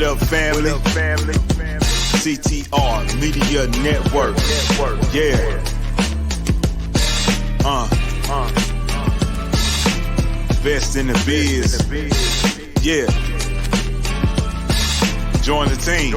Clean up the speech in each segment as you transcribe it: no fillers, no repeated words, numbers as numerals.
What up, family? CTR Media Network. Yeah. Best in the biz. Yeah. Join the team.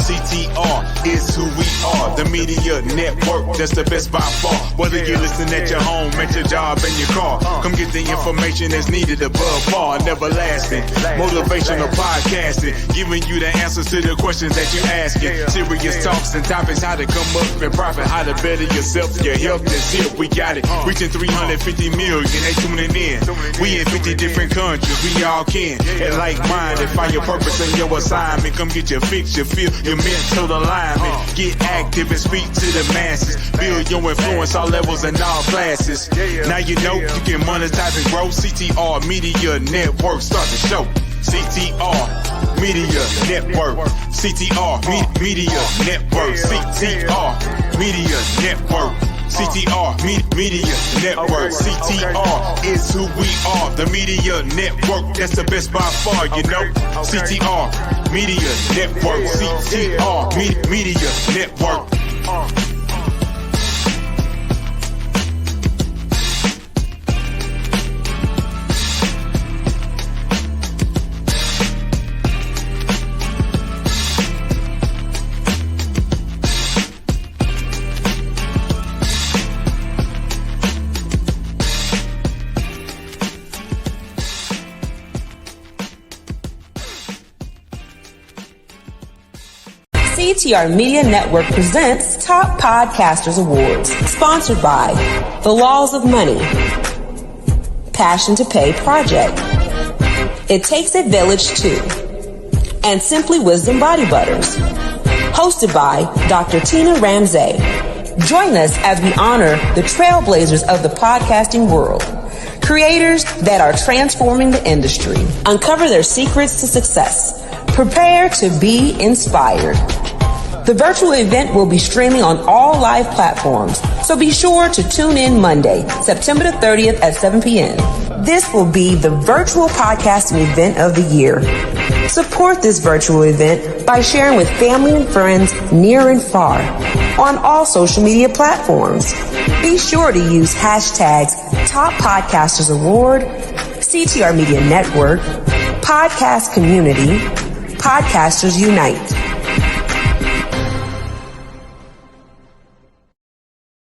CTR is who we are. The media network, that's the best by far. Whether you listen at your home, at your job, in your car, come get the information that's needed above par. Never lasting, motivational podcasting, giving you the answers to the questions that you're asking. Serious talks and topics, how to come up and profit, how to better yourself. Your health is here, we got it. Reaching 350 million, they tuning in. We in 50 different countries, we all can. And like-minded, find your purpose and your assignment. Come get your fix, your feel, your mental alignment. Get active and speak to the masses. Build your influence all levels and all classes. Now you know you can monetize and grow. CTR Media Network, start the show. CTR Media Network. CTR Media Network. CTR Media Network. CTR Media Network. CTR is who we are. The media network, that's the best by far, you know. CTR Media Network. CTR Media Network. CTR Media Network presents Top Podcasters Awards, sponsored by The Laws of Money, Passion to Pay Project, It Takes a Village Too, and Simpli Wisdom Body Butters, hosted by Dr. Tina Ramsey. Join us as we honor the trailblazers of the podcasting world, creators that are transforming the industry. Uncover their secrets to success. Prepare to be inspired. The virtual event will be streaming on all live platforms, so be sure to tune in Monday, September the 30th at 7 p.m. This will be the virtual podcasting event of the year. Support this virtual event by sharing with family and friends near and far on all social media platforms. Be sure to use hashtags Top Podcasters Award, CTR Media Network, Podcast Community, Podcasters Unite.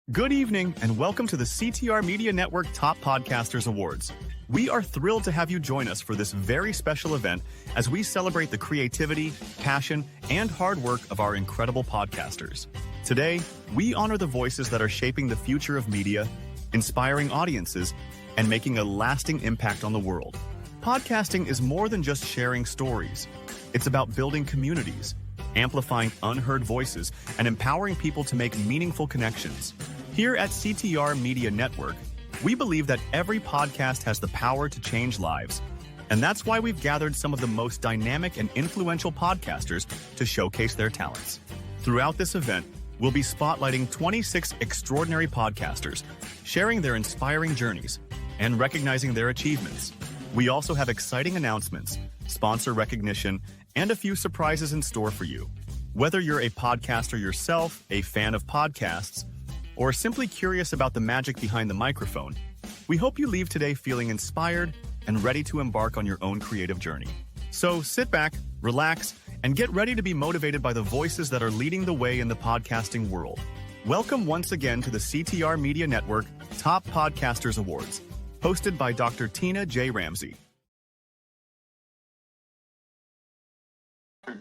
Good evening and welcome to the CTR Media Network Top Podcasters Awards. We are thrilled to have you join us for this very special event as we celebrate the creativity, passion, and hard work of our incredible podcasters. Today, we honor the voices that are shaping the future of media, inspiring audiences, and making a lasting impact on the world. Podcasting is more than just sharing stories. It's about building communities, amplifying unheard voices, and empowering people to make meaningful connections. Here at CTR Media Network, we believe that every podcast has the power to change lives. And that's why we've gathered some of the most dynamic and influential podcasters to showcase their talents. Throughout this event, we'll be spotlighting 26 extraordinary podcasters, sharing their inspiring journeys, and recognizing their achievements. We also have exciting announcements, sponsor recognition, and a few surprises in store for you. Whether you're a podcaster yourself, a fan of podcasts, or simply curious about the magic behind the microphone, we hope you leave today feeling inspired and ready to embark on your own creative journey. So sit back, relax, and get ready to be motivated by the voices that are leading the way in the podcasting world. Welcome once again to the CTR Media Network Top Podcasters Awards, hosted by Dr. Tina J. Ramsey.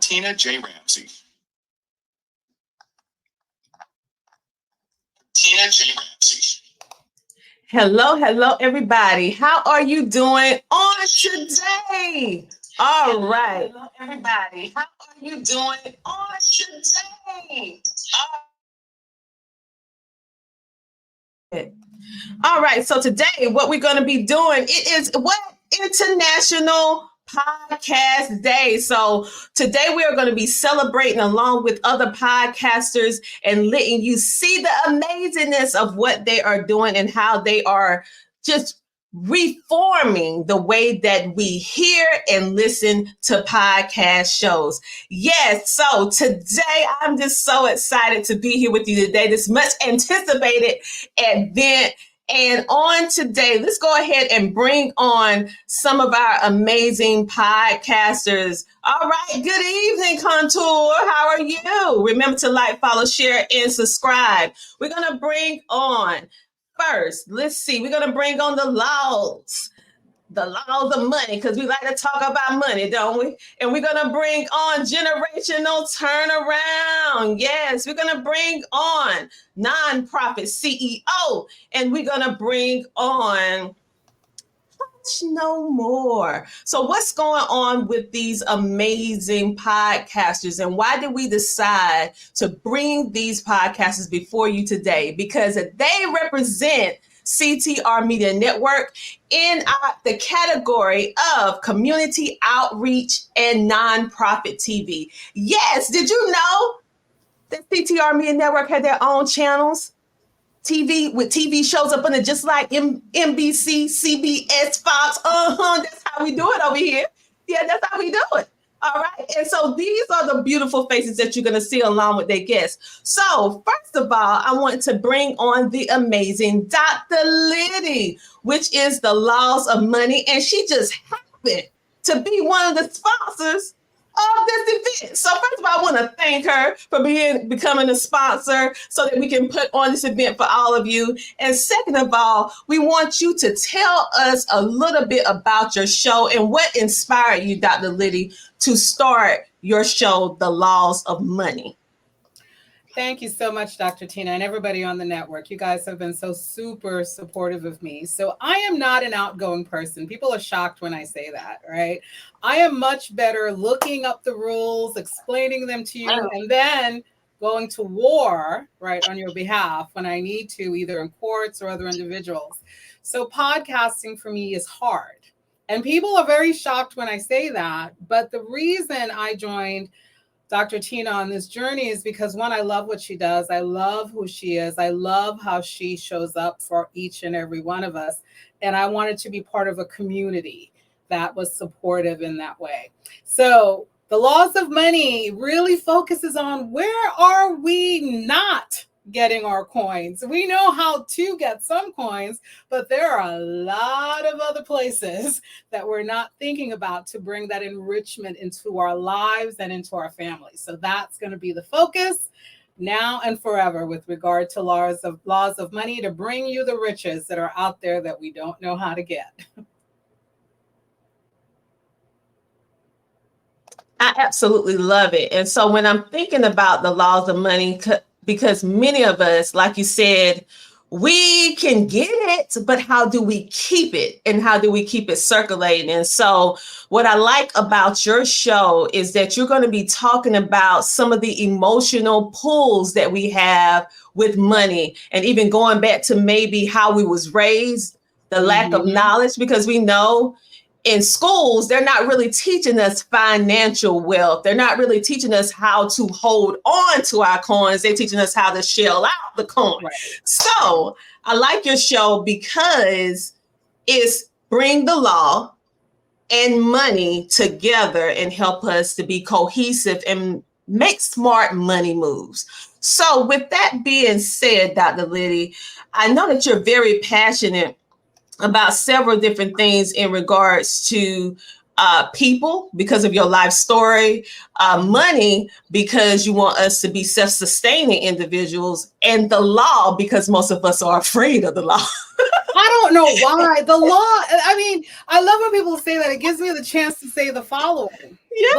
Tina J. Ramsey. Tina J. Ramsey. Hello, everybody. How are you doing on today? All right. Hello, everybody. How are you doing on today? All right. So today, what we're going to be doing, it is what? International Podcast Day. So today we are going to be celebrating along with other podcasters and letting you see the amazingness of what they are doing and how they are just reforming the way that we hear and listen to podcast shows. Yes, so today I'm just so excited to be here with you today, this much anticipated event. And on today, let's go ahead and bring on some of our amazing podcasters. All right, good evening, Contour. How are you? Remember to like, follow, share, and subscribe. We're going to bring on first, let's see, we're going to bring on the laws of money, because we like to talk about money, don't we? And we're going to bring on generational turnaround. Yes, we're going to bring on nonprofit CEO, and we're going to bring on no more. So what's going on with these amazing podcasters, and why did we decide to bring these podcasters before you today? Because they represent CTR Media Network in the category of community outreach and nonprofit TV. Yes, did you know that CTR Media Network had their own channels? TV shows up under just like NBC, CBS, Fox. That's how we do it over here. Yeah, that's how we do it. All right. And so these are the beautiful faces that you're going to see along with their guests. So first of all, I want to bring on the amazing Dr. Lilly, which is the Laws of Money. And she just happened to be one of the sponsors of this event. So first of all, I want to thank her for becoming a sponsor so that we can put on this event for all of you. And second of all, we want you to tell us a little bit about your show and what inspired you, Dr. Lilly, to start your show, The Laws of Money. Thank you so much, Dr. Tina, and everybody on the network. You guys have been so super supportive of me. So I am not an outgoing person. People are shocked when I say that, right? I am much better looking up the rules, explaining them to you, and then going to war, right, on your behalf when I need to, either in courts or other individuals. So podcasting for me is hard. And people are very shocked when I say that. But the reason I joined Dr. Tina on this journey is because, one, I love what she does. I love who she is. I love how she shows up for each and every one of us. And I wanted to be part of a community that was supportive in that way. So the Laws of Money really focuses on where are we not getting our coins. We know how to get some coins, but there are a lot of other places that we're not thinking about to bring that enrichment into our lives and into our families. So that's going to be the focus now and forever with regard to laws of money, to bring you the riches that are out there that we don't know how to get. I absolutely love it. And so when I'm thinking about the laws of money, because many of us, like you said, we can get it, but how do we keep it? And how do we keep it circulating? And so what I like about your show is that you're going to be talking about some of the emotional pulls that we have with money, and even going back to maybe how we was raised, the lack of knowledge, because we know in schools, they're not really teaching us financial wealth. They're not really teaching us how to hold on to our coins. They're teaching us how to shell out the coin. Right. So I like your show because it's bring the law and money together and help us to be cohesive and make smart money moves. So with that being said, Dr. Lilly, I know that you're very passionate about several different things in regards to people because of your life story, money because you want us to be self-sustaining individuals, and the law because most of us are afraid of the law. I don't know why. The law, I mean, I love when people say that. It gives me the chance to say the following. Yeah.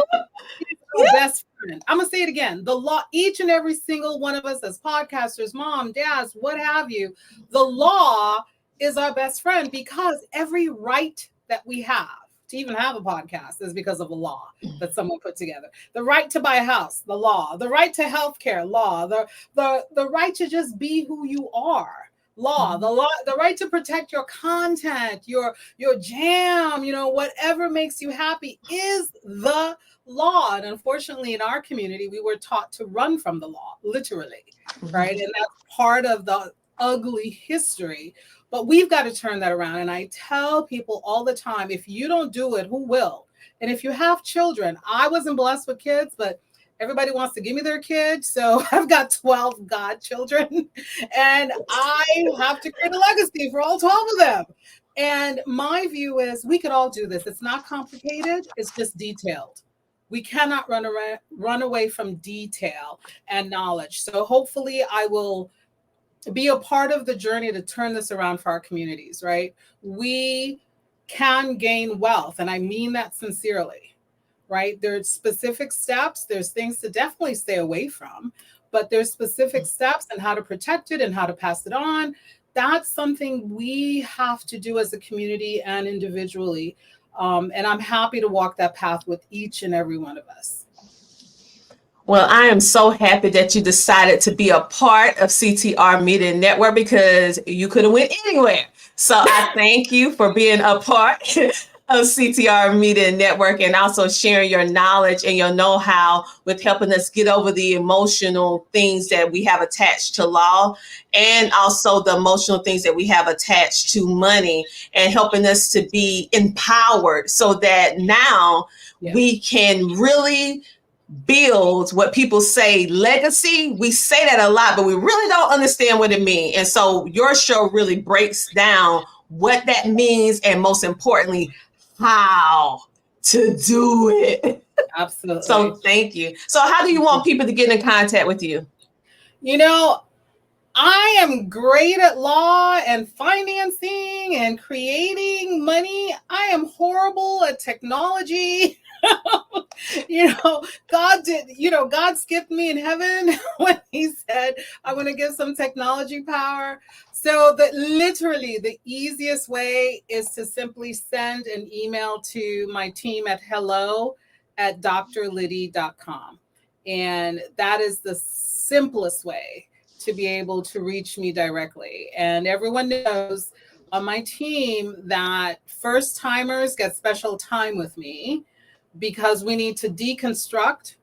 Best friend. I'm going to say it again. The law, each and every single one of us as podcasters, mom, dads, what have you, the law is our best friend, because every right that we have to even have a podcast is because of a law that someone put together. The right to buy a house, the law. The right to healthcare, law. The right to just be who you are, law. The law. The right to protect your content, your jam, whatever makes you happy is the law. And unfortunately, in our community, we were taught to run from the law, literally, right? And that's part of the ugly history But we've got to turn that around. And I tell people all the time, if you don't do it, who will? And if you have children, I wasn't blessed with kids, but everybody wants to give me their kids. So I've got 12 godchildren, and I have to create a legacy for all 12 of them. And my view is we could all do this. It's not complicated. It's just detailed. We cannot run away from detail and knowledge. So hopefully I will be a part of the journey to turn this around for our communities, right? We can gain wealth, and I mean that sincerely, right? There's specific steps. There's things to definitely stay away from, but there's specific steps and how to protect it and how to pass it on. That's something we have to do as a community and individually. And I'm happy to walk that path with each and every one of us. Well, I am so happy that you decided to be a part of CTR Media Network, because you could have went anywhere. So I thank you for being a part of CTR Media Network, and also sharing your knowledge and your know-how with helping us get over the emotional things that we have attached to law, and also the emotional things that we have attached to money, and helping us to be empowered so that now we can really build what people say legacy. We say that a lot, but we really don't understand what it means. And so your show really breaks down what that means, and most importantly, how to do it. Absolutely. So thank you. So how do you want people to get in contact with you? You know, I am great at law and financing and creating money. I am horrible at technology. God skipped me in heaven when he said, I'm going to give some technology power. So literally the easiest way is to simply send an email to my team at hello@drliddy.com. And that is the simplest way to be able to reach me directly. And everyone knows on my team that first timers get special time with me, because we need to deconstruct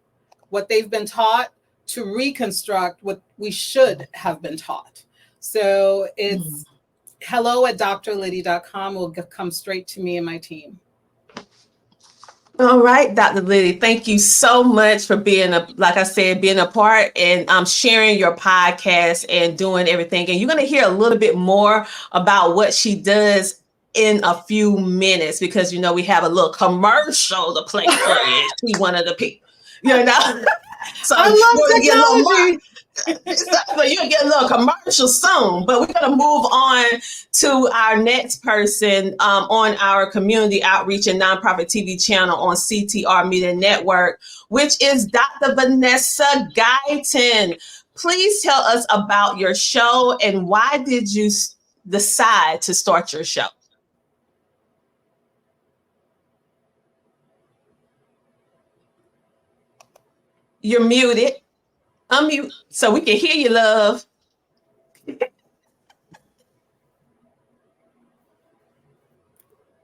what they've been taught to reconstruct what we should have been taught. So it's hello@drliddy.com will come straight to me and my team. All right, Dr. Lilly, thank you so much for being being a part and sharing your podcast and doing everything. And you're going to hear a little bit more about what she does in a few minutes, because, we have a little commercial to play for you. She's one of the people, So I love technology. So you'll get a little commercial soon, but we're going to move on to our next person on our community outreach and nonprofit TV channel on CTR Media Network, which is Dr. Vanessa Guyton. Please tell us about your show, and why did you decide to start your show? You're muted. Unmute so we can hear you, love.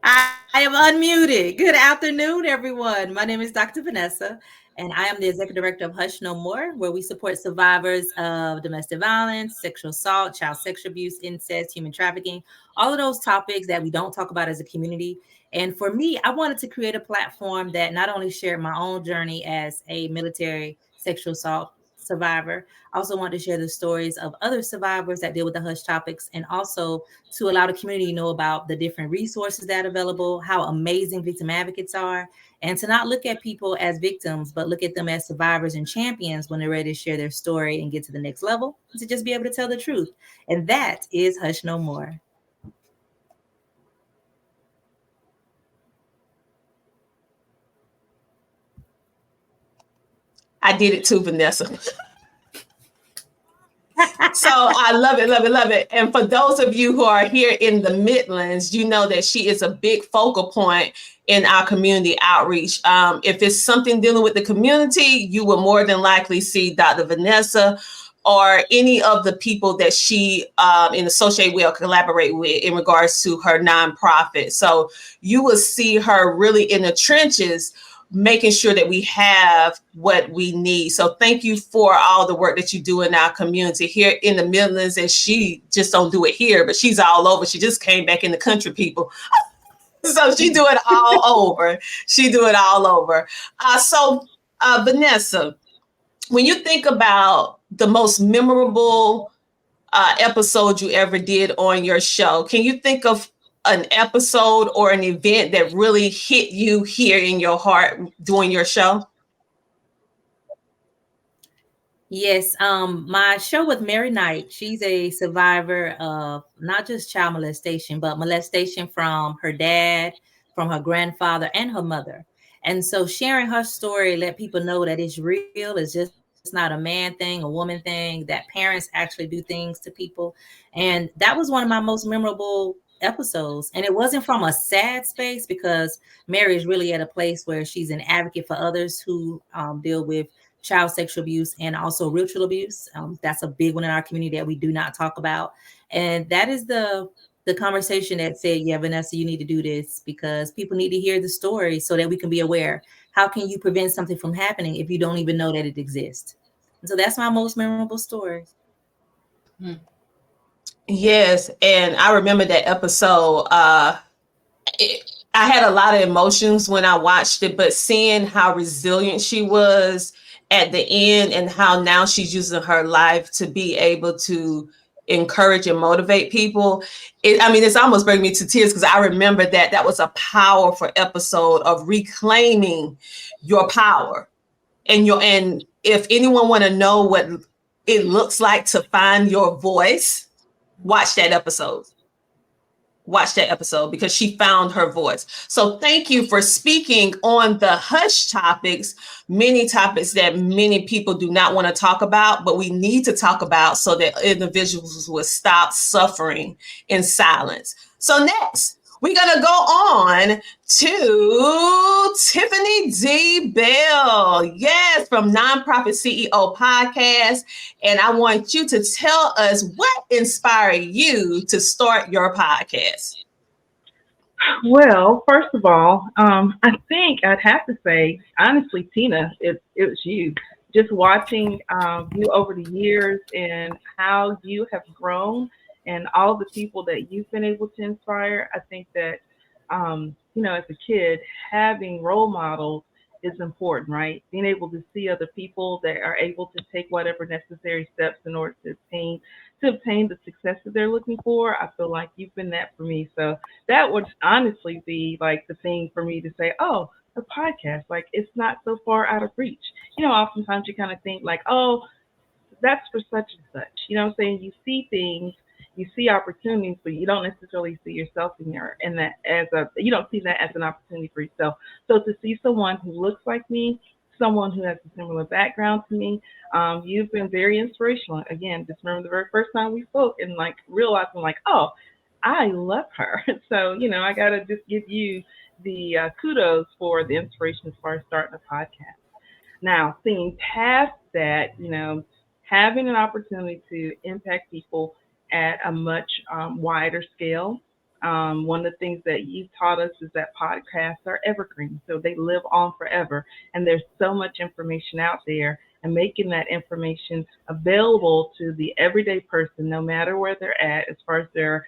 I am unmuted. Good afternoon, everyone. My name is Dr. Vanessa, and I am the Executive Director of Hush No More, where we support survivors of domestic violence, sexual assault, child sexual abuse, incest, human trafficking, all of those topics that we don't talk about as a community. And for me, I wanted to create a platform that not only shared my own journey as a military sexual assault survivor, I also want to share the stories of other survivors that deal with the hush topics, and also to allow the community to know about the different resources that are available, how amazing victim advocates are, and to not look at people as victims, but look at them as survivors and champions when they're ready to share their story and get to the next level, to just be able to tell the truth. And that is Hush No More. I did it too, Vanessa. So I love it, love it, love it. And for those of you who are here in the Midlands, you know that she is a big focal point in our community outreach. If it's something dealing with the community, you will more than likely see Dr. Vanessa or any of the people that she associate with or collaborate with in regards to her nonprofit. So you will see her really in the trenches making sure that we have what we need. So thank you for all the work that you do in our community here in the Midlands. And she just don't do it here, but she's all over. She just came back in the country, people. So she do it all over. She do it all over. So Vanessa, when you think about the most memorable episode you ever did on your show, can you think of an episode or an event that really hit you here in your heart doing your show? Yes, my show with Mary Knight, she's a survivor of not just child molestation, but molestation from her dad, from her grandfather, and her mother. And so sharing her story let people know that it's real. It's not a man thing, a woman thing, that parents actually do things to people. And that was one of my most memorable episodes. And it wasn't from a sad space, because Mary is really at a place where she's an advocate for others who deal with child sexual abuse and also ritual abuse. That's a big one in our community that we do not talk about. And that is the conversation that said, yeah, Vanessa, you need to do this, because people need to hear the story so that we can be aware. How can you prevent something from happening if you don't even know that it exists? And so that's my most memorable story. Yes, and I remember that episode. I had a lot of emotions when I watched it, but seeing how resilient she was at the end and how now she's using her life to be able to encourage and motivate people. It's almost bringing me to tears, because I remember that was a powerful episode of reclaiming your power and if anyone want to know what it looks like to find your voice, watch that episode. Watch that episode, because she found her voice. So thank you for speaking on the hush topics, many topics that many people do not want to talk about, but we need to talk about so that individuals will stop suffering in silence. So next, we're going to go on to Tiffany D. Bell. Yes, from Nonprofit CEO Podcast. And I want you to tell us what inspired you to start your podcast. Well, first of all, I think I'd have to say, honestly, Tina, it was you. Just watching you over the years and how you have grown and all the people that you've been able to inspire. I think that, as a kid, having role models is important, right? Being able to see other people that are able to take whatever necessary steps in order to obtain the success that they're looking for. I feel like you've been that for me. So that would honestly be like the thing for me to say, oh, a podcast, like it's not so far out of reach. Oftentimes you kind of think like, oh, that's for such and such. You know what I'm saying? You see things, you see opportunities, but you don't necessarily see yourself in there, and you don't see that as an opportunity for yourself. So to see someone who looks like me, someone who has a similar background to me, you've been very inspirational. Again, just remember the very first time we spoke and like realizing like, oh, I love her. So, I got to just give you the kudos for the inspiration as far as starting a podcast. Now, seeing past that, having an opportunity to impact people at a much wider scale. One of the things that you've taught us is that podcasts are evergreen, so they live on forever. And there's so much information out there, and making that information available to the everyday person, no matter where they're at, as far as their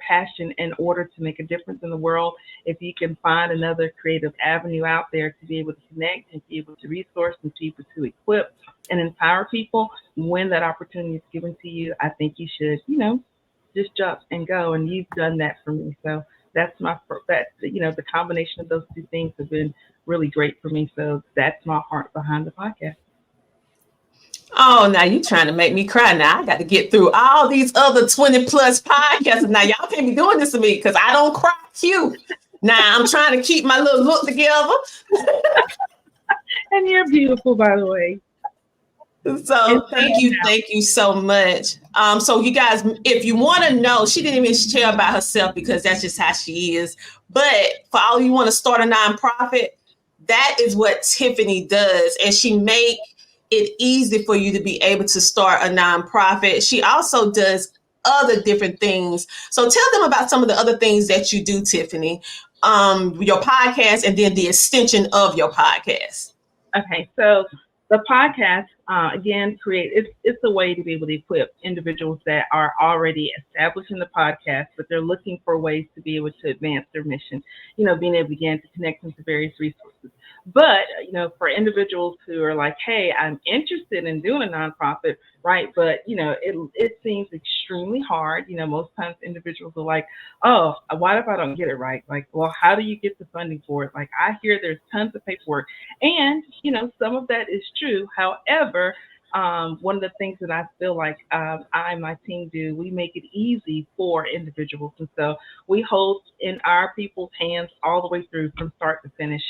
passion in order to make a difference in the world. If you can find another creative avenue out there to be able to connect and be able to resource and be able to equip and empower people when that opportunity is given to you, I think you should, just jump and go. And you've done that for me. So that's the combination of those two things have been really great for me. So that's my heart behind the podcast. Oh, now you trying to make me cry. Now I got to get through all these other 20 plus podcasts. Now y'all can't be doing this to me, because I don't cry cute. Now I'm trying to keep my little look together. And you're beautiful, by the way. So thank you so much. So you guys, if you want to know, she didn't even share about herself because that's just how she is. But for all you want to start a nonprofit, that is what Tiffany does, and she make it easy for you to be able to start a nonprofit. She also does other different things. So tell them about some of the other things that you do, Tiffany. your podcast and then the extension of your podcast? Okay, so the podcast, again, it's a way to be able to equip individuals that are already established in the podcast, but they're looking for ways to be able to advance their mission, being able to begin to connect them to various resources. But, for individuals who are like, hey, I'm interested in doing a nonprofit, right? But, it seems extremely hard. Most times individuals are like, oh, what if I don't get it right? Like, well, how do you get the funding for it? Like, I hear there's tons of paperwork. And, some of that is true. However, one of the things that I feel like I and my team do, we make it easy for individuals. And so we hold in our people's hands all the way through from start to finish.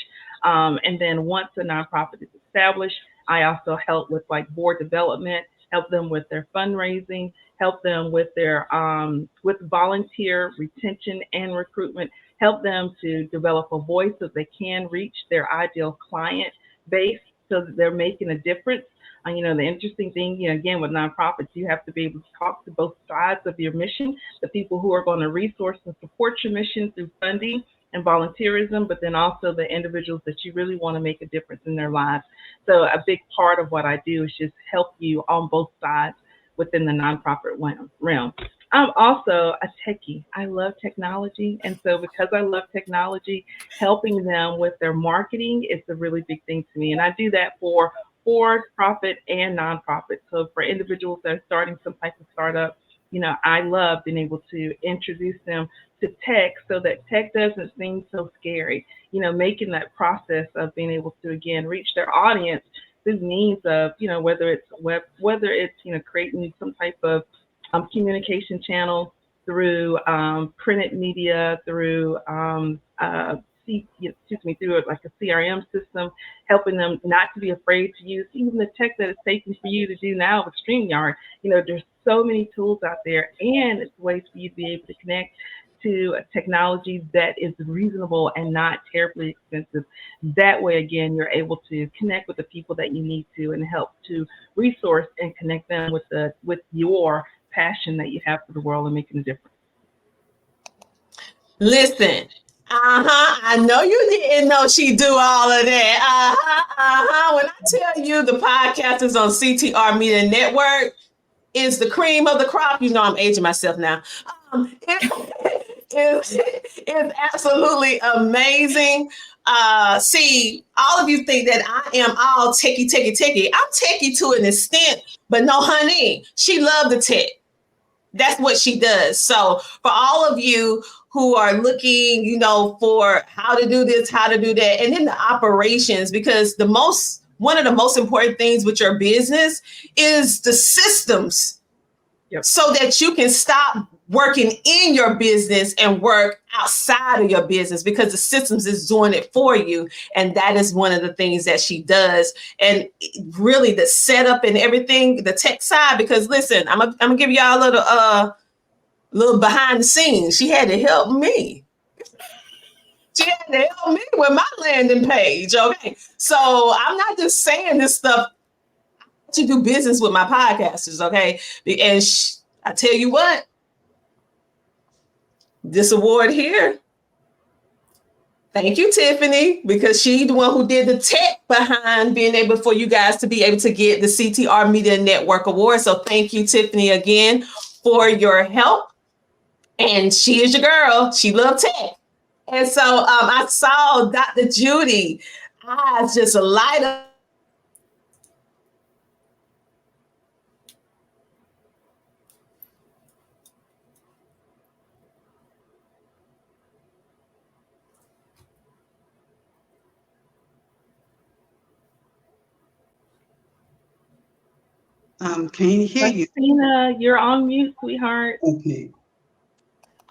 And then once a nonprofit is established, I also help with like board development, help them with their fundraising, help them with their with volunteer retention and recruitment, help them to develop a voice so they can reach their ideal client base so that they're making a difference. The interesting thing, again, with nonprofits, you have to be able to talk to both sides of your mission, the people who are going to resource and support your mission through funding and volunteerism, but then also the individuals that you really want to make a difference in their lives. So a big part of what I do is just help you on both sides within the nonprofit realm. I'm also a techie. I love technology. And so because I love technology, helping them with their marketing is a really big thing to me. And I do that for profit and nonprofit. So for individuals that are starting some type of startup, I love being able to introduce them to tech so that tech doesn't seem so scary, making that process of being able to, again, reach their audience through means of, whether it's web, whether it's, creating some type of communication channel through printed media, through through like a CRM system, helping them not to be afraid to use even the tech that it's taking for you to do now with StreamYard. There's so many tools out there, and it's ways for you to be able to connect to a technology that is reasonable and not terribly expensive. That way, again, you're able to connect with the people that you need to and help to resource and connect them with your passion that you have for the world and making a difference. Listen, I know you didn't know she do all of that. When I tell you the podcast is on CTR Media Network, is the cream of the crop. I'm aging myself now. It's absolutely amazing. See, all of you think that I am all techie. I'm techie to an extent, but no, honey, she loves the tech. That's what she does. So for all of you who are looking, for how to do this, how to do that, and then the operations, because one of the most important things with your business is the systems. Yep. So that you can stop working in your business and work outside of your business, because the systems is doing it for you. And that is one of the things that she does. And really the setup and everything, the tech side, because listen, I'm gonna give y'all a little behind the scenes. She had to help me. She had to help me with my landing page. Okay. So I'm not just saying this stuff to do business with my podcasters. Okay. And I tell you what, this award here, thank you, Tiffany, because she's the one who did the tech behind being able for you guys to be able to get the CTR Media Network Award. So thank you, Tiffany, again for your help. And she is your girl. She loves tech. And so I saw Dr. Judy eyes just light up. Can't hear you. Christina, you're on mute, sweetheart. Okay.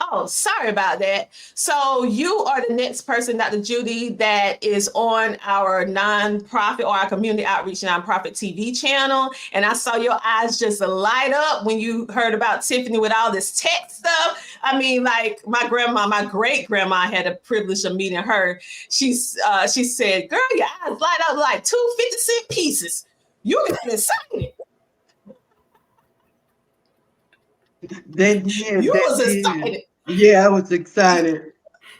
Oh, sorry about that. So you are the next person, Dr. Judy, that is on our nonprofit or our community outreach nonprofit TV channel. And I saw your eyes just light up when you heard about Tiffany with all this tech stuff. I mean, like my great grandma had the privilege of meeting her. She said, girl, your eyes light up like 2 50-cent pieces. You got excited. You was excited. Yeah, I was excited.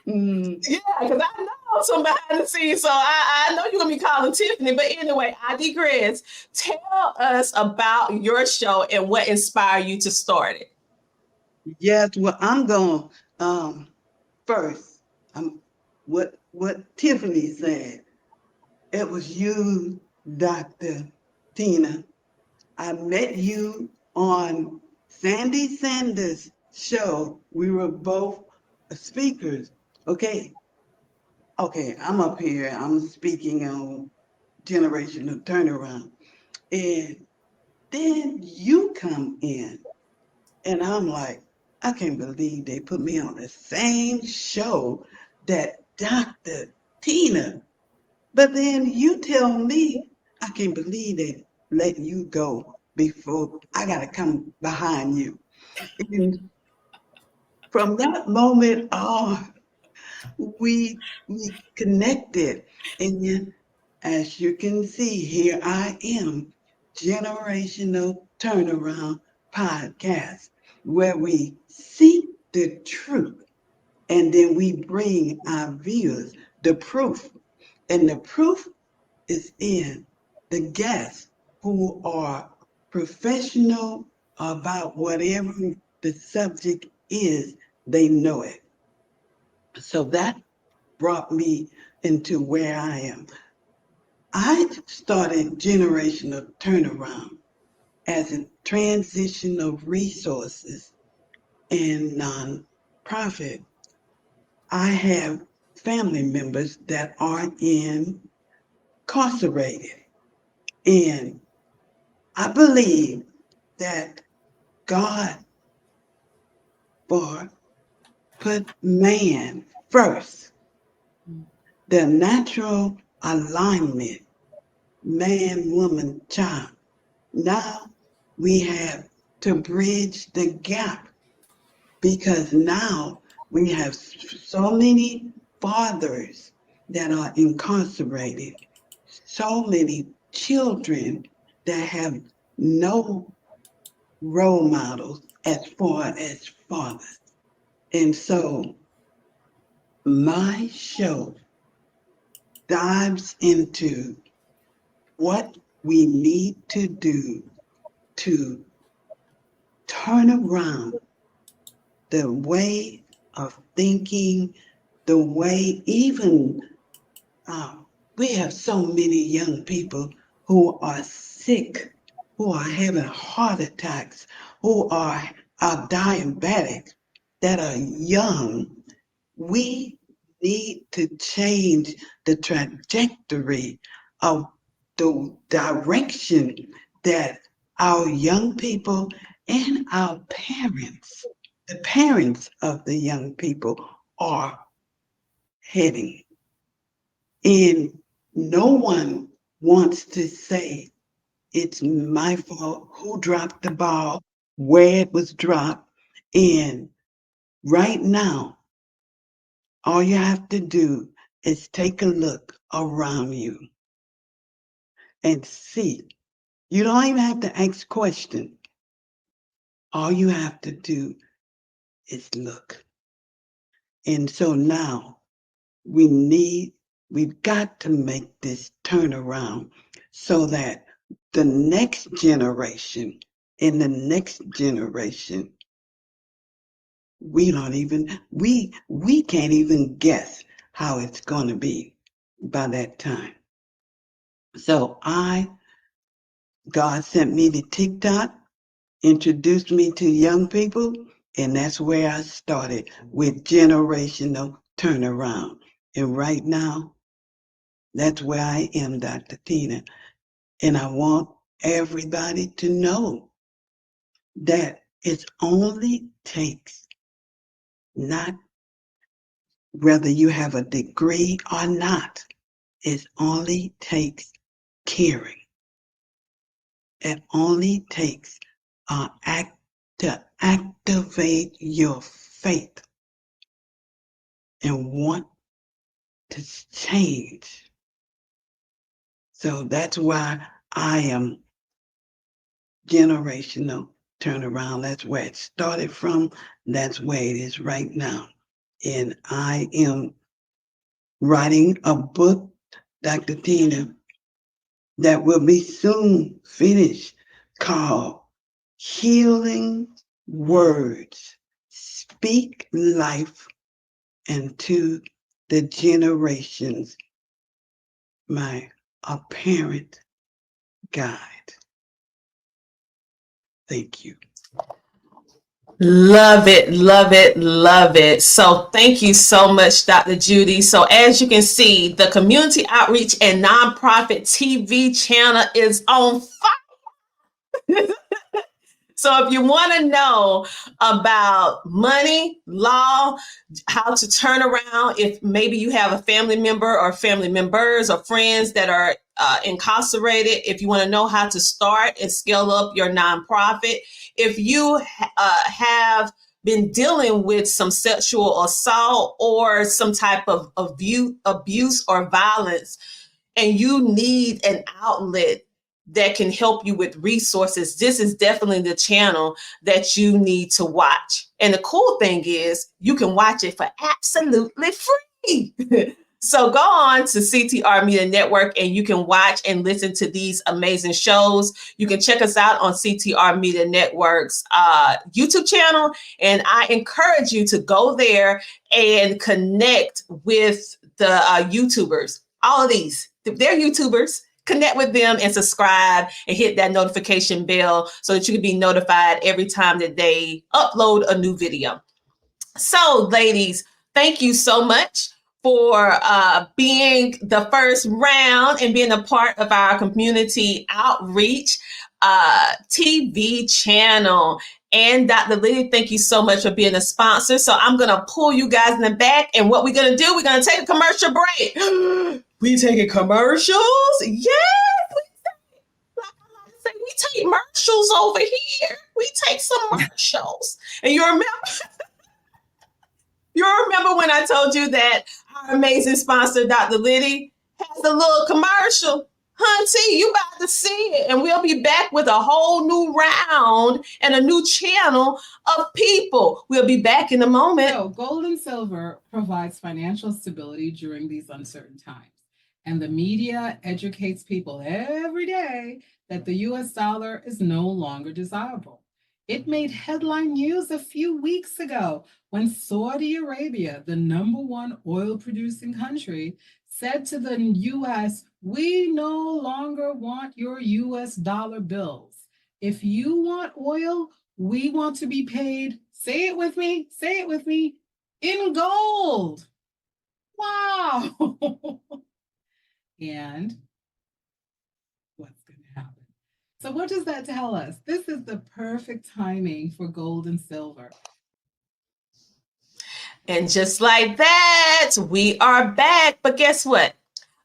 Yeah, because I know some behind the scenes, so I know you're gonna be calling Tiffany. But anyway, I digress. Tell us about your show and what inspired you to start it. Yes, well, I'm going first. What Tiffany said. It was you, Dr. Tina. I met you on Sandy Sanders' show. We were both speakers. Okay, I'm up here. I'm speaking on generational turnaround. And then you come in, and I'm like, I can't believe they put me on the same show that Dr. Tina. But then you tell me, I can't believe they let you go before I got to come behind you. And from that moment on, we connected. And then, as you can see, here I am, Generational Turnaround Podcast, where we seek the truth and then we bring our viewers the proof. And the proof is in the guests who are professional about whatever the subject is, they know it. So that brought me into where I am. I started Generational Turnaround as a transition of resources and nonprofit. I have family members that are incarcerated. And I believe that God put man first, the natural alignment, man, woman, child. Now we have to bridge the gap because now we have so many fathers that are incarcerated, so many children that have no role models as far as fathers. And so my show dives into what we need to do to turn around the way of thinking, the way even we have so many young people who are sick, who are having heart attacks, who are diabetic, that are young. We need to change the trajectory of the direction that our young people and our parents, the parents of the young people, are heading. And no one wants to say it's my fault, who dropped the ball, where it was dropped. And right now, all you have to do is take a look around you and see. You don't even have to ask questions. All you have to do is look. And so now we've got to make this turnaround so that the next generation and the next generation, we can't even guess how it's going to be by that time. So God sent me to TikTok, introduced me to young people, and that's where I started with Generational Turnaround. And right now, that's where I am, Dr. Tina. And I want everybody to know that it only takes, not whether you have a degree or not, it only takes caring. It only takes an act to activate your faith and want to change. So that's why I am Generational Turnaround. That's where it started from. That's where it is right now. And I am writing a book, Dr. Tina, that will be soon finished, called Healing Words. Speak life into the generations. My apparent guide. Thank you. Love it, love it, love it. So thank you so much, Dr. Judy. So as you can see, the Community Outreach and Nonprofit TV channel is on fire. So if you want to know about money, law, how to turn around, if maybe you have a family member or family members or friends that are incarcerated, if you want to know how to start and scale up your nonprofit, if you have been dealing with some sexual assault or some type of abuse or violence, and you need an outlet that can help you with resources, this is definitely the channel that you need to watch. And the cool thing is you can watch it for absolutely free. So go on to CTR Media Network and you can watch and listen to these amazing shows. You can check us out on CTR Media Network's YouTube channel. And I encourage you to go there and connect with the YouTubers. All of these, they're YouTubers. Connect with them and subscribe and hit that notification bell so that you can be notified every time that they upload a new video. So, ladies, thank you so much for being the first round and being a part of our Community Outreach TV channel. And Dr. Lilly, thank you so much for being a sponsor. So I'm going to pull you guys in the back. And what we're going to do, we're going to take a commercial break. We taking commercials? Yes. We take commercials over here. We take some commercials. And you remember when I told you that our amazing sponsor, Dr. Lilly, has a little commercial? Hunty, you about to see it. And we'll be back with a whole new round and a new channel of people. We'll be back in a moment. So gold and silver provides financial stability during these uncertain times. And the media educates people every day that the US dollar is no longer desirable. It made headline news a few weeks ago when Saudi Arabia, the #1 oil-producing country, said to the US, "We no longer want your US dollar bills. If you want oil, we want to be paid," say it with me, "in gold." Wow. And what's going to happen? So what does that tell us? This is the perfect timing for gold and silver. And just like that, we are back. But guess what?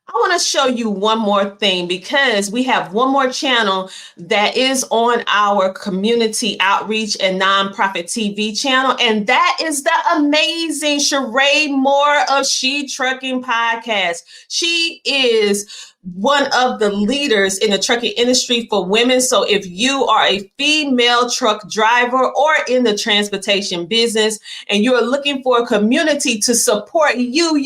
I want to show you one more thing because we have one more channel that is on our Community Outreach and Nonprofit TV channel. And that is the amazing Sheree Moore of She Trucking Podcast. She is one of the leaders in the trucking industry for women. So if you are a female truck driver or in the transportation business and you're looking for a community to support you,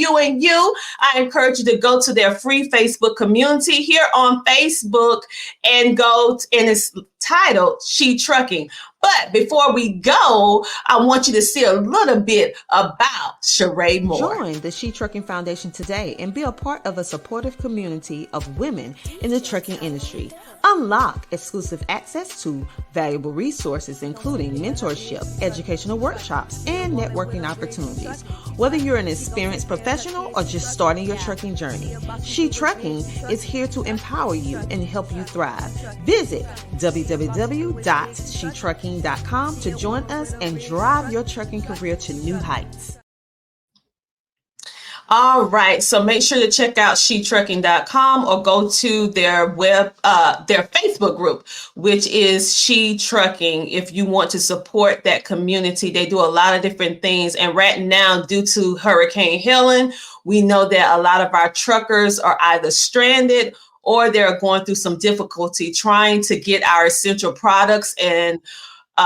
I encourage you to go to their free Facebook community here on Facebook and and it's titled She Trucking. But before we go, I want you to see a little bit about Sheree Moore. Join the She Trucking Foundation today and be a part of a supportive community of women in the trucking industry. Unlock exclusive access to valuable resources, including mentorship, educational workshops, and networking opportunities. Whether you're an experienced professional or just starting your trucking journey, She Trucking is here to empower you and help you thrive. Visit www.shetrucking.com to join us and drive your trucking career to new heights. All right, so make sure to check out shetrucking.com or go to their their Facebook group, which is She Trucking. If you want to support that community, they do a lot of different things. And right now, due to Hurricane Helen, we know that a lot of our truckers are either stranded or they're going through some difficulty trying to get our essential products and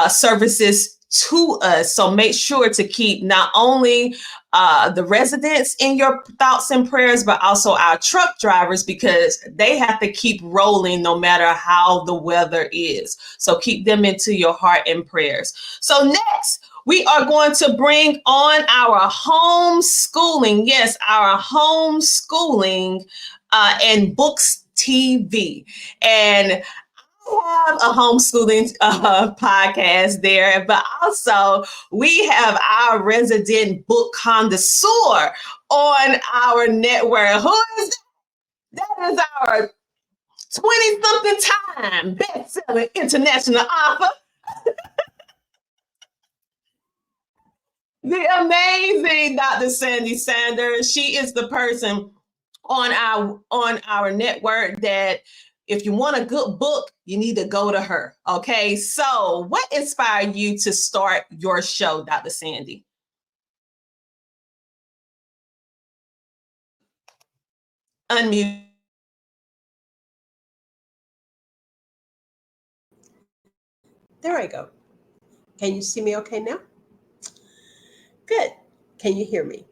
services to us. So make sure to keep not only the residents in your thoughts and prayers, but also our truck drivers, because they have to keep rolling no matter how the weather is. So keep them into your heart and prayers. So next, we are going to bring on our homeschooling. Yes, our homeschooling and books TV. And I have a homeschooling podcast there, but also we have our resident book connoisseur on our network. Who is that? That is our 20-something time best-selling international author, the amazing Dr. Sandy Sanders. She is the person on our network that if you want a good book, you need to go to her. Okay, so what inspired you to start your show, Dr. Sandy? Unmute. There I go. Can you see me okay now? Good. Can you hear me?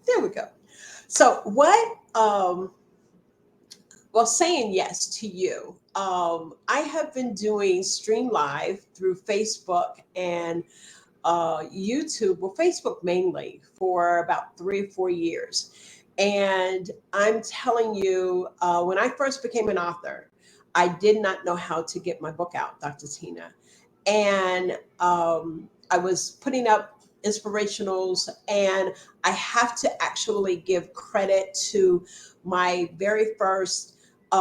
There we go. So saying yes to you. I have been doing Stream Live through Facebook and YouTube, well, Facebook mainly, for about 3 or 4 years. And I'm telling you, when I first became an author, I did not know how to get my book out, Dr. Tina. And I was putting up inspirationals, and I have to actually give credit to my very first, she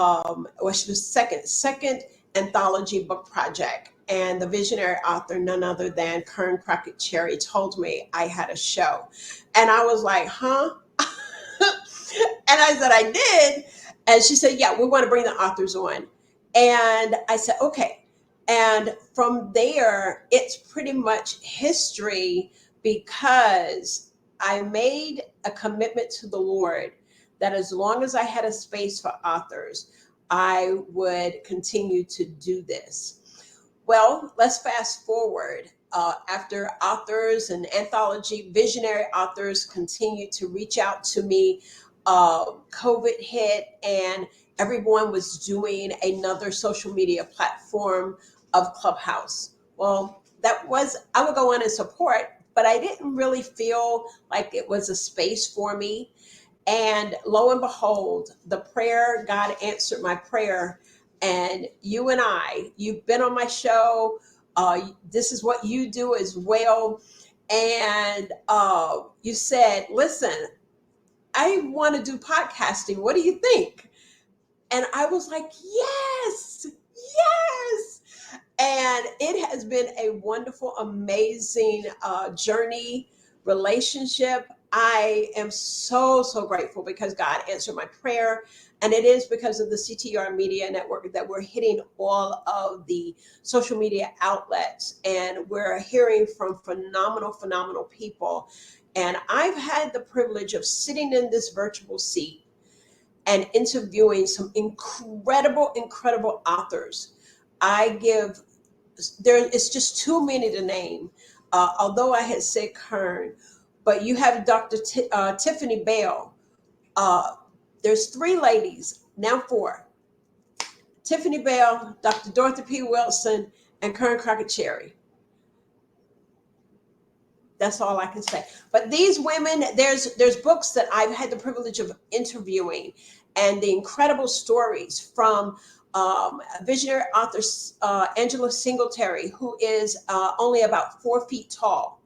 was second anthology book project. And the visionary author, none other than Kern Crockett Cherry, told me I had a show. And I was like, huh? And I said, I did. And she said, yeah, we want to bring the authors on. And I said, okay. And from there, it's pretty much history, because I made a commitment to the Lord that as long as I had a space for authors, I would continue to do this. Well, let's fast forward. After authors and anthology visionary authors continued to reach out to me, COVID hit and everyone was doing another social media platform of Clubhouse. Well, I would go on and support, but I didn't really feel like it was a space for me. And lo and behold, God answered my prayer. And you and you've been on my show. This is what you do as well. And you said, listen, I want to do podcasting. What do you think? And I was like, yes. And it has been a wonderful, amazing journey, relationship. I am so grateful because God answered my prayer. And it is because of the CTR Media Network that we're hitting all of the social media outlets. And we're hearing from phenomenal people. And I've had the privilege of sitting in this virtual seat and interviewing some incredible authors. It's just too many to name, although I had said Kern, but you have Dr. Tiffany Bale. There's 3 ladies, now 4. Tiffany Bale, Dr. Dorothy P. Wilson, and Kern Crockett Cherry. That's all I can say. But these women, there's books that I've had the privilege of interviewing, and the incredible stories from visionary author Angela Singletary, who is only about 4 feet tall,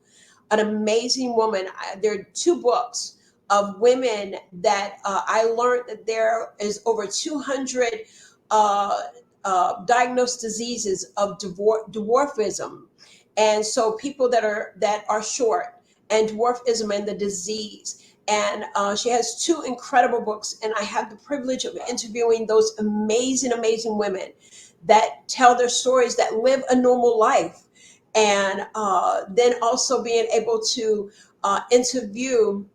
an amazing woman. There are 2 books of women that I learned that there is over 200 diagnosed diseases of dwarfism. And so people that are short, and dwarfism and the disease. And she has 2 incredible books. And I have the privilege of interviewing those amazing women that tell their stories, that live a normal life. And then also being able to interview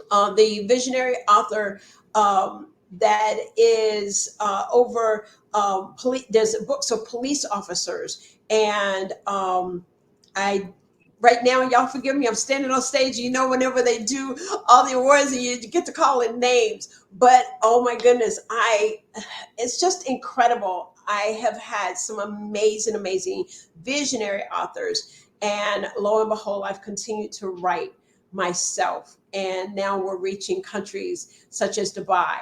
the visionary author that is over police. There's books of police officers and Right now, y'all forgive me, I'm standing on stage, whenever they do all the awards and you get to call in names, but oh my goodness, it's just incredible. I have had some amazing visionary authors, and lo and behold, I've continued to write myself, and now we're reaching countries such as Dubai,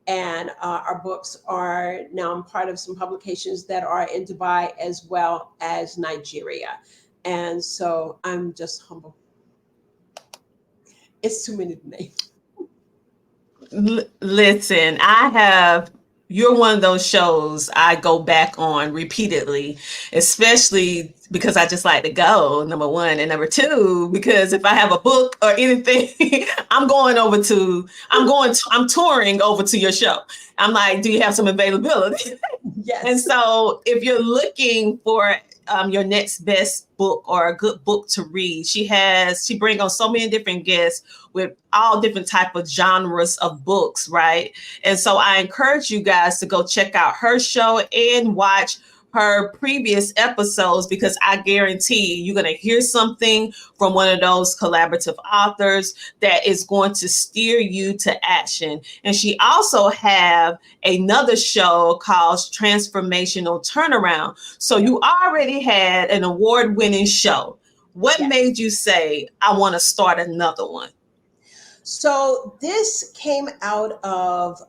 and our books are now, I'm part of some publications that are in Dubai as well as Nigeria. And so I'm just humble. It's too many to name. Listen, you're one of those shows I go back on repeatedly, especially because I just like to go, number one. And number two, because if I have a book or anything, I'm touring over to your show. I'm like, do you have some availability? Yes. And so if you're looking for your next best book or a good book to read, she brings on so many different guests with all different type of genres of books, right? And so I encourage you guys to go check out her show and watch her previous episodes, because I guarantee you're going to hear something from one of those collaborative authors that is going to steer you to action. And she also have another show called Transformational Turnaround. So you already had an award-winning show. What made you say, I want to start another one? So this came out of,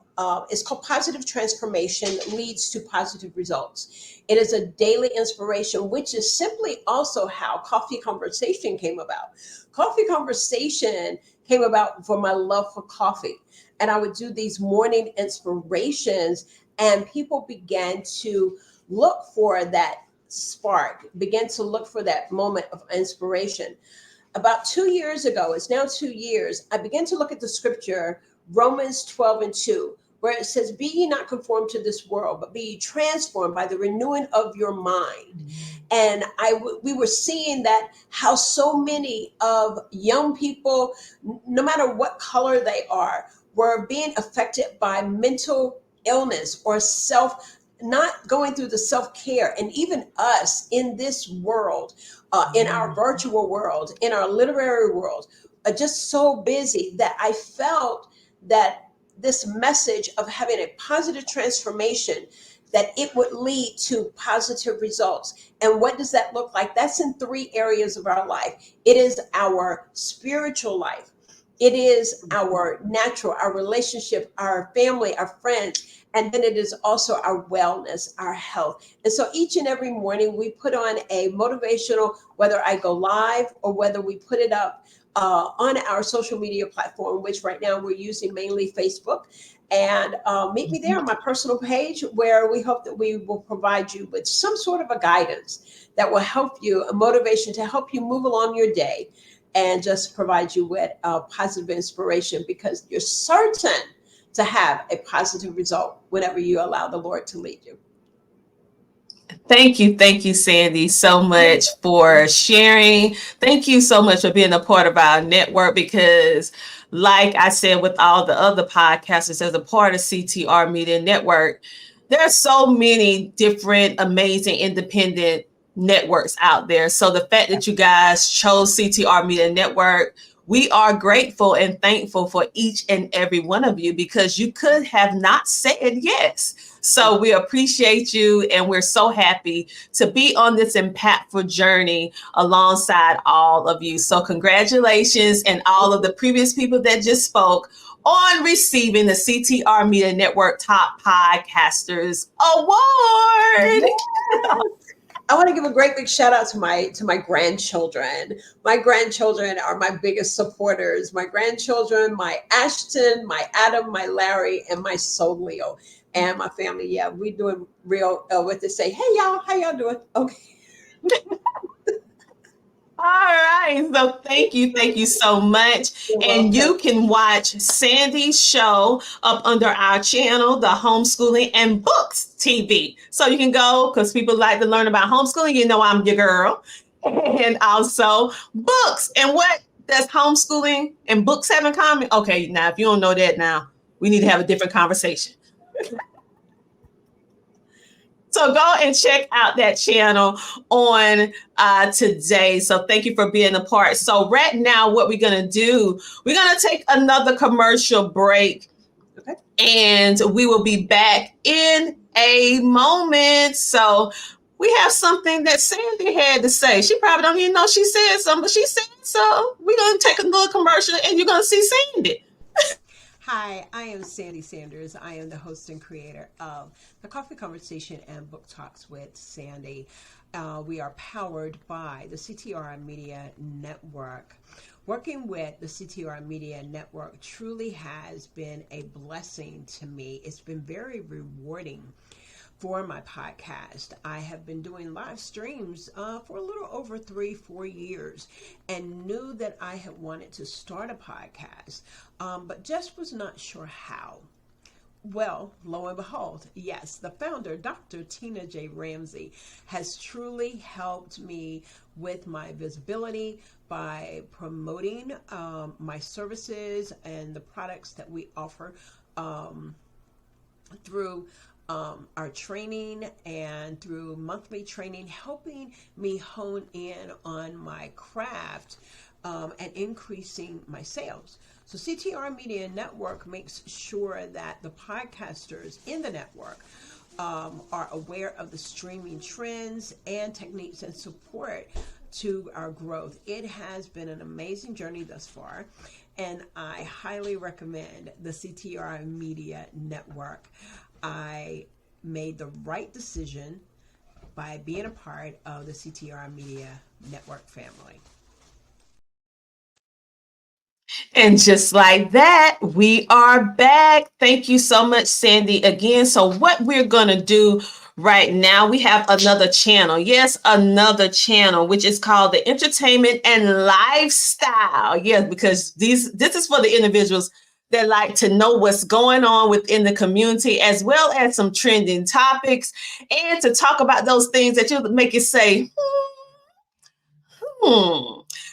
it's called Positive Transformation Leads to Positive Results. It is a daily inspiration, which is simply also how Coffee Conversation came about. Coffee Conversation came about for my love for coffee. And I would do these morning inspirations, and people began to look for that spark, began to look for that moment of inspiration. About 2 years ago, it's now 2 years, I began to look at the scripture, Romans 12:2, where it says, be ye not conformed to this world, but be ye transformed by the renewing of your mind. Mm-hmm. And we were seeing that how so many of young people, no matter what color they are, were being affected by mental illness or not going through the self-care. And even us in this world, in our virtual world, in our literary world, are just so busy that I felt that this message of having a positive transformation, that it would lead to positive results. And what does that look like? That's in 3 areas of our life. It is our spiritual life. It is our natural, our relationship, our family, our friends. And then it is also our wellness, our health. And so each and every morning we put on a motivational, whether I go live or whether we put it up on our social media platform, which right now we're using mainly Facebook. And meet me there on my personal page, where we hope that we will provide you with some sort of a guidance that will help you, a motivation to help you move along your day, and just provide you with positive inspiration, because you're certain to have a positive result whenever you allow the Lord to lead you. Thank you, Sandy, so much for sharing. Thank you so much for being a part of our network, because like I said, with all the other podcasters as a part of CTR Media Network, there are so many different amazing independent networks out there. So the fact that you guys chose CTR Media Network, we are grateful and thankful for each and every one of you, because you could have not said yes. So we appreciate you, and we're so happy to be on this impactful journey alongside all of you. So congratulations, and all of the previous people that just spoke, on receiving the CTR Media Network Top Podcasters Award. I want to give a great big shout out to my grandchildren. My grandchildren are my biggest supporters. My grandchildren, my Ashton, my Adam, my Larry, and my soul Leo. And my family, yeah, we doing real what they say. Hey y'all, how y'all doing? Okay. All right. So thank you so much. And you can watch Sandy's show up under our channel, the Homeschooling and Books TV. So you can go, because people like to learn about homeschooling. You know, I'm your girl. And also books. And what does homeschooling and books have in common? Okay, now if you don't know that now, we need to have a different conversation. So go and check out that channel on today. So thank you for being a part. So right now, what we're going to do, we're going to take another commercial break. Okay. And we will be back in a moment. So we have something that Sandy had to say. She probably don't even know she said something, but she said so. We're going to take a little commercial and you're going to see Sandy. Hi, I am Sandy Sanders. I am the host and creator of the Coffee Conversation and Book Talks with Sandy. We are powered by the CTR Media Network. Working with the CTR Media Network truly has been a blessing to me. It's been very rewarding for my podcast. I have been doing live streams for a little over 3-4 years and knew that I had wanted to start a podcast, but just was not sure how. Well, lo and behold, yes, the founder, Dr. Tina J. Ramsey, has truly helped me with my visibility by promoting my services and the products that we offer through our training and through monthly training, helping me hone in on my craft and increasing my sales. So CTR Media Network makes sure that the podcasters in the network are aware of the streaming trends and techniques and support to our growth. It has been an amazing journey thus far, and I highly recommend the CTR Media Network. I made the right decision by being a part of the CTR Media Network family. And just like that, we are back. Thank you so much, Sandy, again. So what we're going to do right now, we have another channel. Yes, another channel, which is called the Entertainment and Lifestyle. Yes, because this is for the individuals that like to know what's going on within the community, as well as some trending topics, and to talk about those things that you make you say,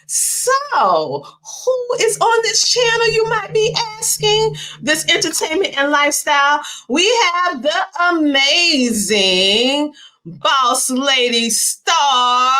So, who is on this channel, you might be asking? This Entertainment and Lifestyle. We have the amazing Boss Lady Star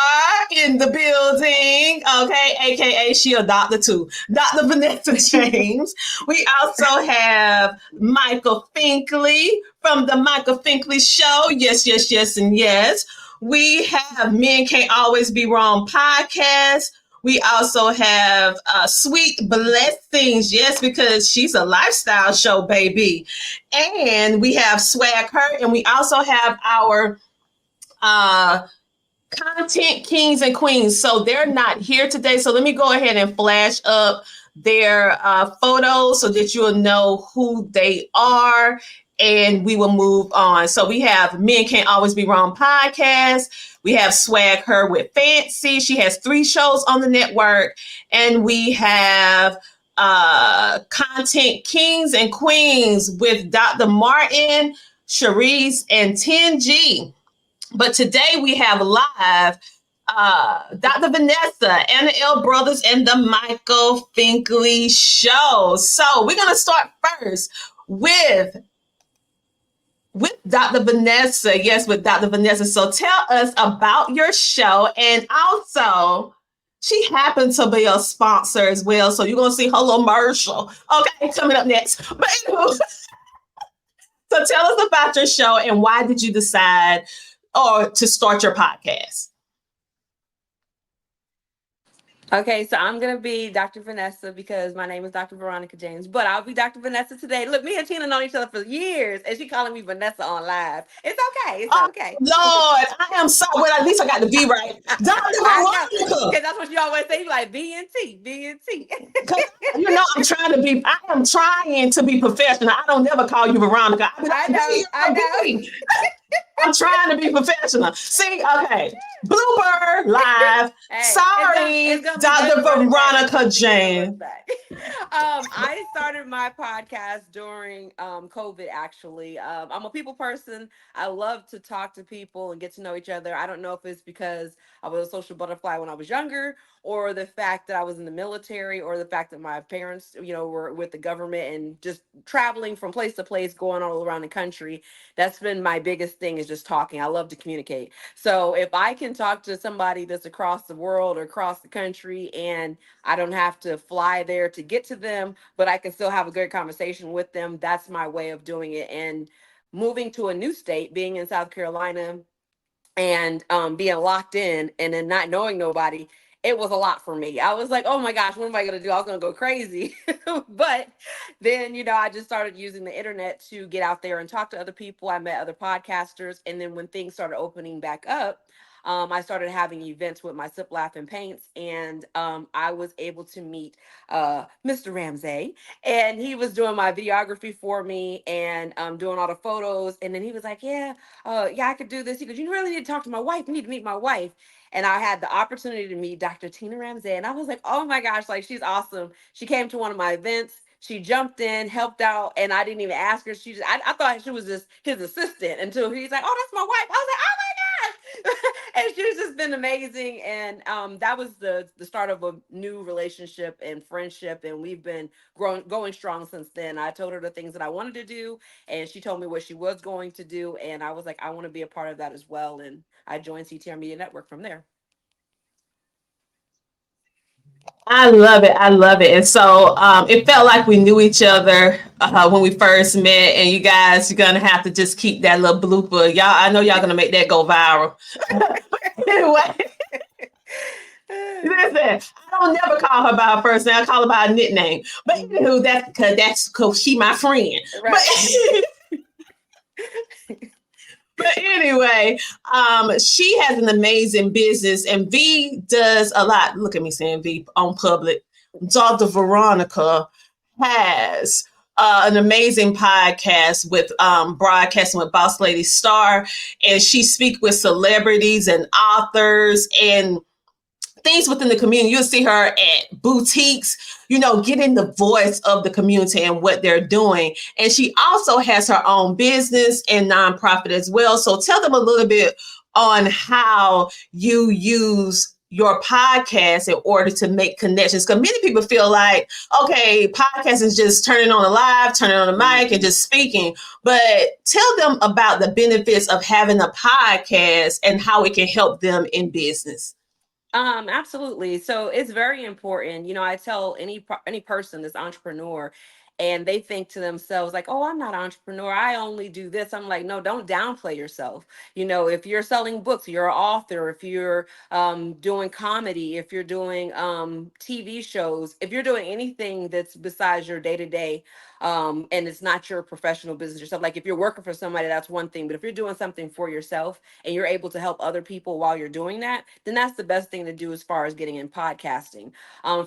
in the building, okay, aka she a doctor too, Dr. Vanessa James. We also have Michael Finkley from the Michael Finkley Show. Yes, yes, yes, and yes. We have Men Can't Always Be Wrong podcast. We also have Sweet Blessings, yes, because she's a lifestyle show, baby. And we have Swag Her, and we also have our content kings and queens. So they're not here today. So let me go ahead and flash up their photos so that you'll know who they are, and we will move on. So we have Men Can't Always Be Wrong podcast. We have Swag Her with Fancy. She has 3 shows on the network. And we have Content Kings and Queens with Dr. Martin, Cherise, and 10G. But today we have live Dr. Vanessa, Anna L. Brothers, and the Michael Finkley Show. So we're going to start first with Dr. Vanessa. Yes, with Dr. Vanessa. So tell us about your show. And also, she happens to be a sponsor as well. So you're going to see her little commercial. Okay, coming up next. But anyway, so tell us about your show and why did you decide to start your podcast? Okay, so I'm going to be Dr. Vanessa because my name is Dr. Veronica James, but I'll be Dr. Vanessa today. Look, me and Tina known each other for years, and she calling me Vanessa on live. It's okay. It's okay. Lord, I am sorry. Well, at least I got to be right. Dr. Veronica. Because that's what you always say, like B and T, B and T. You know, I am trying to be professional. I don't never call you Veronica. I know. I'm trying to be professional. See, okay. Blooper live. Hey, sorry, it's gonna Dr. Veronica James. I started my podcast during COVID, actually. I'm a people person. I love to talk to people and get to know each other. I don't know if it's because I was a social butterfly when I was younger, or the fact that I was in the military, or the fact that my parents, were with the government and just traveling from place to place, going all around the country. That's been my biggest thing, is just talking. I love to communicate. So if I can talk to somebody that's across the world or across the country, and I don't have to fly there to get to them, but I can still have a good conversation with them, that's my way of doing it. And moving to a new state, being in South Carolina, and being locked in and then not knowing nobody, it was a lot for me. I was like, oh my gosh, what am I going to do? I was going to go crazy. But then, I just started using the internet to get out there and talk to other people. I met other podcasters. And then when things started opening back up, I started having events with my Sip, Laugh, and Paints, and I was able to meet Mr. Ramsey, and he was doing my videography for me and doing all the photos. And then he was like, yeah, I could do this. He goes, you really need to talk to my wife. You need to meet my wife. And I had the opportunity to meet Dr. Tina Ramsey, and I was like, oh my gosh, like, she's awesome. She came to one of my events. She jumped in, helped out, and I didn't even ask her. I thought she was just his assistant until he's like, oh, that's my wife. I was like, oh my gosh. And she's just been amazing. And that was the start of a new relationship and friendship. And we've been going strong since then. I told her the things that I wanted to do, and she told me what she was going to do. And I was like, I want to be a part of that as well. And I joined CTR Media Network from there. I love it. I love it. And so it felt like we knew each other when we first met. And you guys, you're going to have to just keep that little blooper. Y'all, I know y'all going to make that go viral. Anyway. Listen, I don't never call her by her first name. I call her by a nickname. But anywho, that's because she my friend. Right. But anyway, she has an amazing business, and V does a lot. Look at me saying V on public. Dr. Veronica has an amazing podcast with broadcasting with Boss Lady Star, and she speaks with celebrities and authors and things within the community. You'll see her at boutiques, getting the voice of the community and what they're doing. And she also has her own business and nonprofit as well. So tell them a little bit on how you use your podcast in order to make connections. Because many people feel like, okay, podcast is just turning on a live, turning on a mic and just speaking. But tell them about the benefits of having a podcast and how it can help them in business. Absolutely. So it's very important. I tell any person that's entrepreneur, and they think to themselves like, oh, I'm not an entrepreneur, I only do this. I'm like, no, don't downplay yourself. If you're selling books, you're an author. If you're doing comedy, if you're doing TV shows, if you're doing anything that's besides your day-to-day, and it's not your professional business yourself. Like if you're working for somebody, that's one thing. But if you're doing something for yourself and you're able to help other people while you're doing that, then that's the best thing to do as far as getting in podcasting.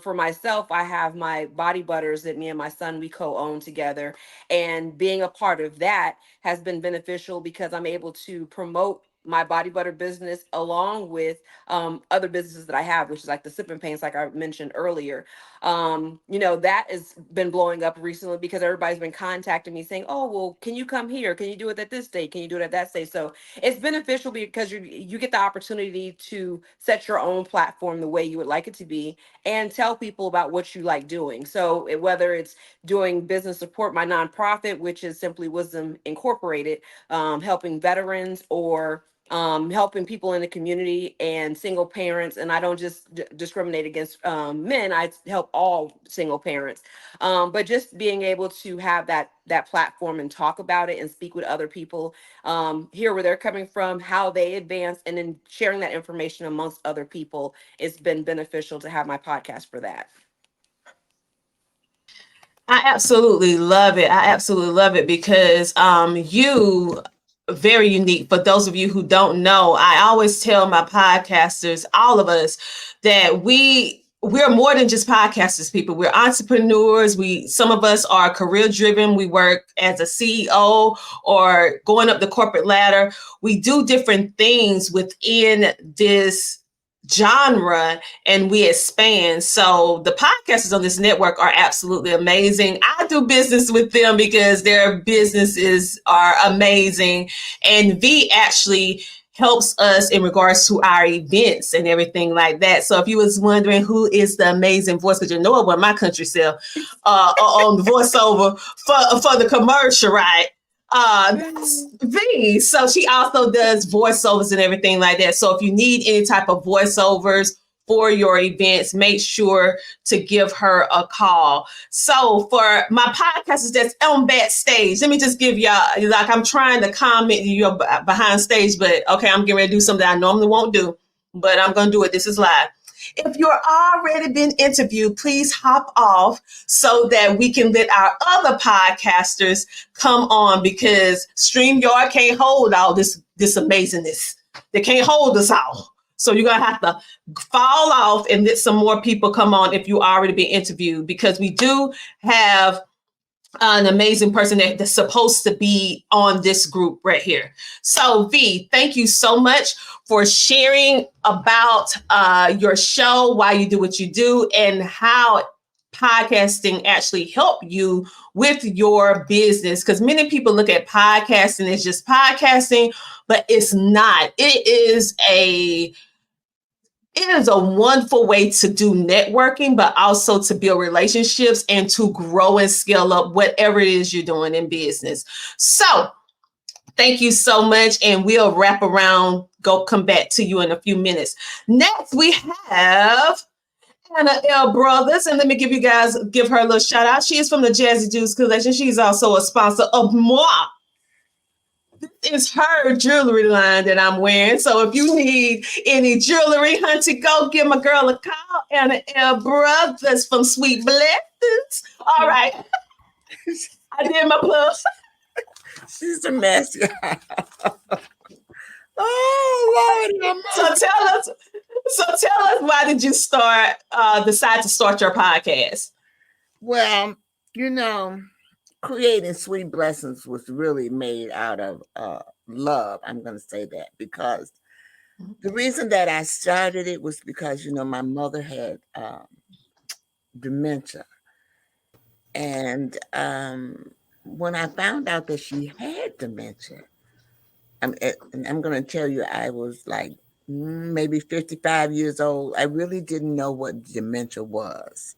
For myself, I have my Body Butters that me and my son, we co-own together. And being a part of that has been beneficial because I'm able to promote my body butter business along with other businesses that I have, which is like the Sip and Paints, like I mentioned earlier. That has been blowing up recently because everybody's been contacting me saying, oh, well, can you come here? Can you do it at this state? Can you do it at that state? So it's beneficial because you get the opportunity to set your own platform the way you would like it to be and tell people about what you like doing. So whether it's doing business support, my nonprofit, which is Simpli Wisdom Incorporated, helping veterans or helping people in the community and single parents. And I don't just discriminate against men. I help all single parents. But just being able to have that platform and talk about it and speak with other people, hear where they're coming from, how they advance, and then sharing that information amongst other people, it's been beneficial to have my podcast for that. I absolutely love it. I absolutely love it because you very unique. For those of you who don't know, I always tell my podcasters, all of us, that we're more than just podcasters, people. We're entrepreneurs. Some of us are career driven. We work as a CEO or going up the corporate ladder. We do different things within this genre and we expand. So the podcasters on this network are absolutely amazing. I do business with them because their businesses are amazing. And V actually helps us in regards to our events and everything like that. So if you was wondering who is the amazing voice, because it wasn't my country self on the voiceover for the commercial, right? That's V. So she also does voiceovers and everything like that. So if you need any type of voiceovers for your events, make sure to give her a call. So for my podcasters that's on backstage, let me just give y'all, like I'm trying to comment you're behind stage, but okay, I'm getting ready to do something I normally won't do, but I'm going to do it. This is live. If you're already been interviewed, please hop off so that we can let our other podcasters come on, because StreamYard can't hold all this amazingness. They can't hold us all. So you're going to have to fall off and let some more people come on if you already been interviewed, because we do have an amazing person that's supposed to be on this group right here. So V, thank you so much for sharing about your show, why you do what you do, and how podcasting actually help you with your business. Because many people look at podcasting as just podcasting, but it's not. It is a wonderful way to do networking, but also to build relationships and to grow and scale up whatever it is you're doing in business. So thank you so much. And we'll wrap around, come back to you in a few minutes. Next, we have Anna L. Brothers. And let me give her a little shout out. She is from the Jazzy Juice Collection. She's also a sponsor of Moi. It's her jewelry line that I'm wearing. So if you need any jewelry, hunty, go give my girl a call. Anna L. Brothers from Sweet Blessings. All right. I did my plug. She's a mess. Oh, Lord. So tell us, why did you decide to start your podcast? Well, creating Sweet Blessings was really made out of love. I'm going to say that, because the reason that I started it was because, my mother had dementia. And when I found out that she had dementia, I'm going to tell you, I was like maybe 55 years old. I really didn't know what dementia was.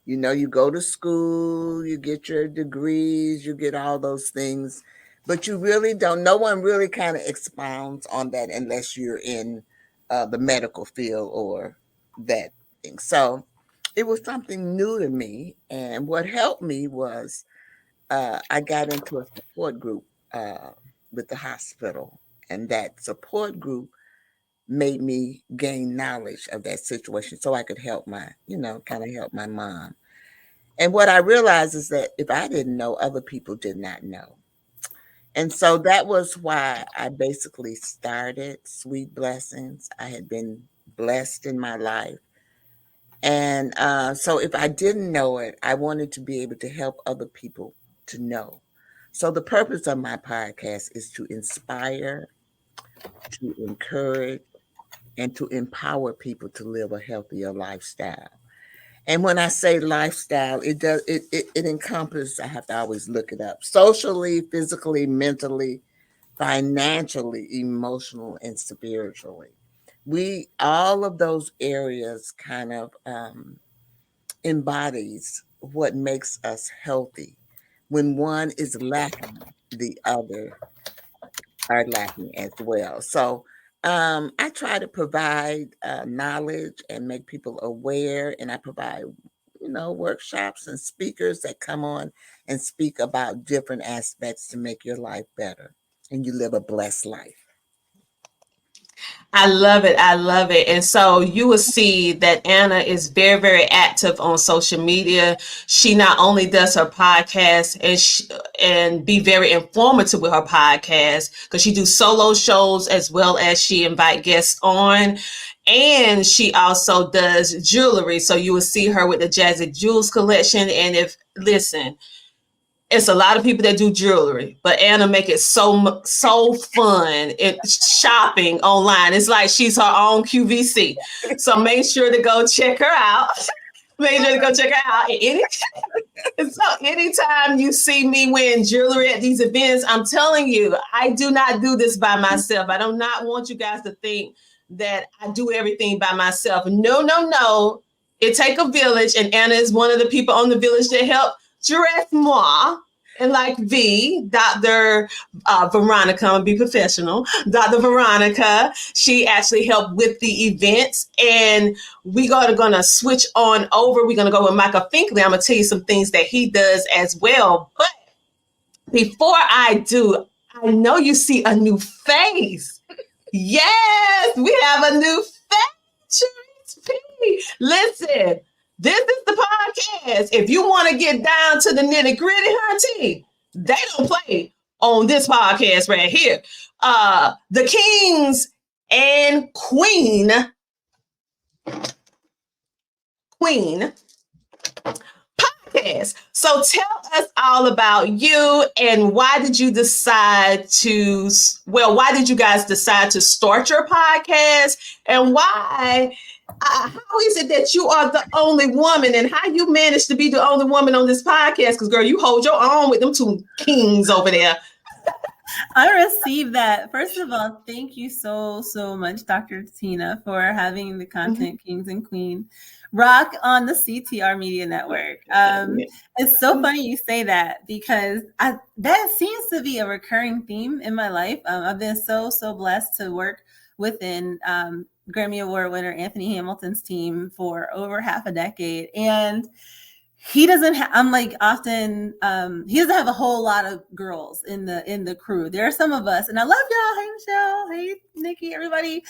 You go to school, you get your degrees, you get all those things, but you really don't, no one really kind of expounds on that unless you're in the medical field or that thing. So it was something new to me. And what helped me was I got into a support group with the hospital, and that support group made me gain knowledge of that situation so I could help help my mom. And what I realized is that if I didn't know, other people did not know. And so that was why I basically started Sweet Blessings. I had been blessed in my life. And so if I didn't know it, I wanted to be able to help other people to know. So the purpose of my podcast is to inspire, to encourage, and to empower people to live a healthier lifestyle. And when I say lifestyle, it encompasses, I have to always look it up, socially, physically, mentally, financially, emotional, and spiritually. All of those areas kind of embodies what makes us healthy. When one is lacking, the other are lacking as well. So I try to provide knowledge and make people aware, and I provide, workshops and speakers that come on and speak about different aspects to make your life better and you live a blessed life. I love it. I love it. And so you will see that Anna is very, very active on social media. She not only does her podcast and be very informative with her podcast, because she do solo shows as well as she invite guests on. And she also does jewelry. So you will see her with the Jazzy Jewels collection. And it's a lot of people that do jewelry, but Anna make it so fun in shopping online. It's like she's her own QVC. So make sure to go check her out. So anytime you see me wearing jewelry at these events, I'm telling you, I do not do this by myself. I do not want you guys to think that I do everything by myself. No. It take a village, and Anna is one of the people on the village that help dress moi. And like Dr. Veronica, I'm gonna be professional. Dr. Veronica, she actually helped with the events, and we are gonna switch on over. We're gonna go with Michael Finkley. I'm gonna tell you some things that he does as well. But before I do, I know you see a new face. Yes, we have a new face. Listen, this is the podcast. If you want to get down to the nitty gritty, hunty, they don't play on this podcast right here. The Kings and Queen podcast. So tell us all about you and why did you decide to, why did you guys decide to start your podcast, and why, how is it that you are the only woman, and how you managed to be the only woman on this podcast? Because girl, you hold your own with them two kings over there. I received that. First of all, thank you so much, Dr. Tina, for having the Content Kings and Queen rock on the CTR Media Network. It's so funny you say that, because that seems to be a recurring theme in my life. I've been so blessed to work within Grammy Award winner Anthony Hamilton's team for over half a decade. And he doesn't he doesn't have a whole lot of girls in the crew. There are some of us, and I love y'all. Hey, Michelle. Hey, Nikki, everybody.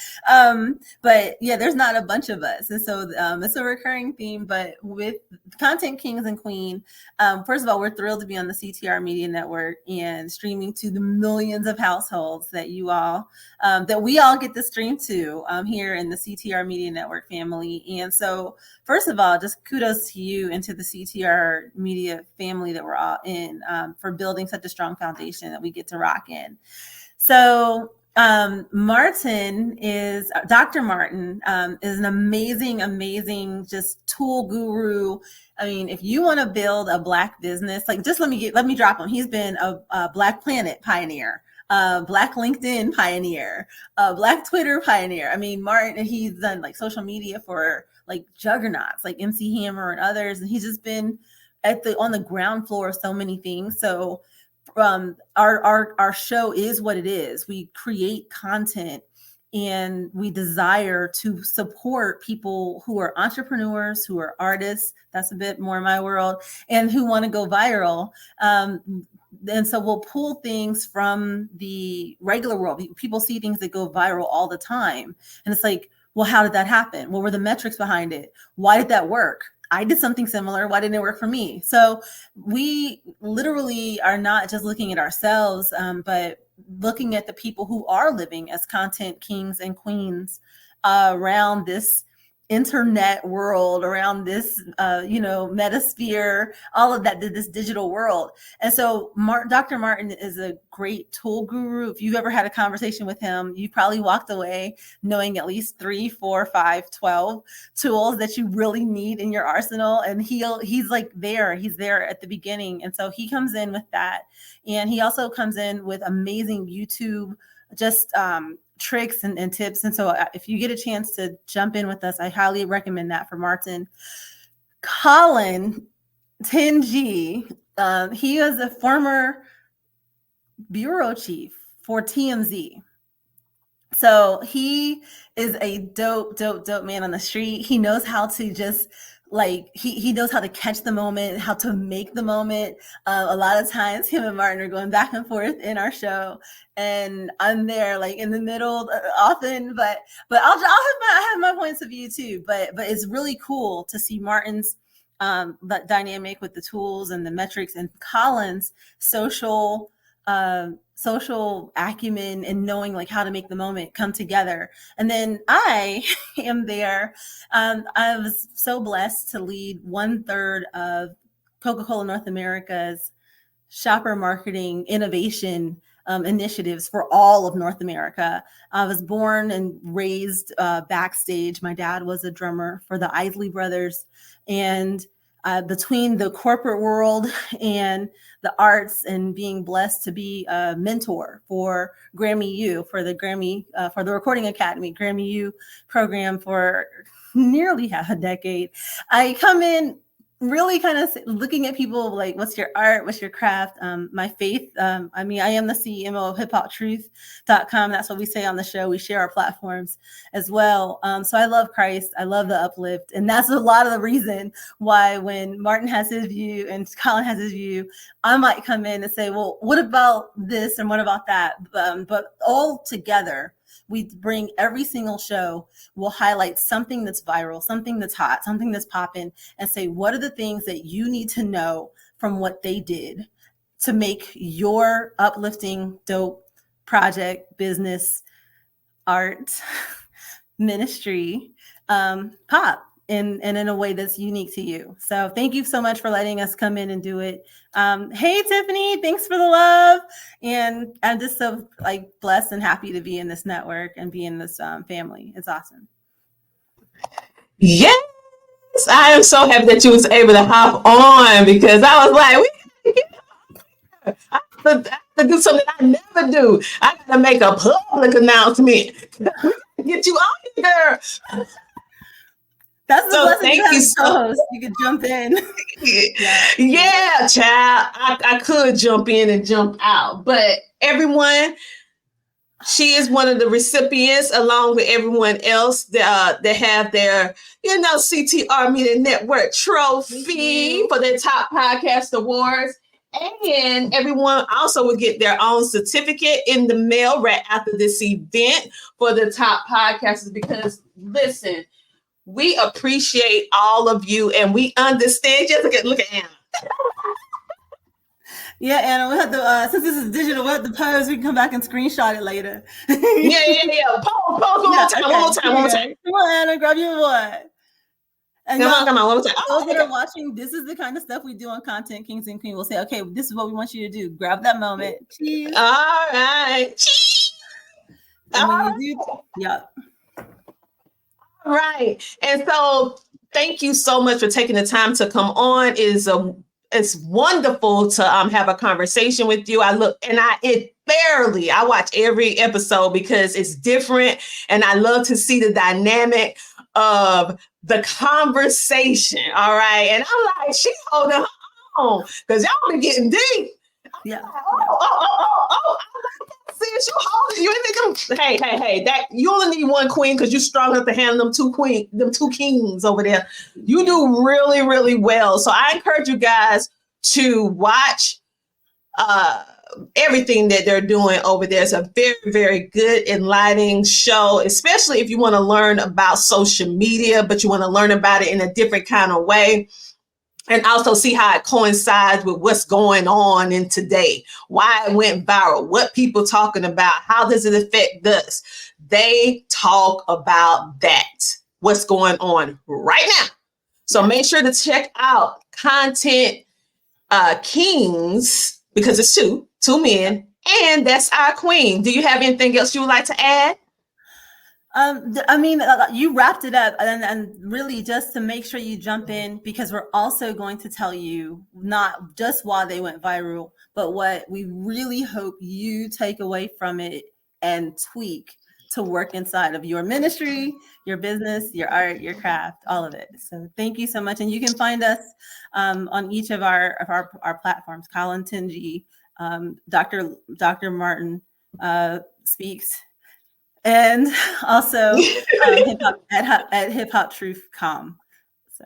But yeah, there's not a bunch of us. And so it's a recurring theme, but with Content Kings and Queen, first of all, we're thrilled to be on the CTR Media Network and streaming to the millions of households that you all, that we all get to stream to here in the CTR Media Network family. And so first of all, just kudos to you and to the CTR Media family that we're all in for building such a strong foundation that we get to rock in. So Dr. Martin is an amazing just tool guru. I mean, if you want to build a Black business, like just let me drop him. He's been a Black Planet pioneer, Black LinkedIn pioneer, Black Twitter pioneer. I mean, Martin, he's done like social media for like juggernauts like MC Hammer and others, and he's just been on the ground floor of so many things. So our show is what it is. We create content and we desire to support people who are entrepreneurs, who are artists. That's a bit more my world, and who want to go viral. And so we'll pull things from the regular world. People see things that go viral all the time. And it's like, well, how did that happen? What were the metrics behind it? Why did that work? I did something similar. Why didn't it work for me? So we literally are not just looking at ourselves, but looking at the people who are living as content kings and queens around this internet world, around this, metasphere, all of that, this digital world. And so Dr. Martin is a great tool guru. If you've ever had a conversation with him, you probably walked away knowing at least 3, 4, 5, 12 tools that you really need in your arsenal. And he's like there, he's there at the beginning. And so he comes in with that. And he also comes in with amazing YouTube, just tricks and tips. And so if you get a chance to jump in with us, I highly recommend that for Martin. Colin 10G, he was a former bureau chief for TMZ. So he is a dope man on the street. He knows how to just he knows how to catch the moment, how to make the moment. A lot of times him and Martin are going back and forth in our show, and I'm there like in the middle often, but I have my points of view too, but it's really cool to see Martin's that dynamic with the tools and the metrics, and Colin's social acumen and knowing like how to make the moment come together. And then I am there. I was so blessed to lead 1/3 of Coca-Cola North America's shopper marketing innovation initiatives for all of North America. I was born and raised backstage. My dad was a drummer for the Isley Brothers, and between the corporate world and the arts, and being blessed to be a mentor for Grammy U, for the Recording Academy Grammy U program for nearly half a decade. I come in really kind of looking at people like, what's your art, what's your craft, my faith. I mean, I am the CEO of hiphoptruth.com. That's what we say on the show. We share our platforms as well. So I love Christ. I love the uplift. And that's a lot of the reason why when Martin has his view and Colin has his view, I might come in and say, well, what about this and what about that? But all together, we bring every single show, we'll highlight something that's viral, something that's hot, something that's popping, and say, what are the things that you need to know from what they did to make your uplifting, dope project, business, art, ministry pop and in a way that's unique to you. So thank you so much for letting us come in and do it. Hey, Tiffany, thanks for the love. And I'm just so like blessed and happy to be in this network and be in this family. It's awesome. Yes, I am so happy that you was able to hop on because I was like, I have to do something I never do. I got to make a public announcement. Get you on here. That's the So blessing. thank You have you a so co-host. You could jump in. Yeah, child. I could jump in and jump out, but everyone, she is one of the recipients, along with everyone else that have their, CTR Media Network trophy for their top podcast awards. And everyone also will get their own certificate in the mail right after this event for the top podcasters. Because listen, we appreciate all of you, and we understand. Just look at Anna. Yeah, Anna, we have to, since this is digital, we have to pose. We can come back and screenshot it later. Yeah. Pose one more time. Come on, Anna, grab your boy. And come on, one more time. Those that are watching, this is the kind of stuff we do on Content Kings and Queens. We'll say, okay, this is what we want you to do. Grab that moment. Cheese. All right. Cheese. And when you do, yeah. Right. And so thank you so much for taking the time to come on. It's wonderful to have a conversation with you. I watch every episode because it's different. And I love to see the dynamic of the conversation. All right. And I'm like, she holding on because y'all be getting deep. Yeah. Sis, you hold it. You ain't think hey, that you only need one queen because you're strong enough to handle them two kings over there. You do really, really well. So I encourage you guys to watch everything that they're doing over there. It's a very, very good, enlightening show, especially if you want to learn about social media, but you want to learn about it in a different kind of way. And also see how it coincides with what's going on in today, why it went viral, what people talking about, how does it affect us? They talk about that, what's going on right now. So make sure to check out Content Kings because it's two men, and that's our queen. Do you have anything else you would like to add? I mean, you wrapped it up, and really just to make sure you jump in, because we're also going to tell you not just why they went viral, but what we really hope you take away from it and tweak to work inside of your ministry, your business, your art, your craft, all of it. So thank you so much. And you can find us on each of our platforms. Colin Tingy, Dr. Martin speaks. And also at hiphoptruth.com. So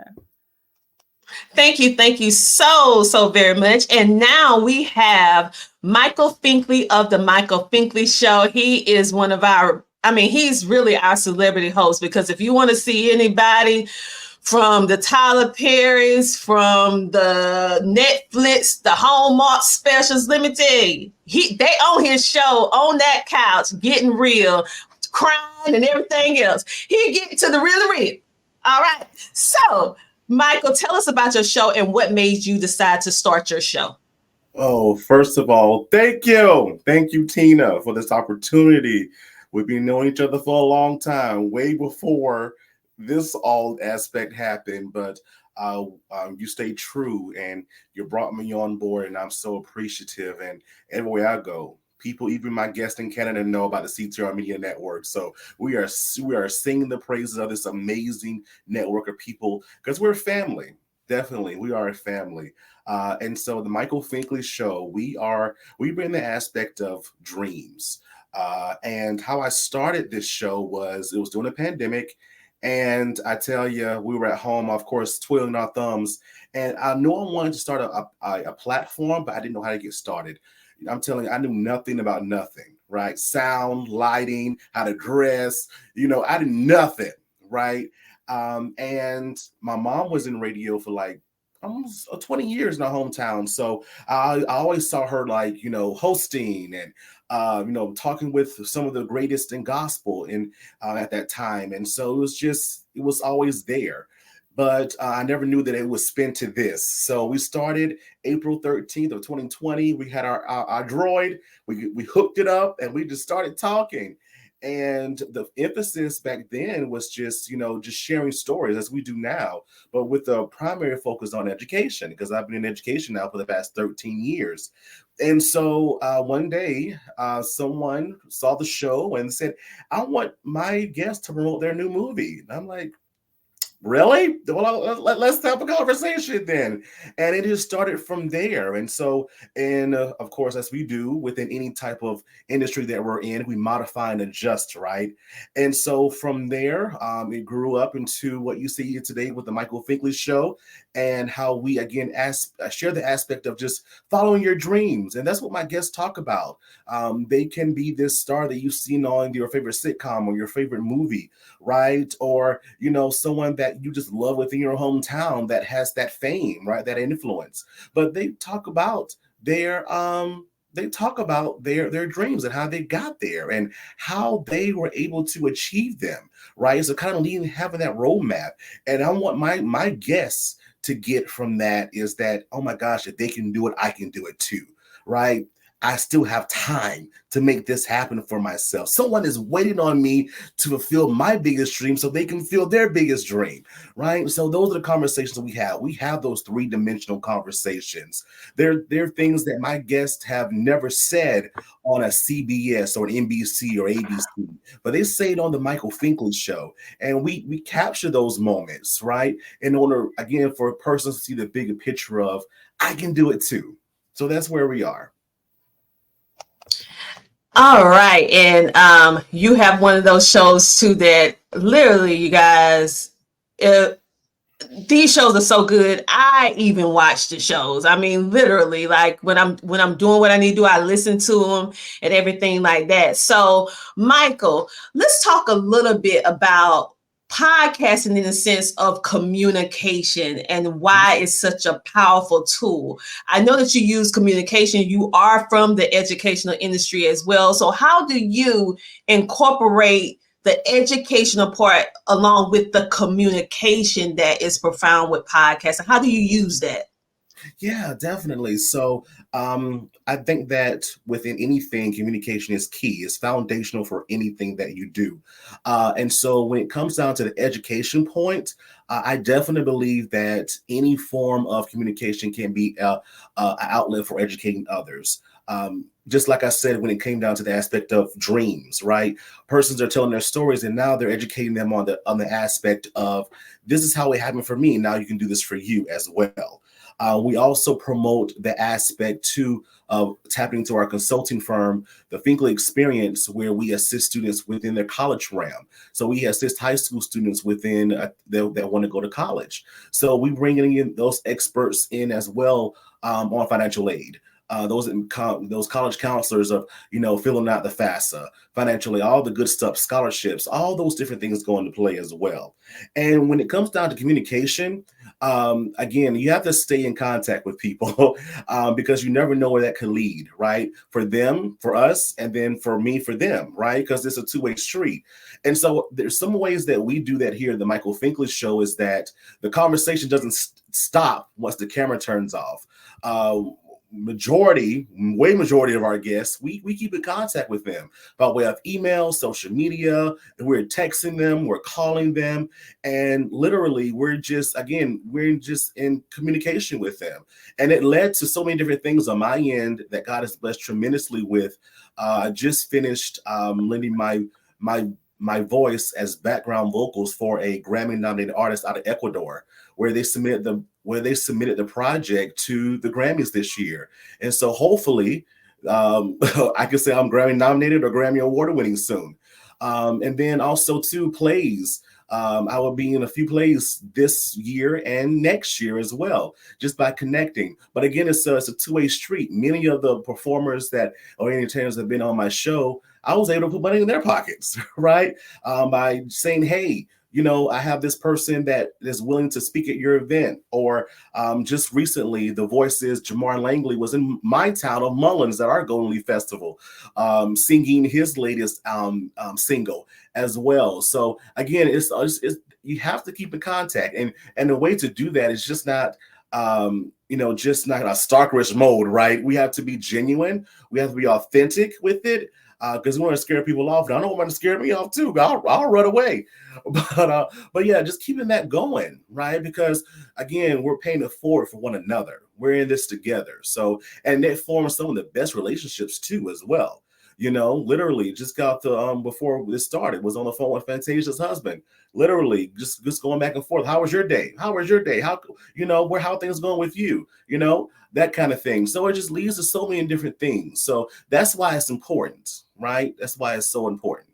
thank you so very much. And now we have Michael Finkley of the Michael Finkley Show. He is one of he's really our celebrity host, because if you want to see anybody from the Tyler Perrys, from the Netflix, the Hallmark specials, let me tell you, they on his show, on that couch, getting real, crying and everything else. He get to the real. All right. So, Michael, tell us about your show and what made you decide to start your show. Oh, first of all, thank you. Thank you, Tina, for this opportunity. We've been knowing each other for a long time, way before this all aspect happened, but you stayed true and you brought me on board, and I'm so appreciative. And everywhere I go, people, even my guests in Canada, know about the CTR Media Network. So we are singing the praises of this amazing network of people because we're family. definitely. We are a family. And so the Michael Finkley Show, we bring the aspect of dreams. And how I started this show was, it was during the pandemic. And I tell you, we were at home, of course, twiddling our thumbs. And I knew I wanted to start a platform, but I didn't know how to get started. I'm telling you, I knew nothing about nothing, right? Sound, lighting, how to dress, I did nothing, right? And my mom was in radio for like almost 20 years in our hometown. So I always saw her hosting and, talking with some of the greatest in gospel at that time. And so it was always there. But I never knew that it would spin to this. So we started April 13th of 2020. We had our droid. We hooked it up and we just started talking. And the emphasis back then was just sharing stories as we do now, but with the primary focus on education, because I've been in education now for the past 13 years. And so one day, someone saw the show and said, I want my guests to promote their new movie. And I'm like, really? Well, let's have a conversation then. And it just started from there. And so, of course, as we do within any type of industry that we're in, we modify and adjust, right? And so from there, it grew up into what you see here today with the Michael Finkley Show, and how we, again, share the aspect of just following your dreams. And that's what my guests talk about. They can be this star that you've seen on your favorite sitcom or your favorite movie, right? Or, someone that you just love within your hometown that has that fame, right? That influence. But they talk about their dreams and how they got there and how they were able to achieve them, right? So kind of having that roadmap. And I want my guests to get from that is that, oh my gosh, if they can do it, I can do it too, right? I still have time to make this happen for myself. Someone is waiting on me to fulfill my biggest dream so they can fulfill their biggest dream, right? So those are the conversations that we have. We have those three-dimensional conversations. They're things that my guests have never said on a CBS or an NBC or ABC, but they say it on the Michael Finkley Show. And we capture those moments, right? In order, again, for a person to see the bigger picture of, I can do it too. So that's where we are. All right. And you have one of those shows too that literally, you guys, these shows are so good. I even watch the shows. I mean, literally, like when I'm doing what I need to do, I listen to them and everything like that. So, Michael, let's talk a little bit about podcasting in the sense of communication and why it's such a powerful tool. I know that you use communication. You are from the educational industry as well. So how do you incorporate the educational part along with the communication that is profound with podcasting? How do you use that? Yeah, definitely. So I think that within anything, communication is key. It's foundational for anything that you do. And so when it comes down to the education point, I definitely believe that any form of communication can be an outlet for educating others. Just like I said, when it came down to the aspect of dreams, right? Persons are telling their stories and now they're educating them on the aspect of, this is how it happened for me. Now you can do this for you as well. We also promote the aspect too of tapping into our consulting firm, the Finkley Experience, where we assist students within their college realm. So we assist high school students within that want to go to college. So we bring in those experts in as well on financial aid. Those college counselors of, filling out the FAFSA, financially, all the good stuff, scholarships, all those different things go into play as well. And when it comes down to communication, again, you have to stay in contact with people because you never know where that could lead, right? For them, for us, and then for me, for them, right? Because it's a two-way street. And so there's some ways that we do that here at the Michael Finkley Show is that the conversation doesn't stop once the camera turns off. Majority of our guests, we keep in contact with them by way of email, social media, and we're texting them, we're calling them, and literally we're just in communication with them. And it led to so many different things on my end that God has blessed tremendously with. I just finished lending my voice as background vocals for a Grammy-nominated artist out of Ecuador, where they submitted where they submitted the project to the Grammys this year. And so hopefully I can say I'm Grammy nominated or Grammy award winning soon. And then also too, plays. I will be in a few plays this year and next year as well, just by connecting. But again, it's a two-way street. Many of the performers that or entertainers that have been on my show, I was able to put money in their pockets, right? By saying, hey, you know, I have this person that is willing to speak at your event. Or just recently, the Voices, Jamar Langley was in my town of Mullins at our Golden Leaf Festival, singing his latest single as well. So again, it's you have to keep in contact, and the way to do that is just not just not a stalkerish mode, right? We have to be genuine. We have to be authentic with it. Because we want to scare people off. And I don't want to scare me off too. I'll run away. But yeah, just keeping that going, right? Because again, we're paying it forward for one another. We're in this together. So, and it forms some of the best relationships too, as well. You know, literally just got the before this started, was on the phone with Fantasia's husband. Literally just going back and forth. How was your day? How was your day? How things going with you? You know, that kind of thing. So it just leads to so many different things. So that's why it's important, right? That's why it's so important.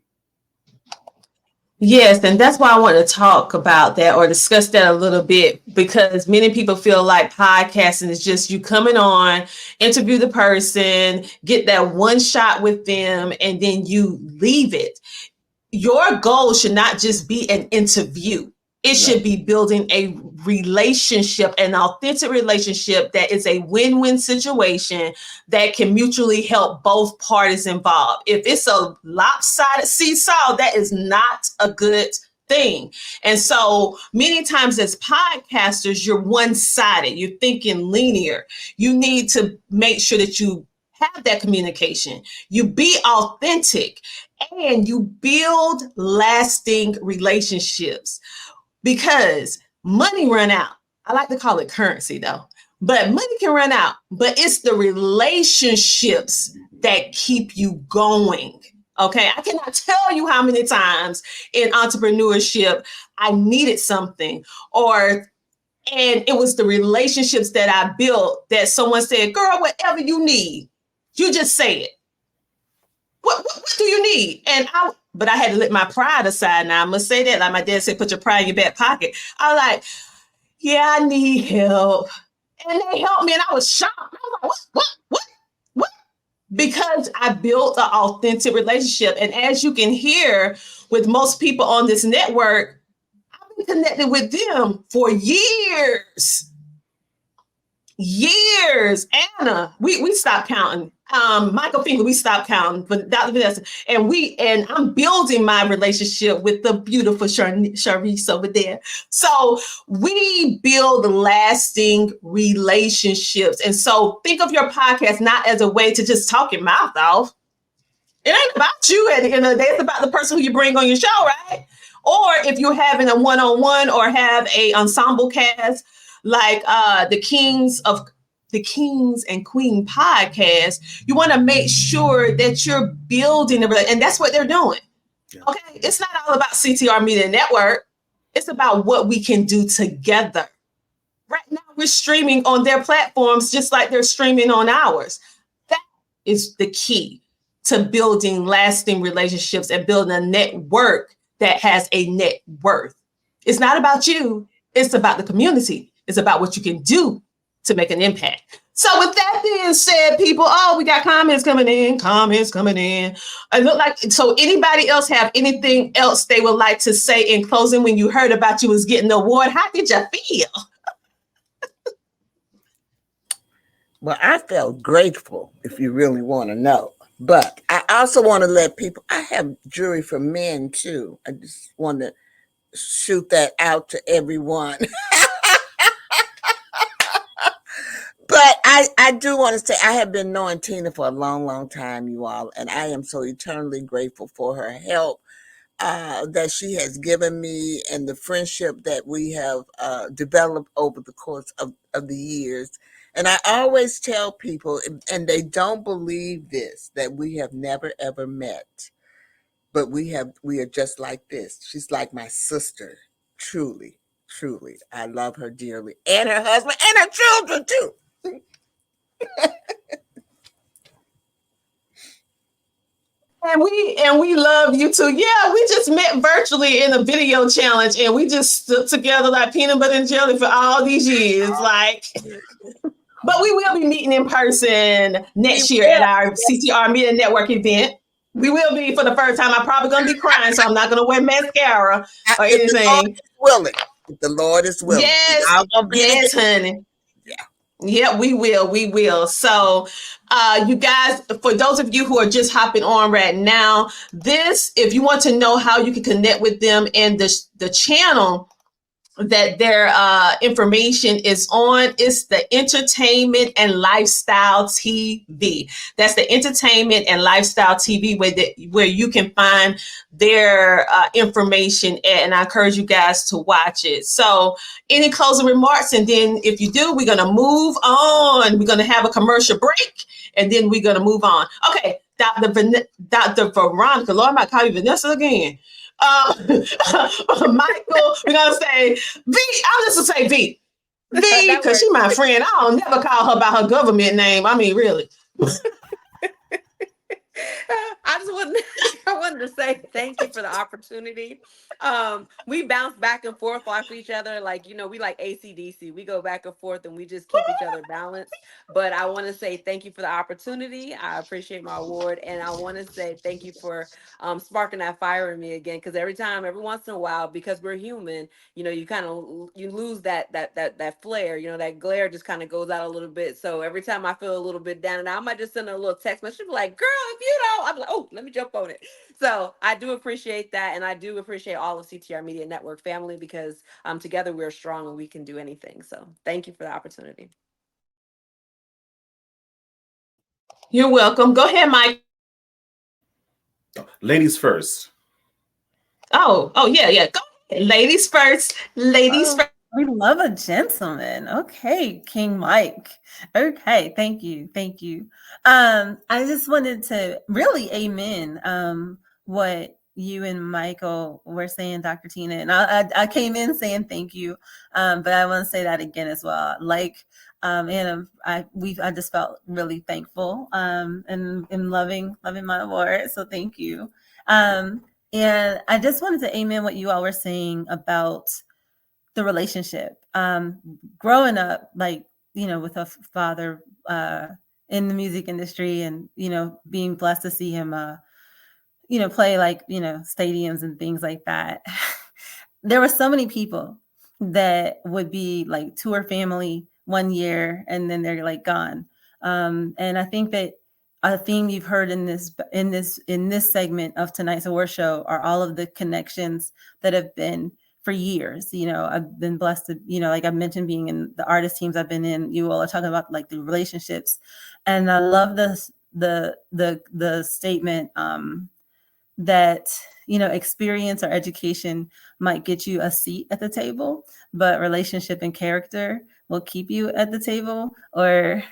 Yes, and that's why I want to talk about that or discuss that a little bit, because many people feel like podcasting is just you coming on, interview the person, get that one shot with them, and then you leave it. Your goal should not just be an interview. It should be building a relationship, an authentic relationship that is a win-win situation that can mutually help both parties involved. If it's a lopsided seesaw, that is not a good thing. And so many times as podcasters, you're one-sided. You're thinking linear. You need to make sure that you have that communication. You be authentic and you build lasting relationships. Because money run out. I like to call it currency though, but money can run out, but it's the relationships that keep you going. Okay. I cannot tell you how many times in entrepreneurship I needed something and it was the relationships that I built that someone said, girl, whatever you need, you just say it. What do you need? But I had to let my pride aside. Now I must say that, like my dad said, put your pride in your back pocket. I was like, yeah, I need help. And they helped me and I was shocked. I was like, what? Because I built an authentic relationship. And as you can hear with most people on this network, I've been connected with them for years. Anna, we stopped counting. Michael Finger, we stopped counting, but Dr. Vanessa, and I'm building my relationship with the beautiful Sharice over there. So we build lasting relationships. And so think of your podcast not as a way to just talk your mouth off. It ain't about you at the end of the day. It's about the person who you bring on your show, right? Or if you're having a one-on-one or have a ensemble cast, like the Kings and Queen podcast, you want to make sure that you're building and that's what they're doing. Yeah. Okay, it's not all about CTR Media Network. It's about what we can do together. Right now, we're streaming on their platforms just like they're streaming on ours. That is the key to building lasting relationships and building a network that has a net worth. It's not about you. It's about the community. It's about what you can do to make an impact. So with that being said, people, we got comments coming in. I look like, so anybody else have anything else they would like to say in closing when you heard about you was getting the award? How did you feel? Well, I felt grateful, if you really want to know. But I also want to let people, I have jury for men too. I just want to shoot that out to everyone. But I do want to say I have been knowing Tina for a long, long time, you all, and I am so eternally grateful for her help that she has given me and the friendship that we have developed over the course of the years. And I always tell people, and they don't believe this, that we have never, ever met, but we are just like this. She's like my sister, truly. Truly, I love her dearly, and her husband, and her children too. And we love you too. Yeah, we just met virtually in a video challenge, and we just stood together like peanut butter and jelly for all these years. Like, but we will be meeting in person next year at our CTR Media Network event. We will be for the first time. I'm probably gonna be crying, so I'm not gonna wear mascara or anything. If the Lord is willing. Yes, yes, honey. Yeah, we will. We will. So, you guys, for those of you who are just hopping on right now, if you want to know how you can connect with them and the channel that their information is on, it's the Entertainment and Lifestyle TV. That's the Entertainment and Lifestyle TV where you can find their information at, and I encourage you guys to watch it. So any closing remarks? And then if you do, we're going to move on. We're going to have a commercial break, and then we're going to move on. Okay, Dr. Veronica, Lord, I might call you Vanessa again. Michael, we're gonna say V. I'm just gonna say V because she's my friend. I'll never call her by her government name. I mean, really. I wanted to say thank you for the opportunity. We bounce back and forth off each other. Like, we like AC/DC. We go back and forth and we just keep each other balanced. But I want to say thank you for the opportunity. I appreciate my award. And I want to say thank you for sparking that fire in me again. Because every once in a while, because we're human, you kind of, you lose that flare, that glare just kind of goes out a little bit. So every time I feel a little bit down and out, I might just send her a little text message, be like, girl, if you don't, I'm like, oh, let me jump on it. So I do appreciate that. And I do appreciate all of CTR Media Network family, because together we're strong and we can do anything. So thank you for the opportunity. You're welcome. Go ahead, Mike. Ladies first. Oh, yeah. Go ahead. Ladies first. Ladies first. We love a gentleman. Okay, King Mike. Okay, thank you. I just wanted to really amen what you and Michael were saying, Dr. Tina, and I came in saying thank you, but I want to say that again as well. And I just felt really thankful and loving my award. So thank you. And I just wanted to amen what you all were saying about the relationship. Growing up, with a father in the music industry, and being blessed to see him play stadiums and things like that. There were so many people that would be like tour family one year and then they're like gone. And I think that a theme you've heard in this segment of tonight's award show are all of the connections that have been for years. I've been blessed to, like I mentioned, being in the artist teams I've been in. You all are talking about like the relationships, and I love the statement that experience or education might get you a seat at the table, but relationship and character will keep you at the table, or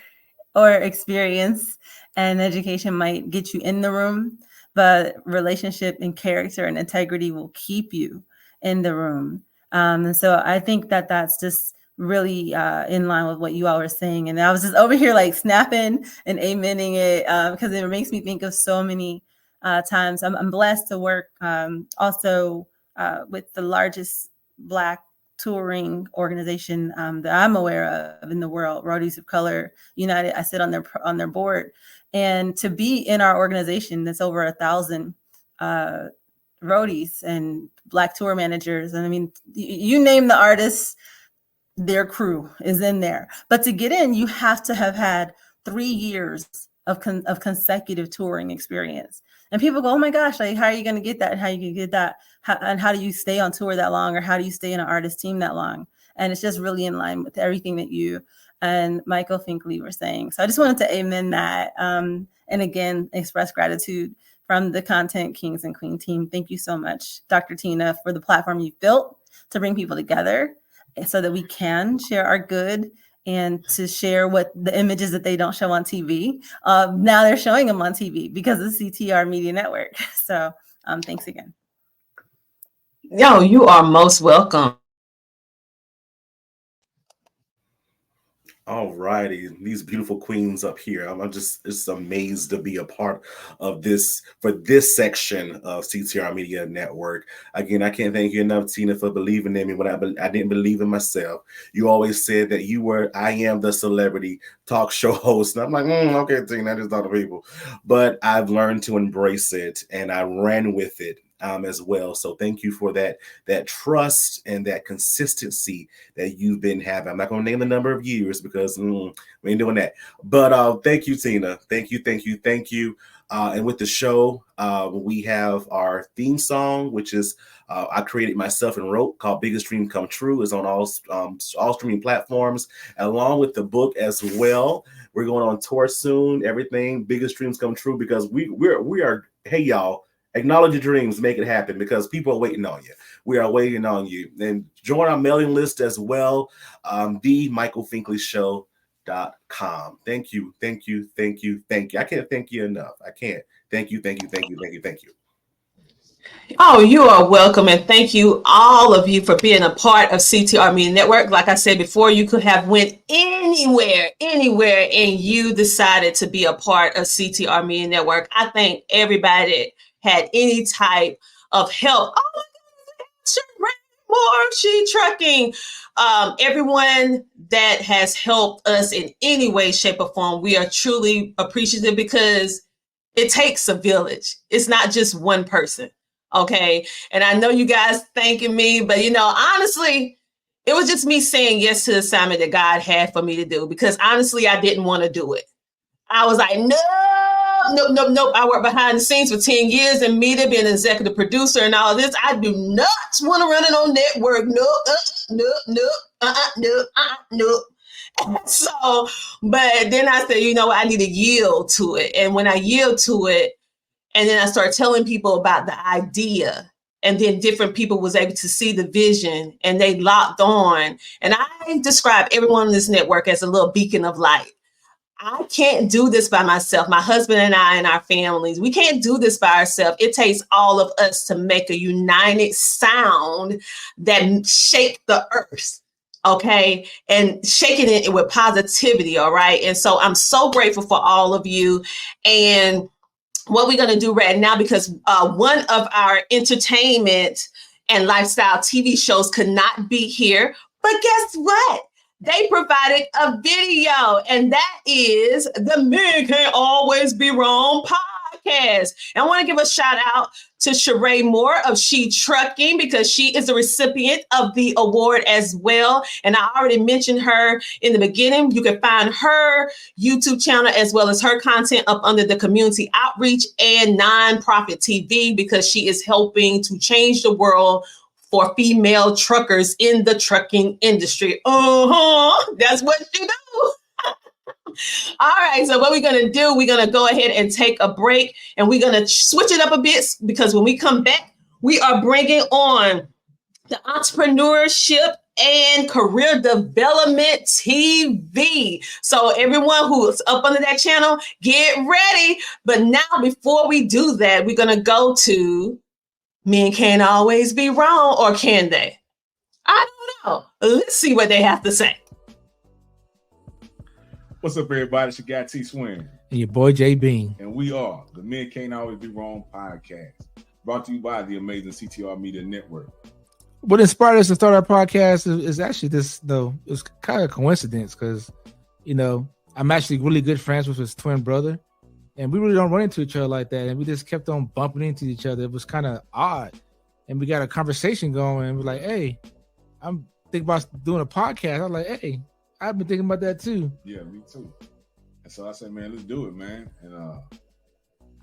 experience and education might get you in the room, but relationship and character and integrity will keep you in the room. And so I think that that's just really in line with what you all were saying. And I was just over here like snapping and amening it because it makes me think of so many times. I'm blessed to work also with the largest Black touring organization that I'm aware of in the world, Roadies of Color United. I sit on their board, and to be in our organization that's over 1,000 roadies and Black tour managers, and I mean, you name the artists, their crew is in there. But to get in, you have to have had 3 years of consecutive touring experience. And people go, oh my gosh, like, how are you going to get that? How you can get that? How do you stay on tour that long? Or how do you stay in an artist team that long? And it's just really in line with everything that you and Michael Finkley were saying. So I just wanted to amen that. And again, express gratitude from the Content Kings and Queen team. Thank you so much, Dr. Tina, for the platform you've built to bring people together so that we can share our good and to share what the images that they don't show on TV. Now they're showing them on TV because of CTR Media Network. So thanks again. Yo, you are most welcome. All righty, these beautiful queens up here. I'm just amazed to be a part of this for this section of CTR Media Network. Again, I can't thank you enough, Tina, for believing in me when I didn't believe in myself. You always said that I am the celebrity talk show host. And I'm like, okay, Tina, I just thought of people. But I've learned to embrace it, and I ran with it as well. So thank you for that trust and that consistency that you've been having. I'm not going to name the number of years because we ain't doing that. But thank you, Tina. Thank you. And with the show, we have our theme song, which is I created myself and wrote, called Biggest Dream Come True. Is on all streaming platforms, along with the book as well. We're going on tour soon. Everything Biggest Dreams Come True, because we are. Hey y'all, acknowledge your dreams, make it happen, because people are waiting on you. We are waiting on you. And join our mailing list as well. TheMichaelFinkleyShow.com. Thank you. I can't thank you enough. I can't. Thank you. Oh, you are welcome, and thank you, all of you, for being a part of CTR Media Network. Like I said before, you could have went anywhere, and you decided to be a part of CTR Media Network. I think everybody had any type of help. Oh my God, more she trucking. Everyone that has helped us in any way, shape, or form, we are truly appreciative, because it takes a village. It's not just one person. Okay. And I know you guys thanking me, but honestly, it was just me saying yes to the assignment that God had for me to do, because honestly, I didn't want to do it. I was like, nope. I worked behind the scenes for 10 years in media, being an executive producer and all this. I do not want to run it on network. Nope. So, but then I said, I need to yield to it. And when I yield to it, and then I started telling people about the idea, and then different people was able to see the vision, and they locked on. And I describe everyone on this network as a little beacon of light. I can't do this by myself. My husband and I and our families, we can't do this by ourselves. It takes all of us to make a united sound that shake the earth. Okay. And shaking it with positivity. All right. And so I'm so grateful for all of you. And what we're going to do right now, because one of our entertainment and lifestyle TV shows could not be here, but guess what? They provided a video, and that is the Men Can't Always Be Wrong podcast. And I want to give a shout out to Sheree Moore of She Trucking, because she is a recipient of the award as well. And I already mentioned her in the beginning. You can find her YouTube channel as well as her content up under the community outreach and nonprofit TV, because she is helping to change the world for female truckers in the trucking industry. That's what you do. All right, so what we're going to do, we're going to go ahead and take a break, and we're going to switch it up a bit, because when we come back, we are bringing on the entrepreneurship and career development TV. So everyone who's up under that channel, get ready. But now, before we do that, we're going to go to Men Can't Always Be Wrong, or can they? I don't know. Let's see what they have to say. What's up, everybody? It's your guy T Swin. And your boy J Bean. And we are the Men Can't Always Be Wrong podcast, brought to you by the amazing CTR Media Network. What inspired us to start our podcast is actually this, though. It's kind of a coincidence, because, I'm actually really good friends with his twin brother, and we really don't run into each other like that. And we just kept on bumping into each other. It was kind of odd. And we got a conversation going, and we're like, hey, I'm thinking about doing a podcast. I was like, hey, I've been thinking about that too. Yeah, me too. And so I said, man, let's do it, man. And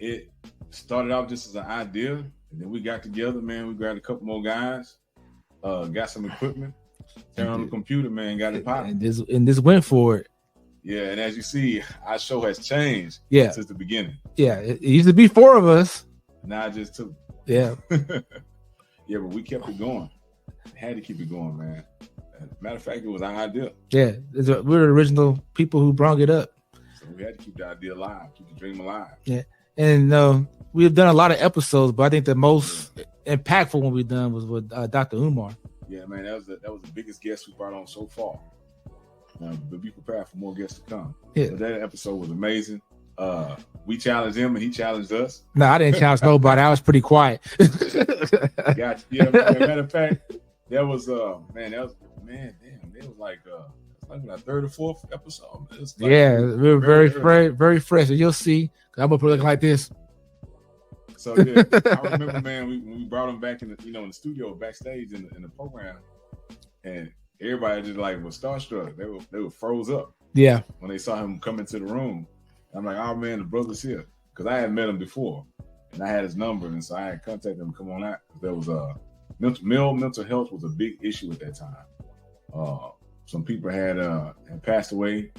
it started off just as an idea, and then we got together, man. We grabbed a couple more guys, got some equipment, turned on the computer, man, got it popping. And this went for it. Yeah, and as you see, our show has changed since the beginning. Yeah, it used to be 4 of us. Now it just 2. Yeah. Yeah, but we kept it going. Had to keep it going, man. Matter of fact, it was our idea. Yeah, we're the original people who brought it up. So we had to keep the idea alive, keep the dream alive. Yeah, and we've done a lot of episodes, but I think the most impactful one we've done was with Dr. Umar. Yeah, man, that was the biggest guest we brought on so far. But be prepared for more guests to come. Yeah. So that episode was amazing. We challenged him and he challenged us. No, I didn't challenge nobody. I was pretty quiet. Gotcha. Yeah, matter of fact, that was it was like our third or fourth episode. Yeah, we were very fresh. And you'll see. I'm gonna put it like this. So yeah, I remember, man, when we brought him back in the studio backstage in the program, and everybody just like was starstruck. They were froze up. Yeah. When they saw him come into the room, I'm like, oh man, the brother's here, because I had met him before, and I had his number, and so I had contacted him to come on out. There was mental health was a big issue at that time. Some people had passed away.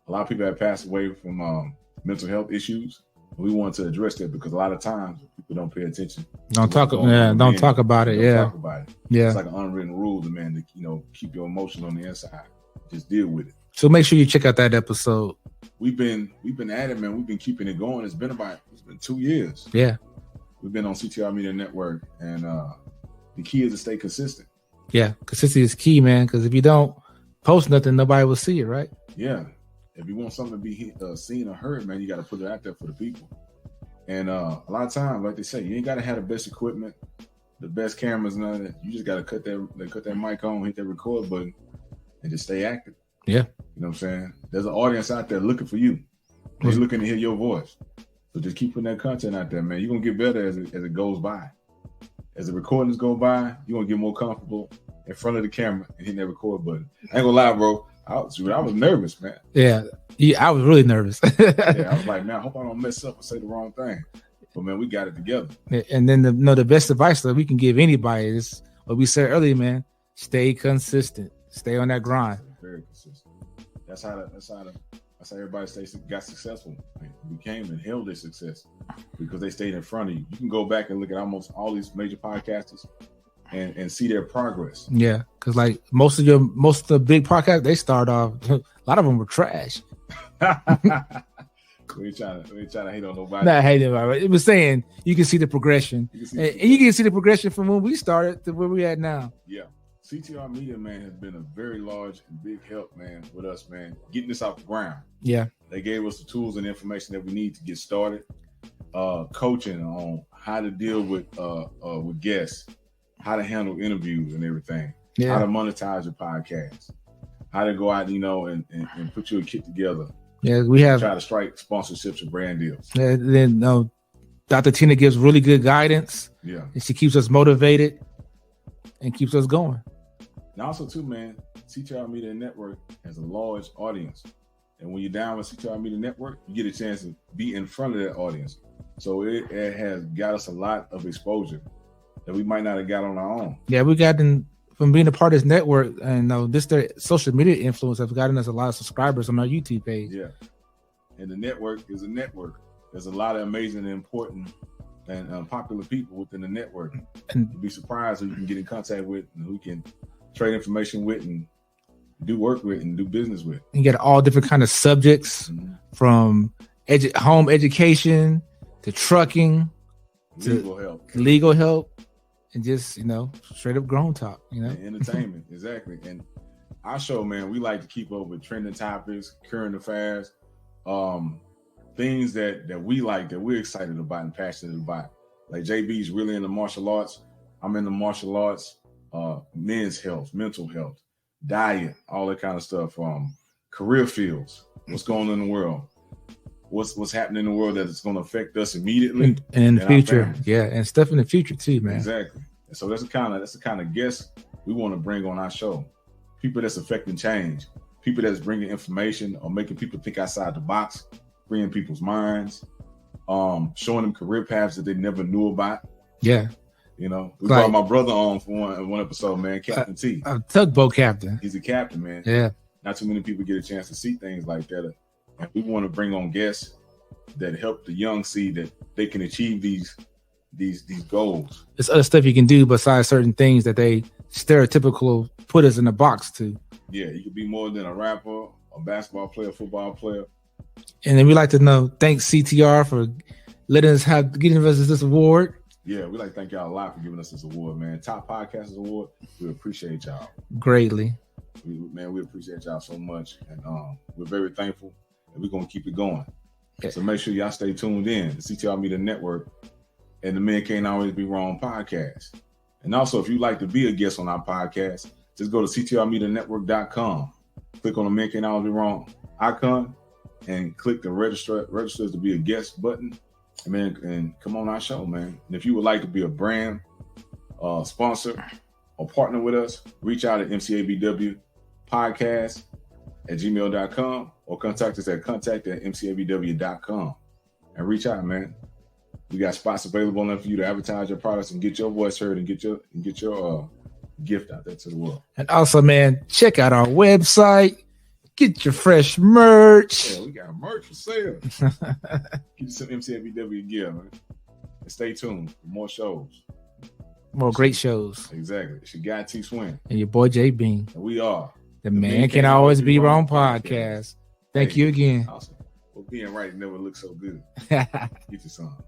A lot of people had passed away from mental health issues. We wanted to address that because a lot of times people don't pay attention. Don't talk about it. Don't talk about it. Yeah. It's like an unwritten rule, man, to keep your emotion on the inside. Just deal with it. So make sure you check out that episode. We've been at it, man. We've been keeping it going. It's been 2 years. Yeah. We've been on CTR Media Network, and the key is to stay consistent. Yeah, consistency is key, man. Because if you don't post nothing, nobody will see it, right? Yeah. If you want something to be seen or heard, man, you got to put it out there for the people. And a lot of times, like they say, you ain't got to have the best equipment, the best cameras, none of that. You just got to cut that mic on, hit that record button, and just stay active. Yeah. You know what I'm saying? There's an audience out there looking for you. They're looking to hear your voice. So just keep putting that content out there, man. You're going to get better as it goes by. As the recordings go by, you're going to get more comfortable in front of the camera and hitting that record button. I ain't going to lie, bro. I was nervous, man. Yeah, I was really nervous. I was like, man, I hope I don't mess up and say the wrong thing. But man, we got it together. And then the best advice that we can give anybody is what we said earlier, man. Stay consistent. Stay on that grind. Very consistent. That's how everybody got successful. Became and held their success because they stayed in front of you. You can go back and look at almost all these major podcasters and see their progress. Yeah, because like most of the big podcasts, they start off, a lot of them were trash. We ain't trying to hate on nobody. Not hating about it. It was saying you can see the progression. You can see the progression from when we started to where we at now. Yeah. CTR Media, man, has been a very large and big help, man, with us, man, getting this off the ground. Yeah. They gave us the tools and information that we need to get started. Coaching on how to deal with guests, how to handle interviews and everything, how to monetize your podcast, how to go out, and put your kit together. Yeah, we have try to strike sponsorships and brand deals. Yeah, then Dr. Tina gives really good guidance. Yeah, and she keeps us motivated and keeps us going. And also, too, man, CTR Media Network has a large audience, and when you're down with CTR Media Network, you get a chance to be in front of that audience. So it has got us a lot of exposure that we might not have got on our own. Yeah, we got from being a part of this network, and their social media influence has gotten us a lot of subscribers on our YouTube page. Yeah, and the network is a network. There's a lot of amazing and important and popular people within the network. And you'd be surprised who you can get in contact with and who you can trade information with and do work with and do business with. You get all different kind of subjects, from home education to trucking, to legal help, and just straight up grown talk. And entertainment, exactly. And our show, man, we like to keep up with trending topics, current affairs, things that we like, that we're excited about and passionate about. Like JB's really into martial arts. I'm into martial arts, men's health, mental health, diet, all that kind of stuff. Career fields, what's going on in the world, what's happening in the world that is going to affect us immediately and in the future. Yeah, and stuff in the future too, man. Exactly. And so that's the kind of guests we want to bring on our show. People that's affecting change, people that's bringing information or making people think outside the box, bringing people's minds, showing them career paths that they never knew about. Yeah. We brought my brother on for one episode, man, Captain T. A tugboat captain. He's a captain, man. Yeah. Not too many people get a chance to see things like that. And we want to bring on guests that help the young see that they can achieve these goals. There's other stuff you can do besides certain things that they stereotypical put us in a box to. Yeah, you could be more than a rapper, a basketball player, football player. And then we like to thank CTR for getting us this award. Yeah, we like to thank y'all a lot for giving us this award, man. Top Podcasters Award. We appreciate y'all greatly. We appreciate y'all so much, and we're very thankful, and we're gonna keep it going. So make sure y'all stay tuned in. The CTR Media Network and the Men Can't Always Be Wrong podcast. And also, if you'd like to be a guest on our podcast, just go to ctrmedianetwork.com. Click on the Men Can't Always Be Wrong icon and click the register to be a guest button. And come on our show, man. And if you would like to be a brand sponsor or partner with us, reach out at mcabwpodcast@gmail.com or contact us at contact@mcabw.com and reach out, man. We got spots available enough for you to advertise your products and get your voice heard and get your gift out there to the world. And also, man, check out our website. Get your fresh merch. Yeah, we got merch for sale. Get you some MCABW gear, man. And stay tuned for more shows. More great shows. Exactly. It's your guy T Swin. And your boy J Bean. And we are the Man Can Always Be Wrong podcast. Thank you again. Awesome. Well, being right never looks so good. Get your song.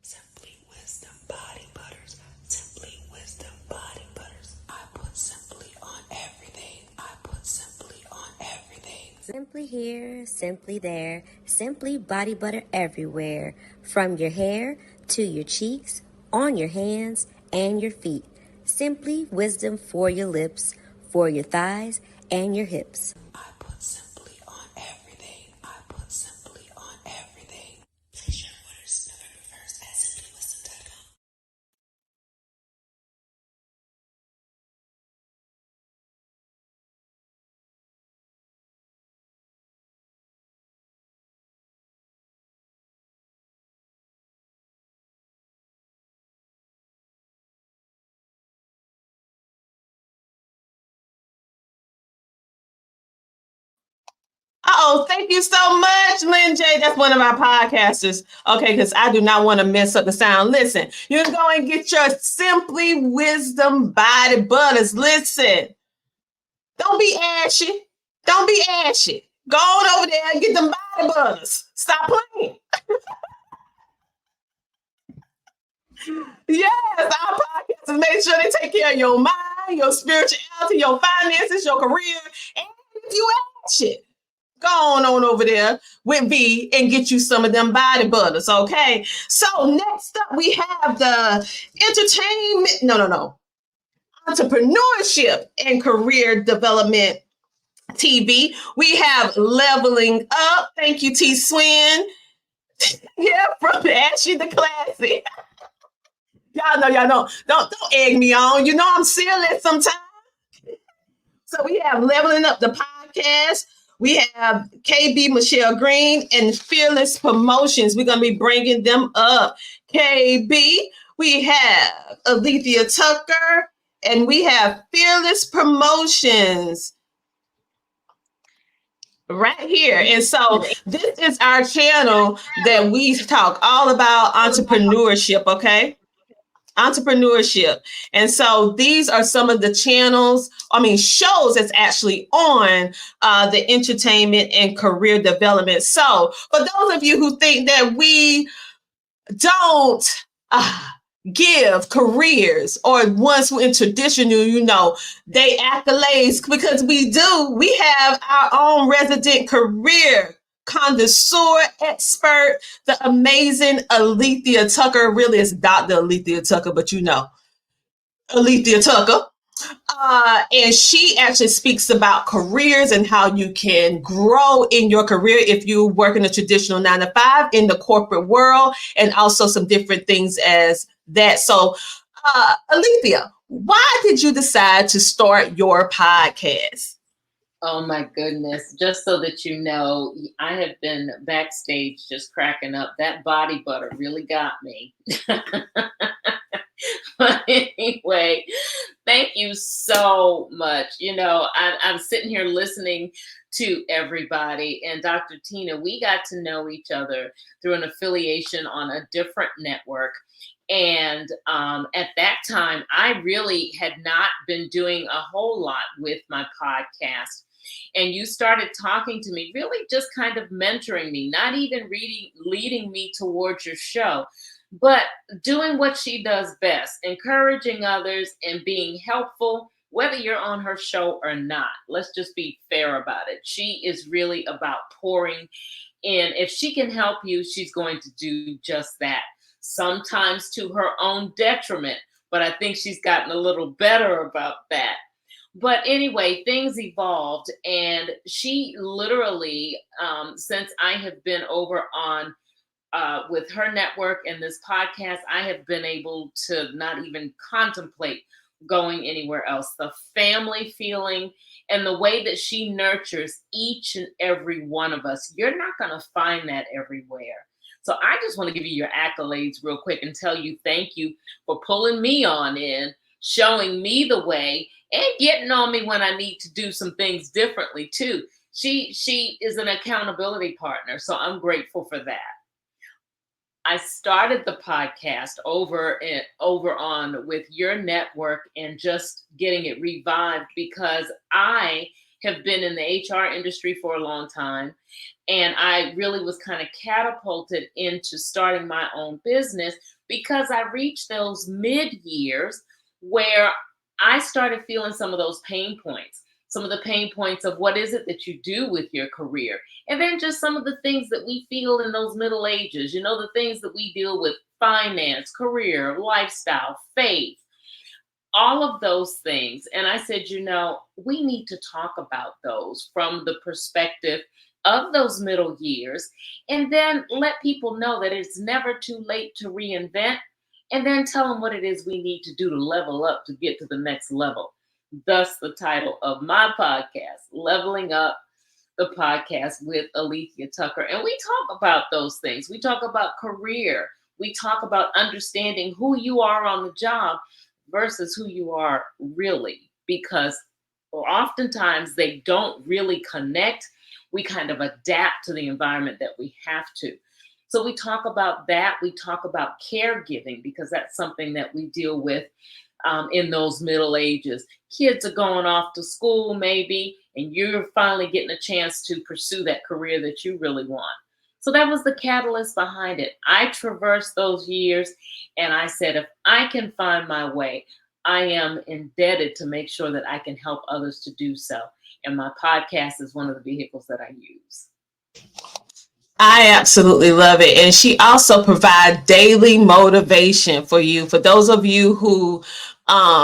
Simply Wisdom Body Butters. Simply Wisdom Body Butters. I put Simply on everything. I put Simply on everything. Simply here, simply there, simply body butter everywhere. From your hair to your cheeks, on your hands and your feet. Simply wisdom for your lips, for your thighs and your hips. I put Simply on everything. I put Simply on everything. Place your orders November 1st at simplywisdom.com. Oh, thank you so much, Lynn J. That's one of our podcasters. Okay, because I do not want to mess up the sound. Listen, you can go and get your Simply Wisdom Body Butters. Listen, don't be ashy. Don't be ashy. Go on over there and get them body butters. Stop playing. Yes, our podcasters make sure they take care of your mind, your spirituality, your finances, your career, and if you ashy. Go on over there with V and get you some of them body butters, okay? So next up, we have the entrepreneurship and career development TV. We have Leveling Up. Thank you, T Swin. Yeah, from Ashy to Classy. Y'all know. Don't egg me on. You know I'm silly sometimes. So we have Leveling Up the podcast. We have KB Michelle Green and Fearless Promotions. We're going to be bringing them up. KB, we have Alethea Tucker, and we have Fearless Promotions right here. And so this is our channel that we talk all about entrepreneurship, okay? Entrepreneurship. And so these are some of the shows that's actually on the entertainment and career development. So for those of you who think that we don't give careers or ones who in traditional, they accolades, because we do. We have our own resident career connoisseur expert, the amazing Alethea Tucker. Really, it's Dr. Alethea Tucker, but Alethea Tucker. And she actually speaks about careers and how you can grow in your career if you work in a traditional 9-to-5 in the corporate world, and also some different things as that. So, Alethea, why did you decide to start your podcast? Oh my goodness. Just so that you know, I have been backstage just cracking up. That body butter really got me. But anyway, thank you so much. I'm sitting here listening to everybody, and Dr. Tina, we got to know each other through an affiliation on a different network. And at that time, I really had not been doing a whole lot with my podcast. And you started talking to me, really just kind of mentoring me, not even leading me towards your show, but doing what she does best, encouraging others and being helpful, whether you're on her show or not. Let's just be fair about it. She is really about pouring in. If she can help you, she's going to do just that, sometimes to her own detriment, but I think she's gotten a little better about that. But anyway, things evolved, and she literally, since I have been over on with her network and this podcast, I have been able to not even contemplate going anywhere else. The family feeling and the way that she nurtures each and every one of us, you're not going to find that everywhere. So I just want to give you your accolades real quick and tell you thank you for pulling me on in, showing me the way, and getting on me when I need to do some things differently too. She is an accountability partner, so I'm grateful for that. I started the podcast over on with your network and just getting it revived because I have been in the HR industry for a long time, and I really was kind of catapulted into starting my own business because I reached those mid-years where I started feeling some of those pain points, some of the pain points of what is it that you do with your career. And then just some of the things that we feel in those middle ages, you know, the things that we deal with, finance, career, lifestyle, faith, all of those things. And I said, you know, we need to talk about those from the perspective of those middle years, and then let people know that it's never too late to reinvent, and then tell them what it is we need to do to level up to get to the next level. Thus the title of my podcast, Leveling Up the Podcast with Alethea Tucker. And we talk about those things. We talk about career. We talk about understanding who you are on the job versus who you are really, because oftentimes they don't really connect. We kind of adapt to the environment that we have to. So we talk about that. We talk about caregiving because that's something that we deal with in those middle ages. Kids are going off to school maybe, and you're finally getting a chance to pursue that career that you really want. So that was the catalyst behind it. I traversed those years and I said, if I can find my way, I am indebted to make sure that I can help others to do so. And my podcast is one of the vehicles that I use. I absolutely love it. And she also provides daily motivation for you. For those of you who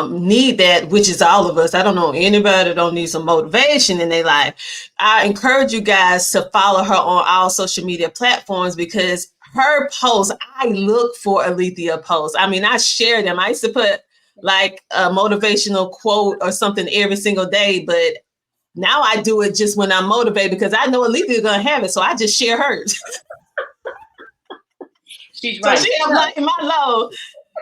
need that, which is all of us. I don't know anybody that don't need some motivation in their life. I encourage you guys to follow her on all social media platforms because her posts, I look for Alethea posts. I mean, I share them. I used to put like a motivational quote or something every single day, but now I do it just when I'm motivated because I know Alethea is going to have it. So I just share hers. She's right. So she am lighting my load.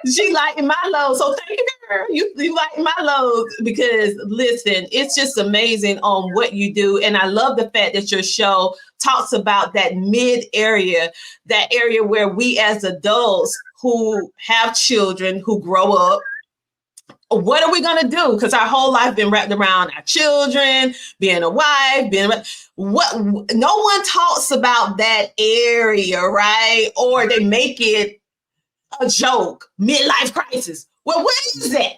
She lighting my load. So thank you, girl. You lighting my load because listen, it's just amazing on what you do. And I love the fact that your show talks about that mid area, that area where we as adults who have children who grow up, what are we going to do? Because our whole life been wrapped around our children, being a wife, what no one talks about that area, right? Or they make it a joke, midlife crisis. Well, what is that?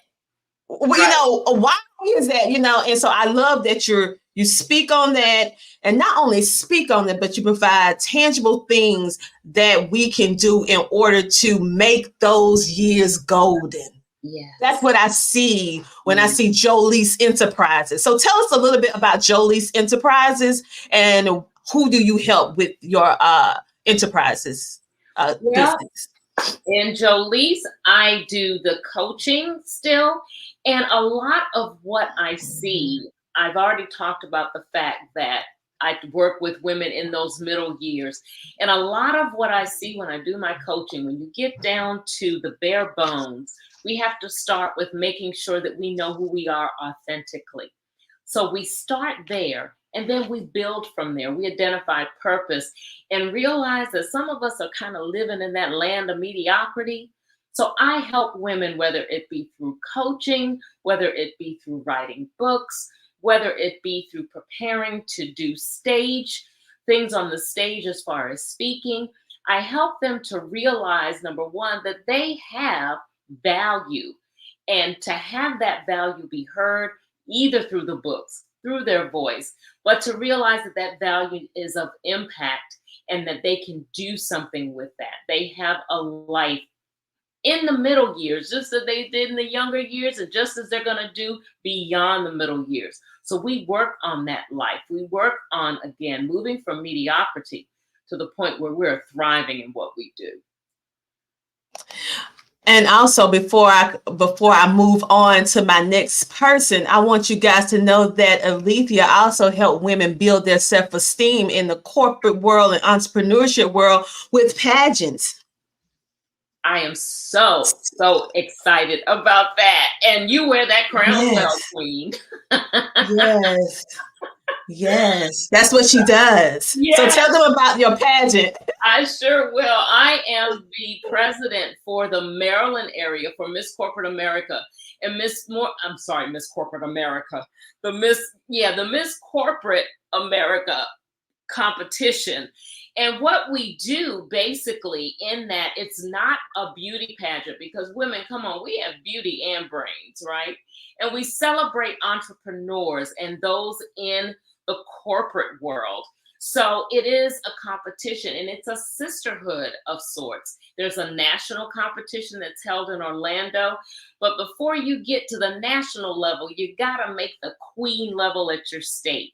Well, you know, why is that? You know, and so I love that you speak on that, and not only speak on it, but you provide tangible things that we can do in order to make those years golden. Yeah, that's what I see when I see Jolie's Enterprises. So tell us a little bit about Jolie's Enterprises and who do you help with your enterprises business? In Jolie's, I do the coaching still, and a lot of what I see, I've already talked about the fact that I work with women in those middle years, and a lot of what I see when I do my coaching, when you get down to the bare bones, we have to start with making sure that we know who we are authentically. So we start there and then we build from there. We identify purpose and realize that some of us are kind of living in that land of mediocrity. So I help women, whether it be through coaching, whether it be through writing books, whether it be through preparing to do stage things on the stage as far as speaking. I help them to realize, number one, that they have value, and to have that value be heard either through the books, through their voice, but to realize that that value is of impact and that they can do something with that. They have a life in the middle years, just as they did in the younger years, and just as they're going to do beyond the middle years. So we work on that life. We work on, again, moving from mediocrity to the point where we're thriving in what we do. And also, before I move on to my next person, I want you guys to know that Alethea also helped women build their self-esteem in the corporate world and entrepreneurship world with pageants. I am so excited about that. And you wear that crown well, Queen. Yes. Yes. That's what she does. Yes. So tell them about your pageant. I sure will. I am the president for the Maryland area for Miss Corporate America and Miss Corporate America. The Miss Corporate America competition. And what we do basically in that, it's not a beauty pageant, because women, come on, we have beauty and brains, right? And we celebrate entrepreneurs and those in the corporate world. So it is a competition, and it's a sisterhood of sorts. There's a national competition that's held in Orlando, but before you get to the national level, you gotta make the queen level at your state.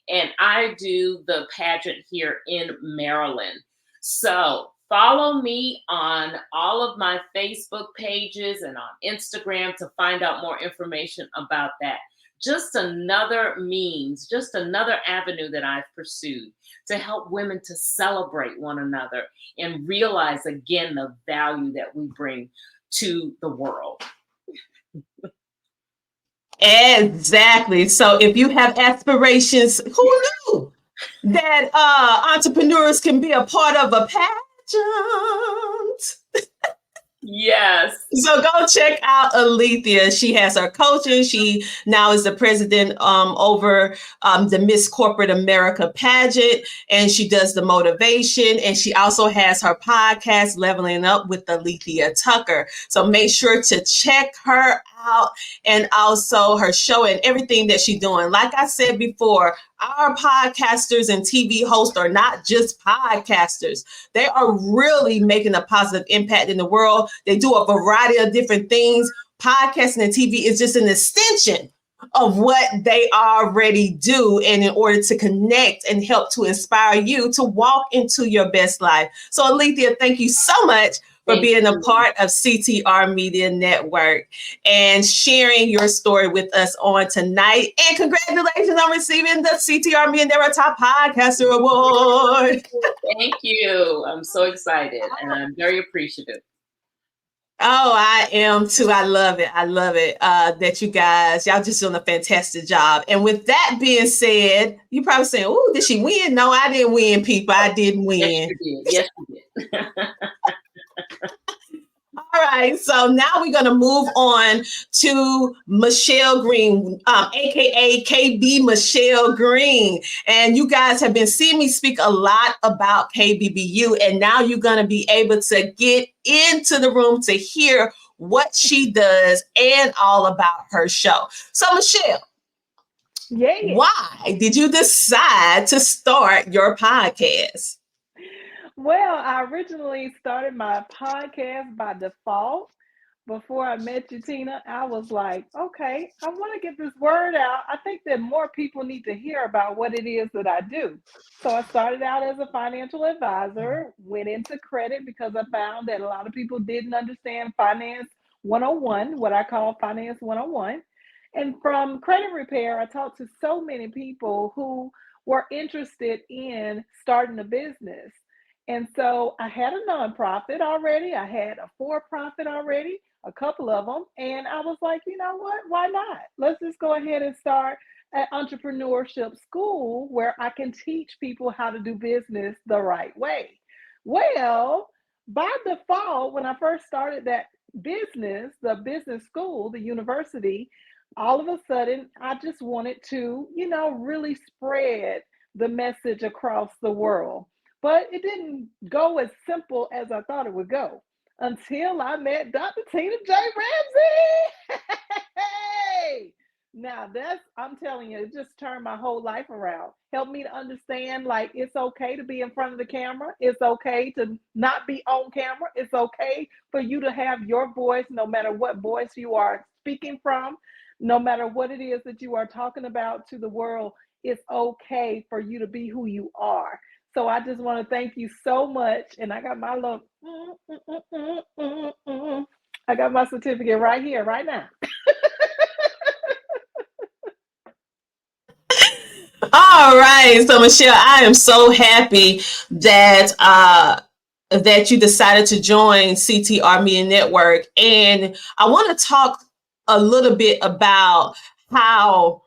And I do the pageant here in Maryland. So follow me on all of my Facebook pages and on Instagram to find out more information about that. Just another means, just another avenue that I've pursued to help women to celebrate one another and realize again the value that we bring to the world. Exactly. So if you have aspirations, who knew that entrepreneurs can be a part of a pageant? Yes. So go check out Alethea. She has her coaching. She now is the president over the Miss Corporate America pageant, and she does the motivation. And she also has her podcast, Leveling Up with Alethea Tucker. So make sure to check her out, and also her show and everything that she's doing. Like I said before, our podcasters and TV hosts are not just podcasters. They are really making a positive impact in the world. They do a variety of different things. Podcasting and TV is just an extension of what they already do, and in order to connect and help to inspire you to walk into your best life. So Alethea, thank you so much for being a part of CTR Media Network and sharing your story with us on tonight. And congratulations on receiving the CTR Media Network Top Podcaster Award. Thank you. I'm so excited and I'm very appreciative. Oh, I am too. I love it. I love it that you guys, y'all just doing a fantastic job. And with that being said, you're probably saying, oh, did she win? No, I didn't win, people. I didn't win. Yes, you did. Yes, you did. All right, so now we're going to move on to Michelle Green, aka KB Michelle Green. And you guys have been seeing me speak a lot about KBBU, and now you're going to be able to get into the room to hear what she does and all about her show. So Michelle, why did you decide to start your podcast? Well, I originally started my podcast by default. Before I met you, Tina, I was like, okay, I want to get this word out. I think that more people need to hear about what it is that I do. So I started out as a financial advisor, went into credit because I found that a lot of people didn't understand Finance 101, what I call Finance 101. And from credit repair, I talked to so many people who were interested in starting a business. And so I had a nonprofit already. I had a for-profit already, a couple of them. And I was like, you know what? Why not? Let's just go ahead and start an entrepreneurship school where I can teach people how to do business the right way. Well, by default, when I first started that business, the business school, the university, all of a sudden, I just wanted to, really spread the message across the world. but it didn't go as simple as I thought it would go until I met Dr. Tina J. Ramsey. Hey! Now I'm telling you, it just turned my whole life around. Helped me to understand, like, it's okay to be in front of the camera. It's okay to not be on camera. It's okay for you to have your voice, no matter what voice you are speaking from, no matter what it is that you are talking about to the world. It's okay for you to be who you are. So I just want to thank you so much. And I got my little, I got my certificate right here, right now. All right. So Michelle, I am so happy that that you decided to join CTR Media Network. And I want to talk a little bit about how,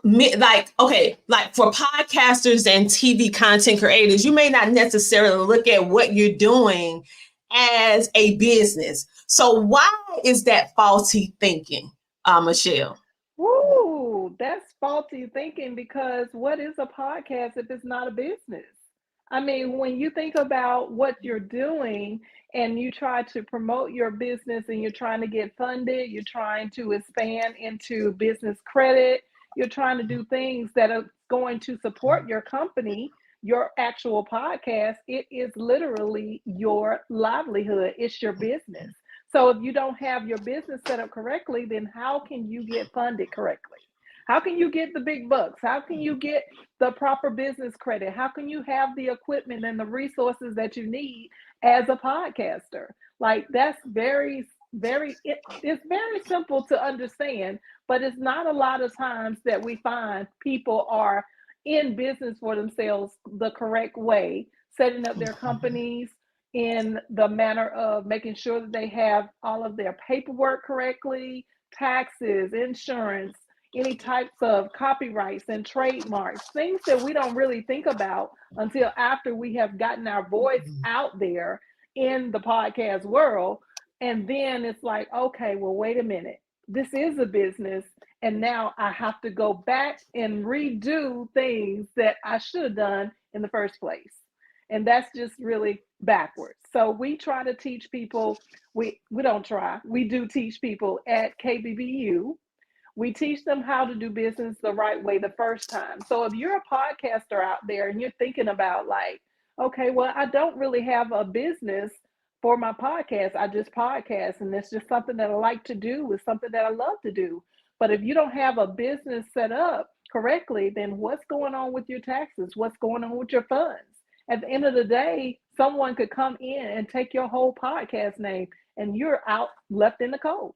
like for podcasters and TV content creators, you may not necessarily look at what you're doing as a business. So why is that faulty thinking, Michelle? Woo, that's faulty thinking, because what is a podcast if it's not a business? I mean, when you think about what you're doing and you try to promote your business and you're trying to get funded, you're trying to expand into business credit, you're trying to do things that are going to support your company, your actual podcast, it is literally your livelihood. It's your business. So if you don't have your business set up correctly, then how can you get funded correctly? How can you get the big bucks? How can you get the proper business credit? How can you have the equipment and the resources that you need as a podcaster? Like, that's it's very simple to understand, but it's not a lot of times that we find people are in business for themselves the correct way, setting up their companies in the manner of making sure that they have all of their paperwork correctly, taxes, insurance, any types of copyrights and trademarks, things that we don't really think about until after we have gotten our voice out there in the podcast world. And then it's like, okay, well, wait a minute. This is a business. And now I have to go back and redo things that I should have done in the first place. And that's just really backwards. So we try to teach people, we don't try, we do teach people at KBBU. We teach them how to do business the right way the first time. So if you're a podcaster out there and you're thinking about, like, okay, well, I don't really have a business for my podcast. I just podcast, and it's just something that I like to do. It's something that I love to do. But if you don't have a business set up correctly, then what's going on with your taxes? What's going on with your funds? At the end of the day, someone could come in and take your whole podcast name and you're out left in the cold.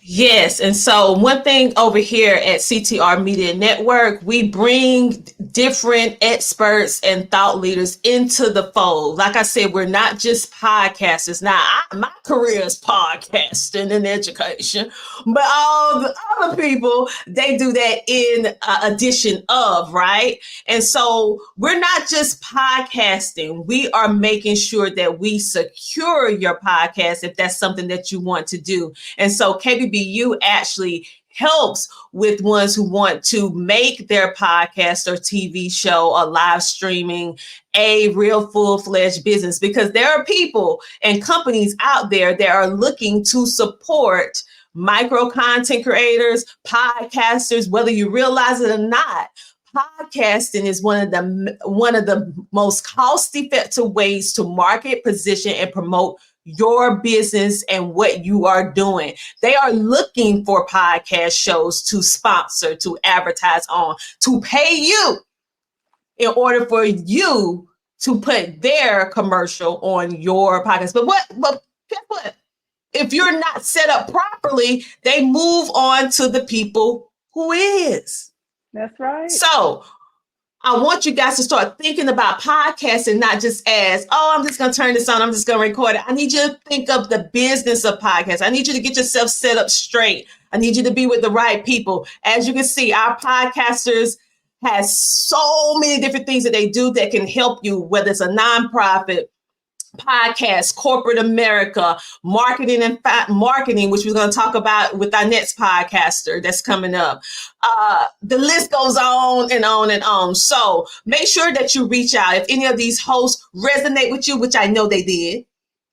Yes. And so one thing over here at CTR Media Network, we bring different experts and thought leaders into the fold. Like I said, we're not just podcasters. Now, my career is podcasting and education, but all the other people, they do that in addition of, right? And so we're not just podcasting. We are making sure that we secure your podcast if that's something that you want to do. And so KBBU actually helps with ones who want to make their podcast or TV show or live streaming a real full-fledged business, because there are people and companies out there that are looking to support micro content creators, podcasters, whether you realize it or not. Podcasting is one of the most cost-effective ways to market, position, and promote your business and what you are doing. They are looking for podcast shows to sponsor, to advertise on, to pay you in order for you to put their commercial on your podcast. But guess what? If you're not set up properly, they move on to the people who is. That's right. So I want you guys to start thinking about podcasting, not just as, oh, I'm just going to turn this on, I'm just going to record it. I need you to think of the business of podcasts. I need you to get yourself set up straight. I need you to be with the right people. As you can see, our podcasters has so many different things that they do that can help you, whether it's a nonprofit, podcast, corporate America, marketing and marketing, which we're going to talk about with our next podcaster that's coming up. The list goes on and on and on. So make sure that you reach out. If any of these hosts resonate with you, which I know they did.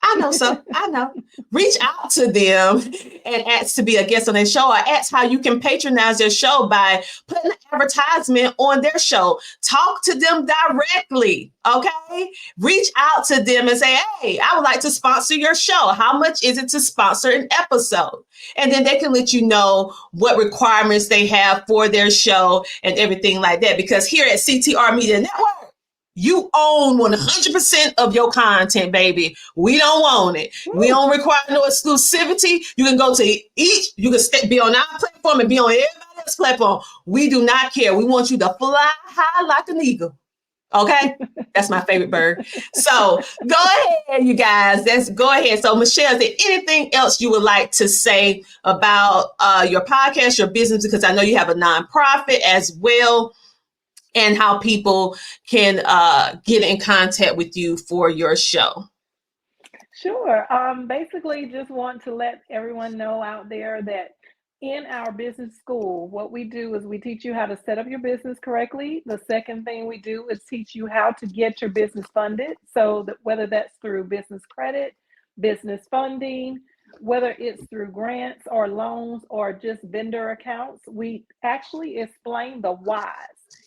I know so. I know. Reach out to them and ask to be a guest on their show, or ask how you can patronize their show by putting an advertisement on their show. Talk to them directly, okay? Reach out to them and say, hey, I would like to sponsor your show. How much is it to sponsor an episode? And then they can let you know what requirements they have for their show and everything like that. Because here at CTR Media Network, you own 100% of your content, baby. We don't own it. We don't require no exclusivity. You can go to each, you can be on our platform and be on everybody else's platform. We do not care. We want you to fly high like an eagle. Okay? That's my favorite bird. So go ahead, you guys. Go ahead. So Michelle, is there anything else you would like to say about your podcast, your business? Because I know you have a nonprofit as well, and how people can get in contact with you for your show. Sure. Basically, just want to let everyone know out there that in our business school, what we do is we teach you how to set up your business correctly. The second thing we do is teach you how to get your business funded. So that whether that's through business credit, business funding, whether it's through grants or loans or just vendor accounts, we actually explain the whys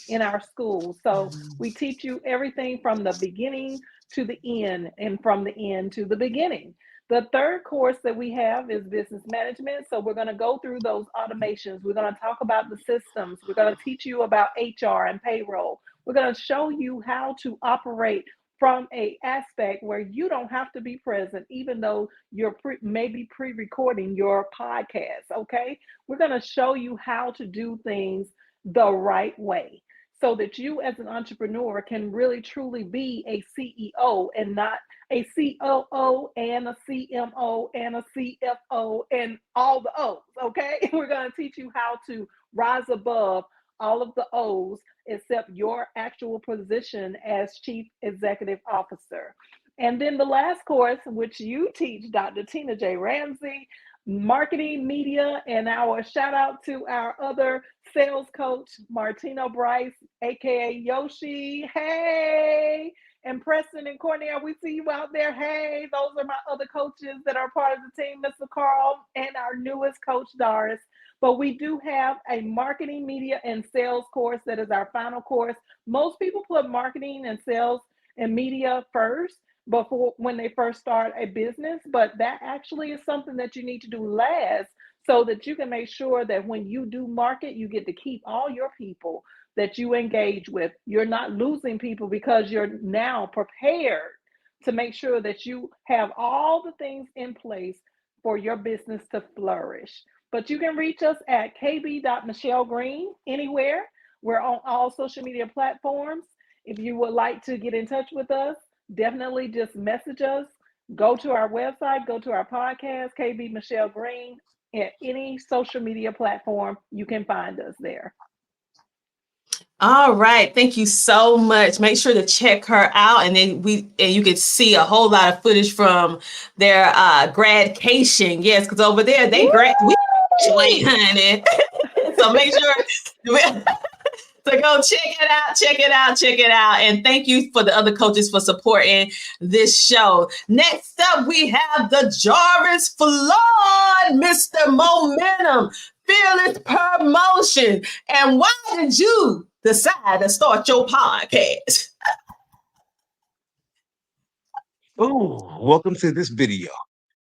in our school. So we teach you everything from the beginning to the end and from the end to the beginning. The third course that we have is business management. So we're going to go through those automations. We're going to talk about the systems. We're going to teach you about HR and payroll. We're going to show you how to operate from a aspect where you don't have to be present, even though you're maybe pre-recording your podcast, okay? We're going to show you how to do things the right way so that you as an entrepreneur can really truly be a CEO and not a COO and a CMO and a CFO and all the O's, okay? We're going to teach you how to rise above all of the O's except your actual position as Chief Executive Officer. And then the last course, which you teach, Dr. Tina J. Ramsey, marketing, media, and our shout out to our other sales coach, Martina Bryce, aka Yoshi. Hey, and Preston and Courtney, we see you out there. Hey, those are my other coaches that are part of the team, Mr. Carl, and our newest coach, Doris. But we do have a marketing, media, and sales course that is our final course. Most people put marketing and sales and media first before when they first start a business, but that actually is something that you need to do last so that you can make sure that when you do market, you get to keep all your people that you engage with. You're not losing people because you're now prepared to make sure that you have all the things in place for your business to flourish. But you can reach us at kb.michellegreen anywhere. We're on all social media platforms. If you would like to get in touch with us, definitely just message us. Go to our website, go to our podcast, KB Michelle Green, at any social media platform. You can find us there. All right. Thank you so much. Make sure to check her out. And then you can see a whole lot of footage from their gradcation. Yes, because over there they graduate, honey. So make sure to go check it out. And thank you for the other coaches for supporting this show. Next up, we have the Jarvis Floyd, Mr. Momentum, Fearless Promotion. And why did you decide to start your podcast? Oh, welcome to this video.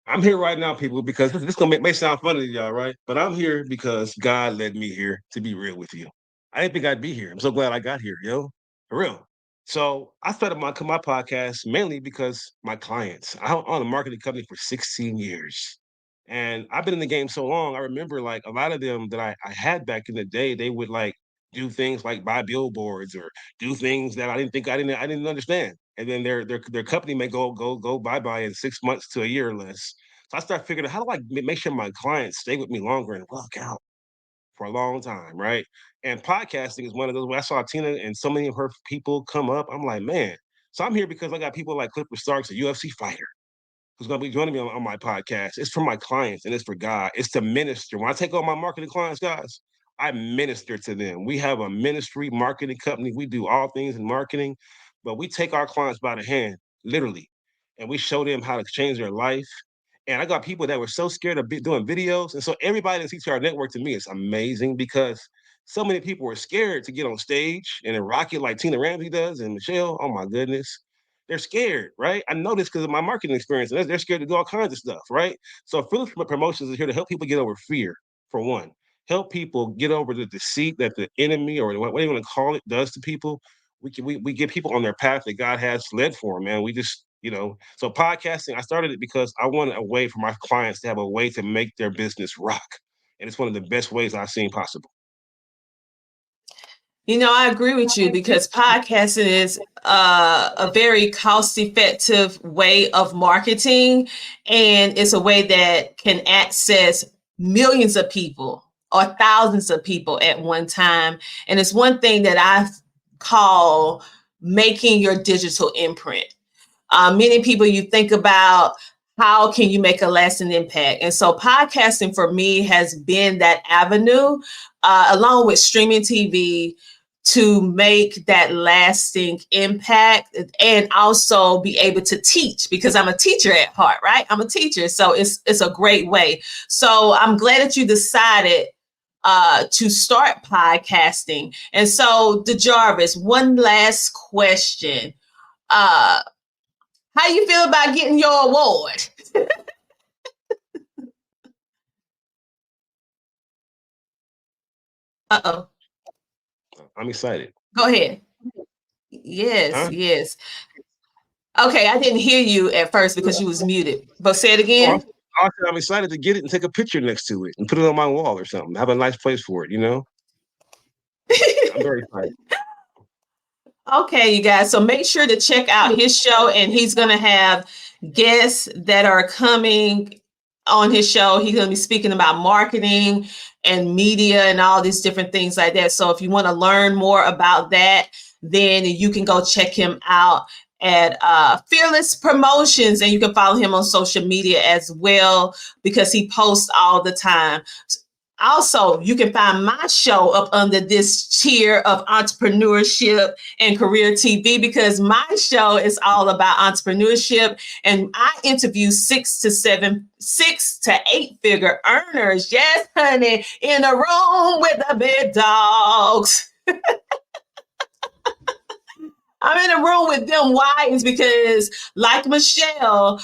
I'm here right now, people, because this gonna may sound funny to y'all, right? But I'm here because God led me here, to be real with you. I didn't think I'd be here. I'm so glad I got here, yo. For real. So I started my podcast mainly because my clients. I own a marketing company for 16 years. And I've been in the game so long, I remember like a lot of them that I had back in the day, they would like do things like buy billboards or do things that I didn't understand. And then their company may go bye-bye in 6 months to a year or less. So I started figuring out how do I make sure my clients stay with me longer and rock out for a long time, right? And podcasting is one of those where I saw Tina and so many of her people come up. I'm like, man, So I'm here because I got people like Clifford Starks, a UFC fighter, who's going to be joining me on my podcast. It's for my clients and it's for God. It's to minister. When I take on my marketing clients, guys, I minister to them. We have a ministry marketing company. We do all things in marketing, but we take our clients by the hand, literally, and we show them how to change their life. And I got people that were so scared of doing videos. And so everybody in CTR Network to me is amazing because so many people were scared to get on stage and then rock it like Tina Ramsey does and Michelle. Oh my goodness. They're scared, right? I know this because of my marketing experience. And they're scared to do all kinds of stuff, right? So Phillips Promotions is here to help people get over fear, for one. Help people get over the deceit that the enemy or what you want to call it does to people. We get people on their path that God has led for them, man. We just, so podcasting, I started it because I wanted a way for my clients to have a way to make their business rock. And it's one of the best ways I've seen possible. I agree with you because podcasting is a very cost-effective way of marketing, and it's a way that can access millions of people or thousands of people at one time. And it's one thing that I call making your digital imprint. Many people, you think about how can you make a lasting impact? And so podcasting for me has been that avenue, along with streaming TV, to make that lasting impact and also be able to teach, because I'm a teacher at heart, right? I'm a teacher. So it's a great way. So I'm glad that you decided to start podcasting. And so DeJarvis, one last question. How you feel about getting your award? Uh-oh. I'm excited. Go ahead. Yes, Huh? yes. Okay, I didn't hear you at first because you was muted. But say it again. I'm excited to get it and take a picture next to it and put it on my wall or something. Have a nice place for it, I'm very excited. Okay, you guys. So make sure to check out his show, and he's going to have guests that are coming on his show. He's going to be speaking about marketing and media and all these different things like that. So if you want to learn more about that, then you can go check him out at Fearless Promotions, and you can follow him on social media as well because he posts all the time. Also, you can find my show up under this tier of entrepreneurship and career TV because my show is all about entrepreneurship, and I interview 6 to 8 figure earners. Yes, honey, in a room with the big dogs. I'm in a room with them. Why? Is because, like Michelle,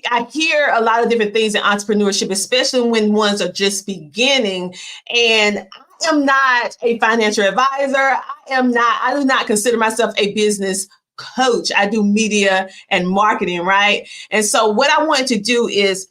I hear a lot of different things in entrepreneurship, especially when ones are just beginning. And I am not a financial advisor. I do not consider myself a business coach. I do media and marketing, right? And so what I want to do is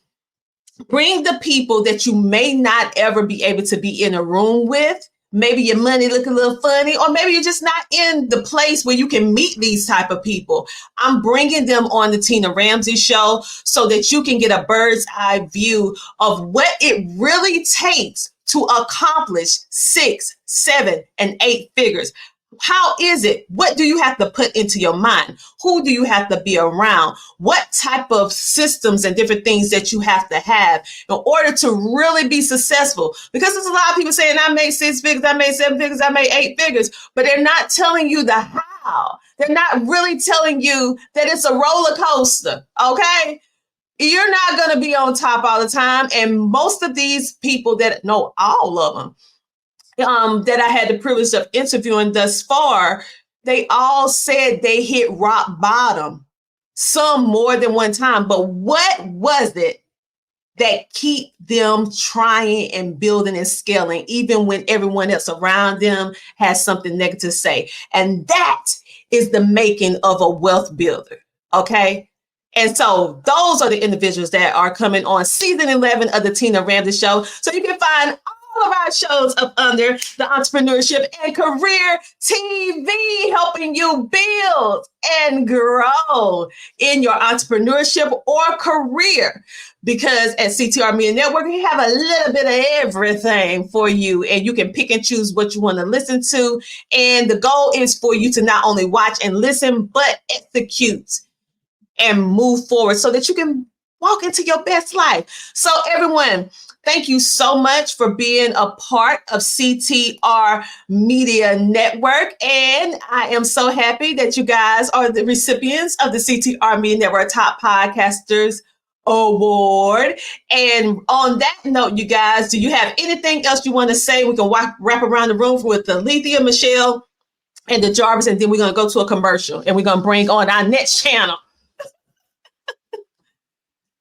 bring the people that you may not ever be able to be in a room with. Maybe your money look a little funny, or maybe you're just not in the place where you can meet these type of people. I'm bringing them on the Tina Ramsey show so that you can get a bird's eye view of what it really takes to accomplish 6, 7, and 8 figures. How is it? What do you have to put into your mind? Who do you have to be around? What type of systems and different things that you have to have in order to really be successful? Because there's a lot of people saying, I made 6 figures, I made 7 figures, I made 8 figures, but they're not telling you the how. They're not really telling you that it's a roller coaster, okay? You're not going to be on top all the time. And most of these people that know, all of them, that I had the privilege of interviewing thus far, they all said they hit rock bottom, some more than one time. But what was it that keep them trying and building and scaling, even when everyone else around them has something negative to say? And that is the making of a wealth builder, okay? And so those are the individuals that are coming on season 11 of the Tina Ramsey Show. So you can find all of our shows up under the Entrepreneurship and Career TV, helping you build and grow in your entrepreneurship or career. Because at CTR Media Network, we have a little bit of everything for you, and you can pick and choose what you want to listen to. And the goal is for you to not only watch and listen, but execute and move forward so that you can walk into your best life. So everyone, thank you so much for being a part of CTR Media Network. And I am so happy that you guys are the recipients of the CTR Media Network Top Podcasters Award. And on that note, you guys, do you have anything else you want to say? We can wrap around the room with Alethea, Michelle, and the Jarvis, and then we're going to go to a commercial, and we're going to bring on our next channel.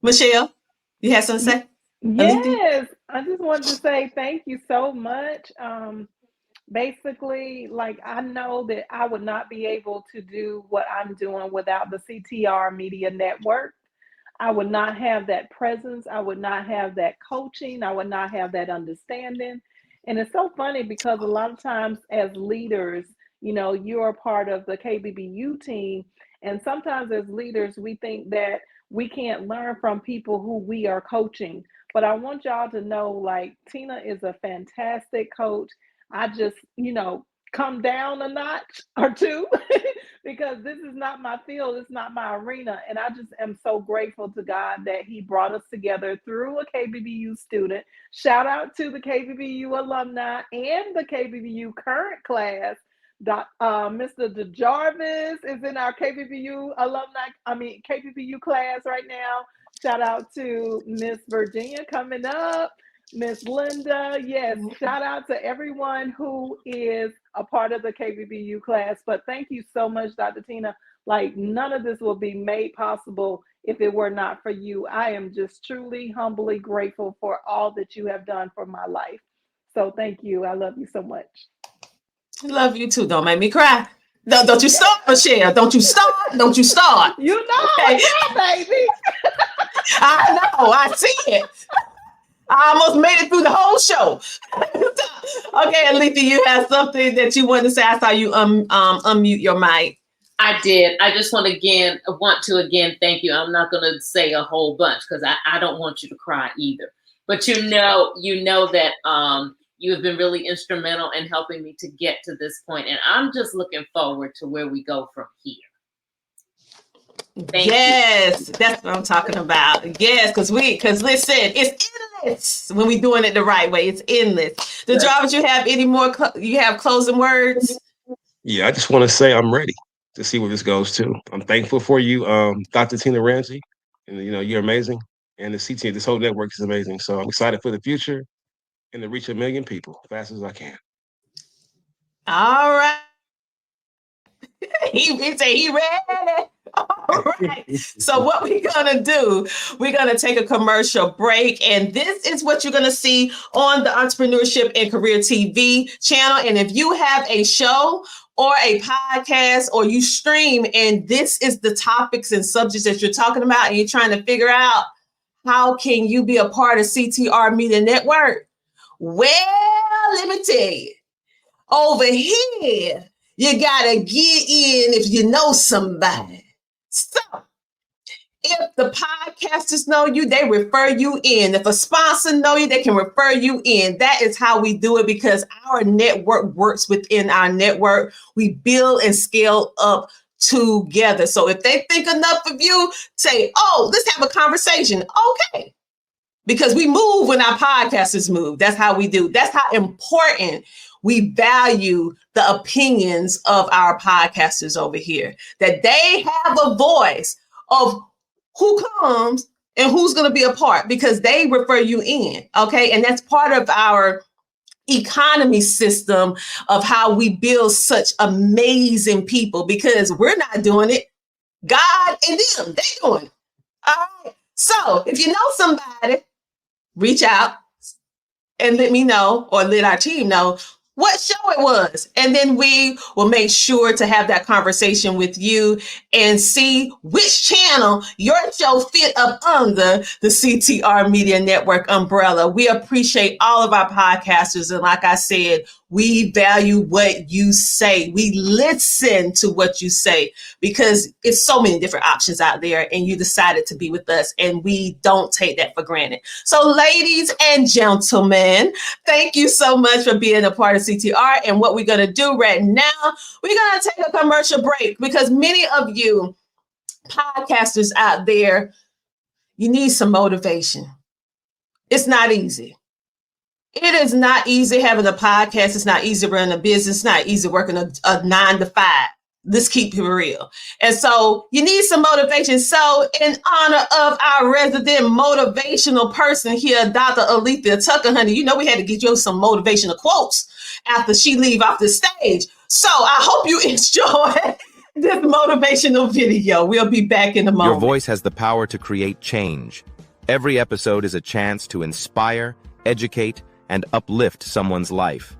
Michelle, you have something to say? Yes, I just wanted to say thank you so much. Basically, like, I know that I would not be able to do what I'm doing without the CTR Media Network. I would not have that presence. I would not have that coaching. I would not have that understanding. And it's so funny because a lot of times as leaders, you know, you're a part of the KBBU team. And sometimes as leaders, we think that we can't learn from people who we are coaching. But I want y'all to know, like, Tina is a fantastic coach. I just, you know, come down a notch or two because this is not my field. It's not my arena. And I just am so grateful to God that he brought us together through a KBBU student. Shout out to the KBBU alumni and the KBBU current class. Mr. Jarvis is in our KBBU KBBU class right now. Shout out to Miss Virginia coming up, Miss Linda. Yes, shout out to everyone who is a part of the KBBU class. But thank you so much, Dr. Tina. Like, none of this will be made possible if it were not for you. I am just truly, humbly grateful for all that you have done for my life. So thank you. I love you so much. I love you too. Don't make me cry. No, don't you start, Michelle. Don't you start. Don't you start. You know, okay. Baby. I know. I see it. I almost made it through the whole show. Okay, Alethea, you have something that you want to say. I saw you unmute your mic. I did. I just want to again thank you. I'm not going to say a whole bunch because I don't want you to cry either. But you know that you have been really instrumental in helping me to get to this point, and I'm just looking forward to where we go from here. Thank you. That's what I'm talking about. Yes, because listen, it's endless when we're doing it the right way. It's endless. The Jarvis, you have any more? You have closing words? Yeah, I just want to say I'm ready to see where this goes to. I'm thankful for you, Dr. Tina Ramsey, and you know you're amazing, and the CT, this whole network is amazing. So I'm excited for the future and to reach 1 million people fast as I can. All right. He say he ready. All right. So what we're going to do, we're going to take a commercial break. And this is what you're going to see on the Entrepreneurship and Career TV channel. And if you have a show or a podcast or you stream and this is the topics and subjects that you're talking about and you're trying to figure out how can you be a part of CTR Media Network? Well, let me tell you, over here, you gotta get in if you know somebody. So if the podcasters know you, they refer you in. If a sponsor know you, they can refer you in. That is how we do it because our network works within our network. We build and scale up together. So if they think enough of you, say, oh, let's have a conversation. Okay. Because we move when our podcasters move. That's how we do. That's how important we value the opinions of our podcasters over here, that they have a voice of who comes and who's going to be a part because they refer you in. Okay. And that's part of our economy system of how we build such amazing people because we're not doing it. God and them, they doing it. All right. So if you know somebody, reach out and let me know or let our team know what show it was. And then we will make sure to have that conversation with you and see which channel your show fit up under the CTR Media Network umbrella. We appreciate all of our podcasters. And like I said, we value what you say. We listen to what you say because it's so many different options out there and you decided to be with us and we don't take that for granted. So ladies and gentlemen, thank you so much for being a part of CTR. And what we're going to do right now, we're going to take a commercial break because many of you podcasters out there, you need some motivation. It's not easy. It is not easy having a podcast. It's not easy running a business. It's not easy working a 9 to 5. Let's keep it real. And so you need some motivation. So in honor of our resident motivational person here, Dr. Alethea Tucker, honey, you know we had to get you some motivational quotes after she leave off the stage. So I hope you enjoy this motivational video. We'll be back in a moment. Your voice has the power to create change. Every episode is a chance to inspire, educate, and uplift someone's life.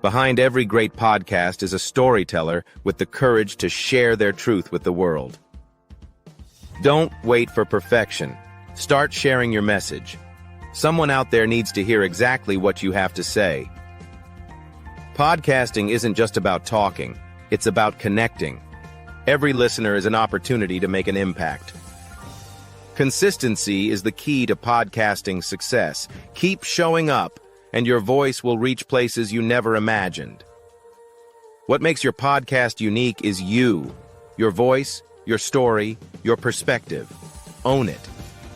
Behind every great podcast is a storyteller with the courage to share their truth with the world. Don't wait for perfection. Start sharing your message. Someone out there needs to hear exactly what you have to say. Podcasting isn't just about talking, it's about connecting. Every listener is an opportunity to make an impact. Consistency is the key to podcasting success. Keep showing up, and your voice will reach places you never imagined. What makes your podcast unique is you, your voice, your story, your perspective. Own it,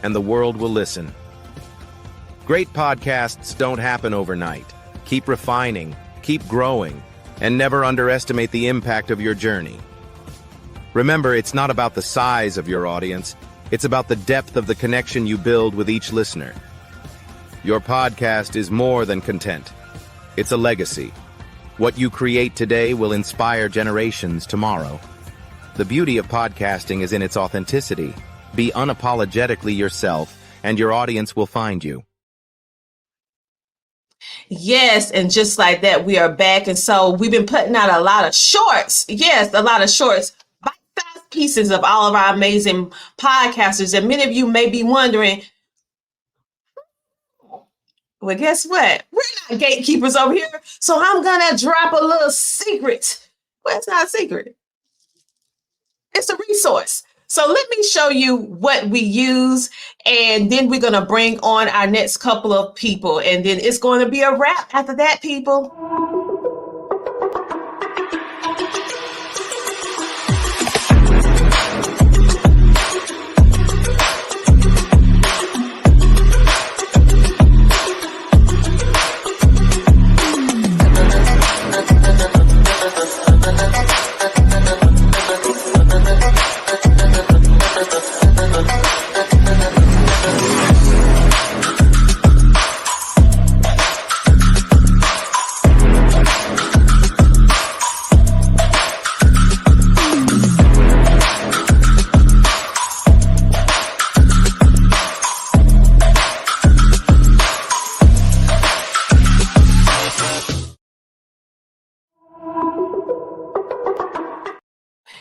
and the world will listen. Great podcasts don't happen overnight. Keep refining, keep growing, and never underestimate the impact of your journey. Remember, it's not about the size of your audience. It's about the depth of the connection you build with each listener. Your podcast is more than content. It's a legacy. What you create today will inspire generations tomorrow. The beauty of podcasting is in its authenticity. Be unapologetically yourself, and your audience will find you. Yes, and just like that, we are back. And so we've been putting out a lot of shorts. Yes, a lot of shorts. Bite-sized pieces of all of our amazing podcasters. And many of you may be wondering, well, guess what? We're not gatekeepers over here. So I'm going to drop a little secret. Well, it's not a secret. It's a resource. So let me show you what we use, and then we're going to bring on our next couple of people, and then it's going to be a wrap after that, people.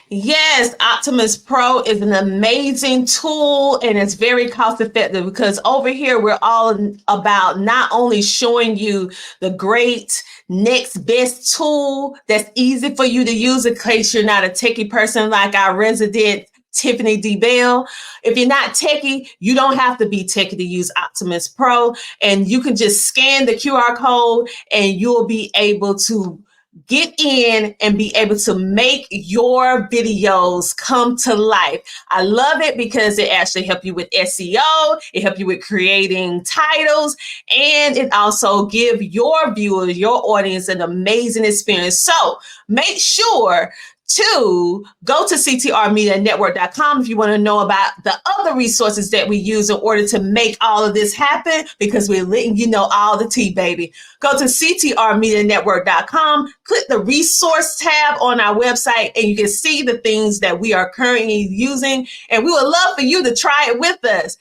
Yes, Optimus Pro is an amazing tool and it's very cost effective because over here we're all about not only showing you the great next best tool that's easy for you to use in case you're not a techie person like our resident Tiffany D. Bell. If you're not techie, you don't have to be techie to use Optimus Pro, and you can just scan the QR code and you'll be able to get in and be able to make your videos come to life. I love it because it actually helps you with SEO, it helps you with creating titles, and it also gives your viewers, your audience, an amazing experience. So make sure to go to CTRMediaNetwork.com if you want to know about the other resources that we use in order to make all of this happen, because we're letting you know all the tea, baby. Go to CTRMediaNetwork.com, click the resource tab on our website, and you can see the things that we are currently using. And we would love for you to try it with us.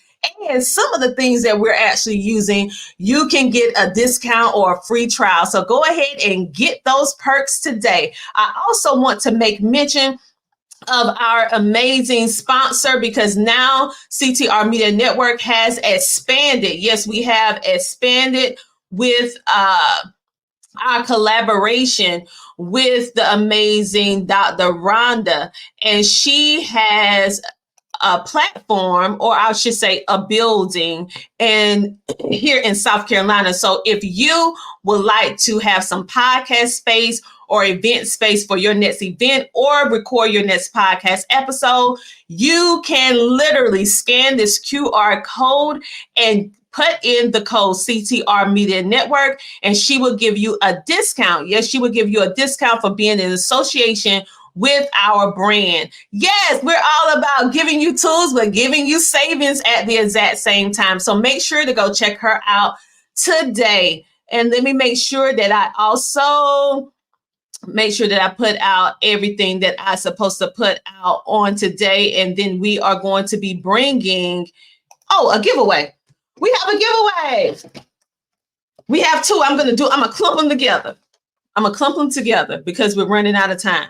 And some of the things that we're actually using, you can get a discount or a free trial. So go ahead and get those perks today. I also want to make mention of our amazing sponsor, because now CTR Media Network has expanded. Yes, we have expanded with our collaboration with the amazing Dr. Ronda, and she has a platform, or I should say a building, and here in South Carolina. So if you would like to have some podcast space or event space for your next event or record your next podcast episode, you can literally scan this QR code and put in the code CTR Media Network, and she will give you a discount. Yes, she will give you a discount for being in association with our brand. Yes, we're all about giving you tools, but giving you savings at the exact same time. So make sure to go check her out today. And let me make sure that I also make sure that I put out everything that I'm supposed to put out on today. And then we are going to be bringing, a giveaway. We have a giveaway. We have two. I'm going to clump them together. I'm going to clump them together because we're running out of time.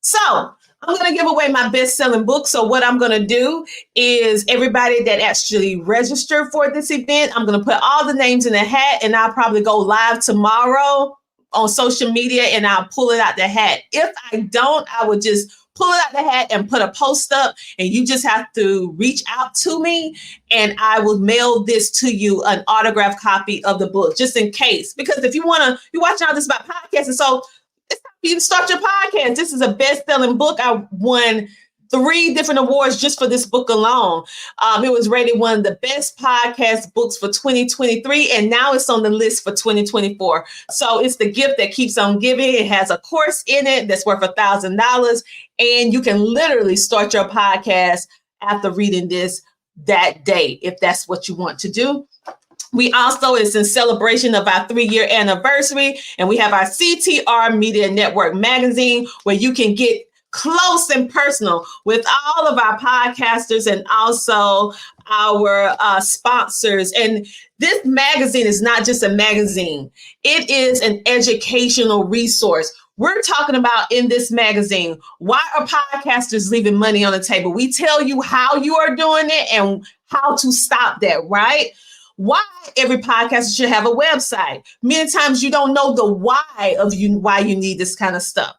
So I'm going to give away my best-selling book. So what I'm going to do is everybody that actually registered for this event, I'm going to put all the names in a hat, and I'll probably go live tomorrow on social media, and I'll pull it out the hat. If I don't, I would just pull it out the hat and put a post up, and you just have to reach out to me, and I will mail this to you, an autographed copy of the book, just in case. Because if you want to, you're watching all this about podcasting, so it's time for you to start your podcast. This is a best-selling book. I won 3 different awards just for this book alone. It was rated one of the best podcast books for 2023, and now it's on the list for 2024. So it's the gift that keeps on giving. It has a course in it that's worth $1,000, and you can literally start your podcast after reading this that day, if that's what you want to do. We also, it's in celebration of our 3-year anniversary, and we have our CTR Media Network magazine, where you can get close and personal with all of our podcasters and also our sponsors. And this magazine is not just a magazine. It is an educational resource. We're talking about in this magazine, why are podcasters leaving money on the table? We tell you how you are doing it and how to stop that, right? Why every podcaster should have a website. Many times you don't know the why you need this kind of stuff.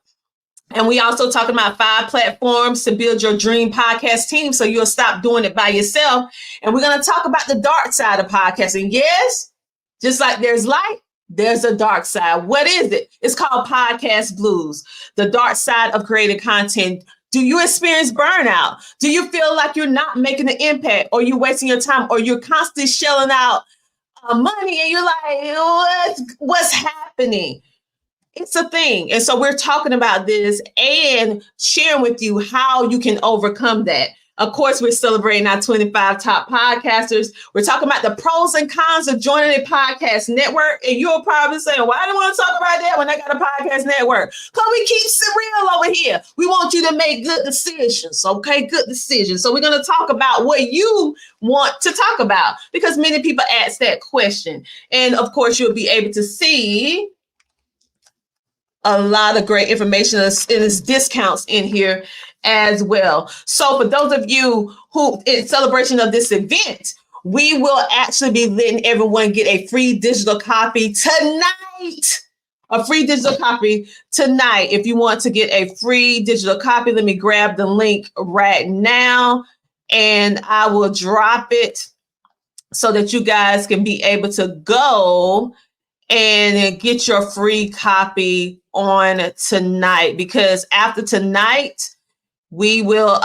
And we also talking about 5 platforms to build your dream podcast team, so you'll stop doing it by yourself. And we're going to talk about the dark side of podcasting. Yes, just like there's light, there's a dark side. What is it? It's called podcast blues, the dark side of creating content. Do you experience burnout? Do you feel like you're not making an impact, or you're wasting your time, or you're constantly shelling out money and you're like, what's happening? It's a thing. And so we're talking about this and sharing with you how you can overcome that. Of course, we're celebrating our 25 top podcasters. We're talking about the pros and cons of joining a podcast network. And you're probably saying, why do I want to talk about that when I got a podcast network? Because we keep it real over here. We want you to make good decisions, okay? Good decisions. So we're going to talk about what you want to talk about, because many people ask that question. And of course, you'll be able to see a lot of great information, and there's discounts in here as well. So for those of you who, in celebration of this event, we will actually be letting everyone get a free digital copy tonight. A free digital copy tonight. If you want to get a free digital copy, let me grab the link right now, and I will drop it so that you guys can be able to go and get your free copy on tonight, because after tonight, we will,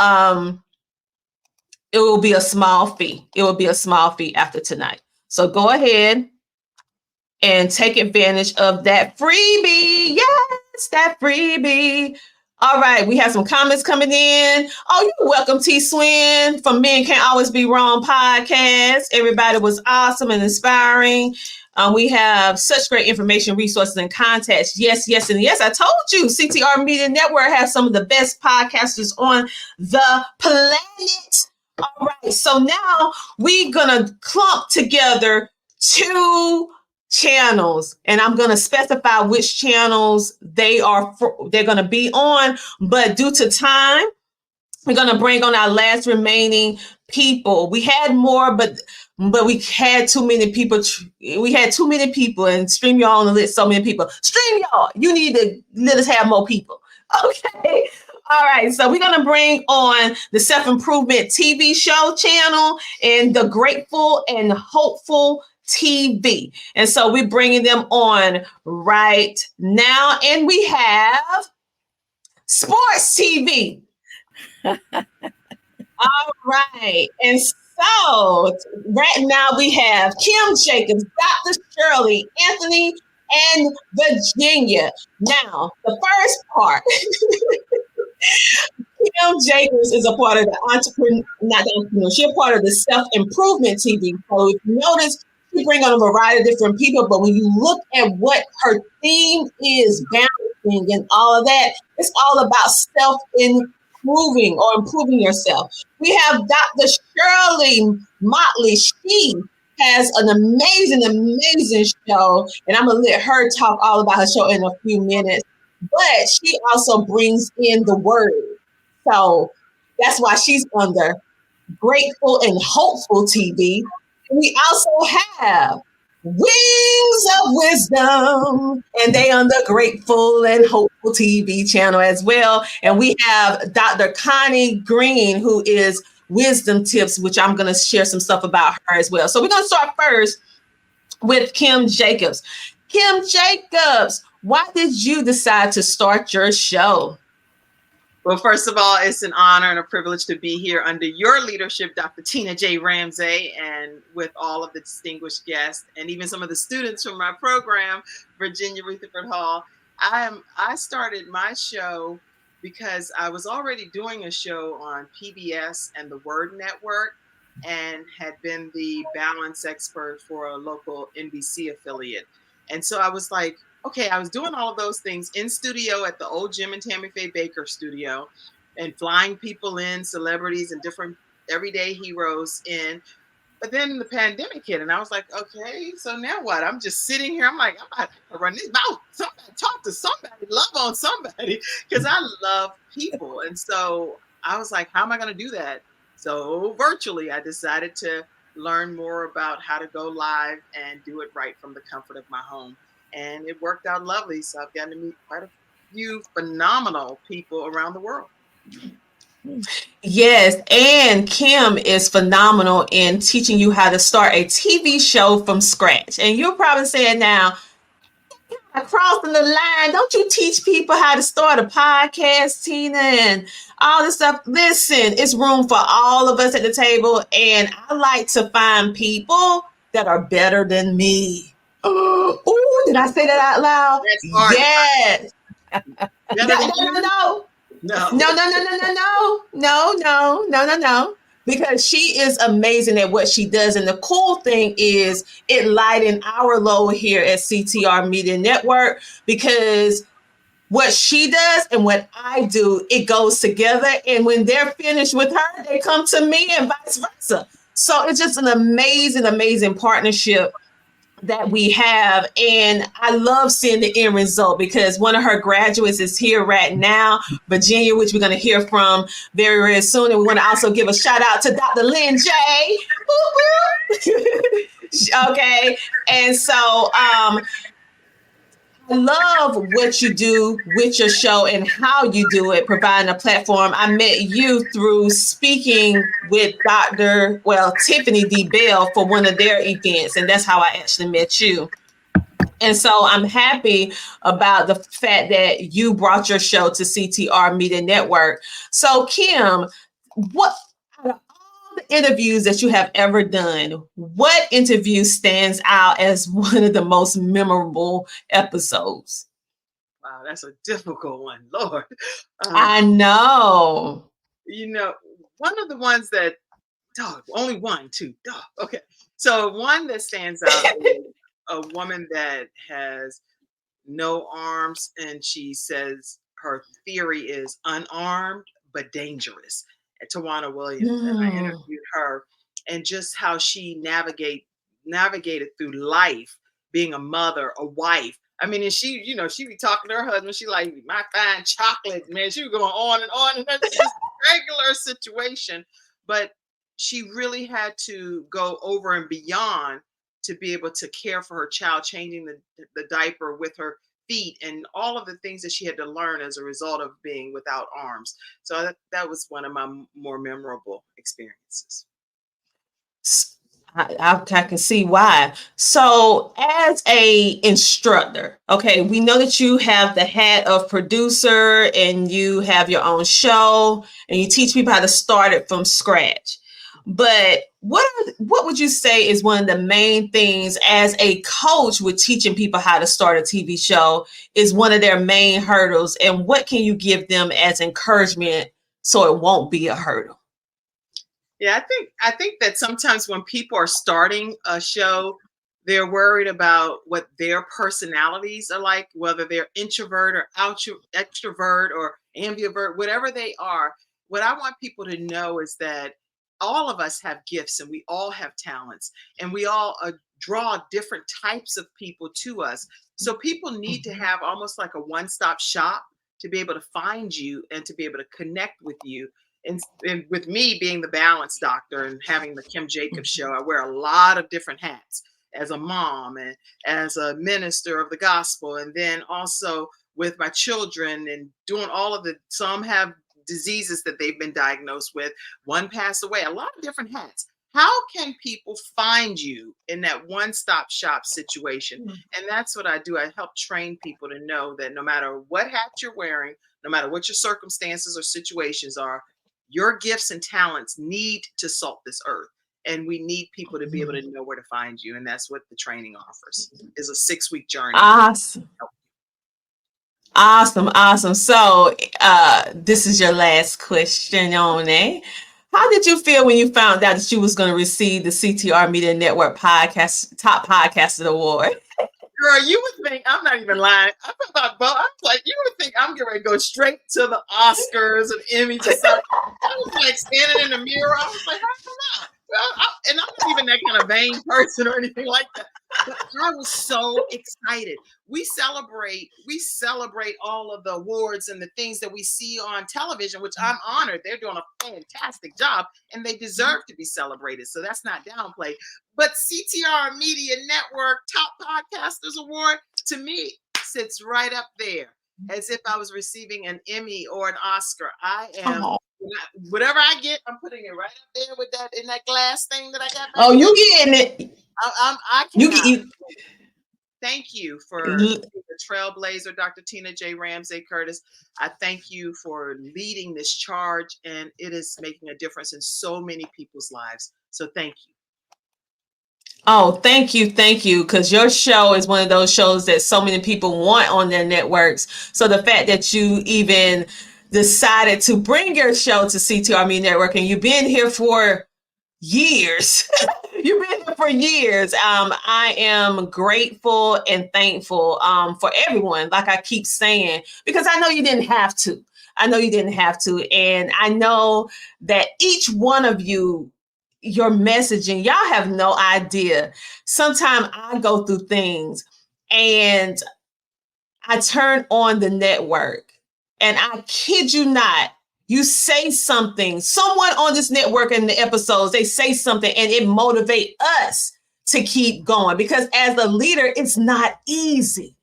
it will be a small fee. It will be a small fee after tonight. So go ahead and take advantage of that freebie. Yes, that freebie. All right, we have some comments coming in. Oh, you're welcome, T. Swin from Men Can't Always Be Wrong podcast. Everybody was awesome and inspiring. We have such great information, resources, and contacts. Yes, yes, and yes. I told you, CTR Media Network has some of the best podcasters on the planet. All right, so now we're gonna clump together 2 channels, and I'm gonna specify which channels they're gonna be on. But due to time, we're gonna bring on our last remaining people. We had more, but we had too many people. We had too many people, and StreamYard on the list. So many people. StreamYard, you need to let us have more people. Okay. All right. So we're gonna bring on the Self Improvement TV show channel and the Grateful and Hopeful TV. And so we're bringing them on right now, and we have Sports TV. All right. And so right now we have Kim Jacobs, Dr. Shirley, Anthony, and Virginia. Now, the first part, Kim Jacobs is a part of she's a part of the Self-Improvement TV. So if you notice, she bring on a variety of different people, but when you look at what her theme is, balancing and all of that, it's all about self-improving or improving yourself. We have Dr. Shirley Motley. She has an amazing show, and I'm going to let her talk all about her show in a few minutes. But she also brings in the word. So that's why she's under Grateful and Hopeful TV. We also have Wings of Wisdom, and they on the Grateful and Hopeful TV channel as well. And we have Dr. Connie Green, who is Wisdom Tips, which I'm going to share some stuff about her as well. So we're going to start first with Kim Jacobs. Kim Jacobs, why did you decide to start your show? Well, first of all, it's an honor and a privilege to be here under your leadership, Dr. Tina J. Ramsey, and with all of the distinguished guests and even some of the students from my program, Virginia Rutherford Hall. I started my show because I was already doing a show on PBS and the Word Network and had been the balance expert for a local NBC affiliate. And so I was like, okay, I was doing all of those things in studio at the old Jim and Tammy Faye Baker studio and flying people in, celebrities and different everyday heroes in. But then the pandemic hit and I was like, okay, so now what? I'm just sitting here. I'm like, I'm gonna run this mouth. Somebody talk to somebody, love on somebody, because I love people. And so I was like, how am I going to do that? So virtually, I decided to learn more about how to go live and do it right from the comfort of my home. And it worked out lovely. So I've gotten to meet quite a few phenomenal people around the world. Yes, and Kim is phenomenal in teaching you how to start a TV show from scratch. And you're probably saying now, crossing the line, don't you teach people how to start a podcast, Tina, and all this stuff? Listen, it's room for all of us at the table, and I like to find people that are better than me. Oh, did I say that out loud? Yes. No. Because she is amazing at what she does. And the cool thing is it lightened our load here at CTR Media Network, because what she does and what I do, it goes together. And when they're finished with her, they come to me and vice versa. So it's just an amazing partnership that we have. And I love seeing the end result, because one of her graduates is here right now, Virginia, which we're going to hear from very, very soon. And we want to also give a shout out to Dr. Lynn J. Okay. And so I love what you do with your show and how you do it, providing a platform. I met you through speaking with Tiffany D. Bell for one of their events, and that's how I actually met you. And so I'm happy about the fact that you brought your show to CTR Media Network. So Kim, what out of all the interviews that you have ever done, what interview stands out as one of the most memorable episodes? Wow, that's a difficult one, Lord. I know. You know, one of the ones that, only one, two, okay. So one that stands out is a woman that has no arms, and she says her theory is unarmed but dangerous. Tawana Williams, and I interviewed her, and just how she navigated through life, being a mother, a wife. I mean, and she, you know, she be talking to her husband. She like, my fine chocolate, man. She was going on, and that's just a regular situation. But she really had to go over and beyond to be able to care for her child, changing the diaper with her feet, and all of the things that she had to learn as a result of being without arms. So that was one of my more memorable experiences. I can see why. So as a instructor, okay, we know that you have the hat of producer and you have your own show and you teach people how to start it from scratch. But what would you say is one of the main things as a coach with teaching people how to start a TV show is one of their main hurdles? And what can you give them as encouragement so it won't be a hurdle? Yeah, I think that sometimes when people are starting a show, they're worried about what their personalities are like, whether they're introvert or extrovert or ambivert, whatever they are. What I want people to know is that all of us have gifts and we all have talents, and we all draw different types of people to us. So people need to have almost like a one-stop shop to be able to find you and to be able to connect with you. And with me being the balance doctor and having the Kim Jacobs show, I wear a lot of different hats as a mom and as a minister of the gospel. And then also with my children and doing all of some have diseases that they've been diagnosed with. One passed away, a lot of different hats. How can people find you in that one-stop shop situation? And that's what I do. I help train people to know that no matter what hat you're wearing, no matter what your circumstances or situations are, your gifts and talents need to salt this earth, and we need people to be able to know where to find you. And that's what the training offers, is a 6-week journey. Awesome. So this is your last question on it. How did you feel when you found out that you was going to receive the CTR Media Network Top Podcaster Award? Girl, you would think, I'm not even lying. I thought, I was like, you would think I'm getting ready to go straight to the Oscars and Emmys or something. I was like standing in the mirror. I was like, how come not? Well, and I'm not even that kind of vain person or anything like that. But I was so excited. We celebrate all of the awards and the things that we see on television, which I'm honored. They're doing a fantastic job and they deserve to be celebrated. So that's not downplayed. But CTR Media Network Top Podcasters Award, to me, sits right up there as if I was receiving an Emmy or an Oscar. I am, whatever I get, I'm putting it right up there with that in that glass thing that I got. Oh, you getting it. I cannot. Thank you for the trailblazer, Dr. Tina J. Ramsey Curtis. I thank you for leading this charge, and it is making a difference in so many people's lives. So thank you. Oh, thank you. Because your show is one of those shows that so many people want on their networks. So the fact that you even decided to bring your show to CTR Media Network, and you've been here for years. You've been here for years. I am grateful and thankful for everyone, like I keep saying, because I know you didn't have to. And I know that each one of you, your messaging, y'all have no idea. Sometimes I go through things and I turn on the network and I kid you not, you say something, someone on this network in the episodes, they say something and it motivates us to keep going, because as a leader, it's not easy.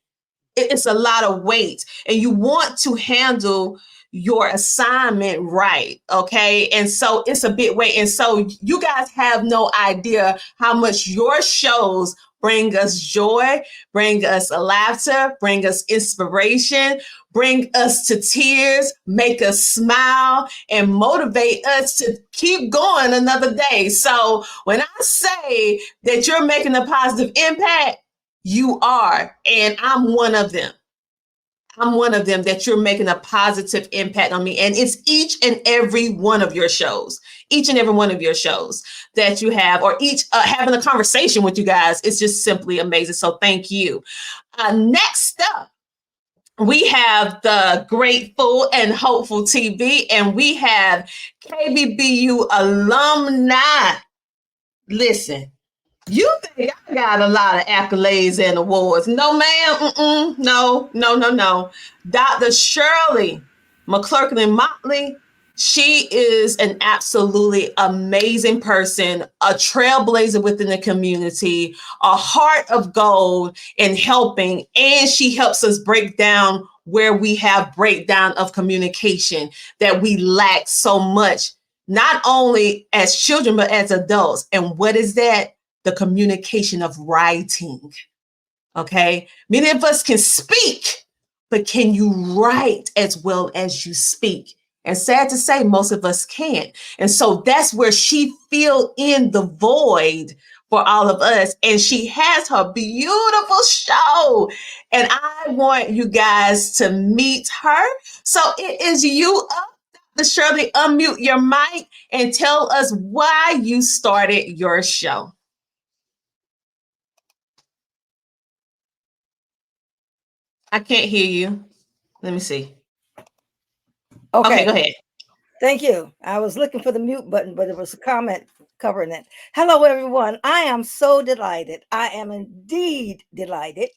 It's a lot of weight and you want to handle your assignment right. Okay. And so it's a bit weight. And so you guys have no idea how much your shows bring us joy, bring us laughter, bring us inspiration, bring us to tears, make us smile, and motivate us to keep going another day. So when I say that you're making a positive impact, you are, and I'm one of them. That you're making a positive impact on me. And it's each and every one of your shows that you have, or each having a conversation with you guys. It's just simply amazing. So thank you. Next up, we have the Grateful and Hopeful TV, and we have KBBU alumni. Listen, you think I got a lot of accolades and awards? No, ma'am. No. Dr. Shirley McClurkin Motley, she is an absolutely amazing person, a trailblazer within the community, a heart of gold in helping, and she helps us break down where we have breakdown of communication that we lack so much, not only as children, but as adults. And what is that? The communication of writing. Okay. Many of us can speak, but can you write as well as you speak? And sad to say, most of us can't. And so that's where she filled in the void for all of us. And she has her beautiful show. And I want you guys to meet her. So it is you up. Dr. Shirley, unmute your mic and tell us why you started your show. I can't hear you. Let me see. Okay, go ahead. Thank you. I was looking for the mute button, but it was a comment covering it. Hello, everyone. I am so delighted. I am indeed delighted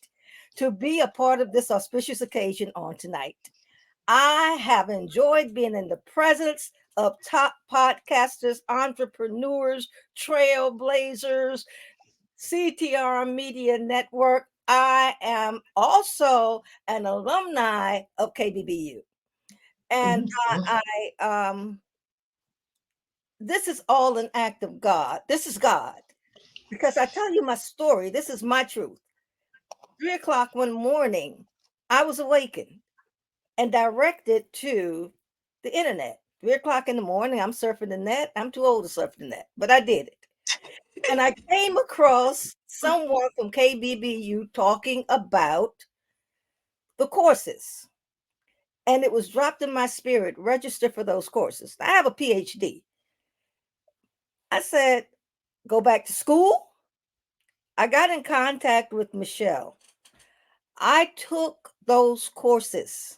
to be a part of this auspicious occasion on tonight. I have enjoyed being in the presence of top podcasters, entrepreneurs, trailblazers, CTR Media Network. I am also an alumni of KBBU. And this is all an act of God. This is God. Because I tell you my story, this is my truth. 3 o'clock one morning, I was awakened and directed to the internet. 3 o'clock in the morning, I'm surfing the net. I'm too old to surf the net, but I did it. And I came across someone from KBBU talking about the courses. And it was dropped in my spirit, register for those courses. I have a PhD. I said, go back to school. I got in contact with Michelle. I took those courses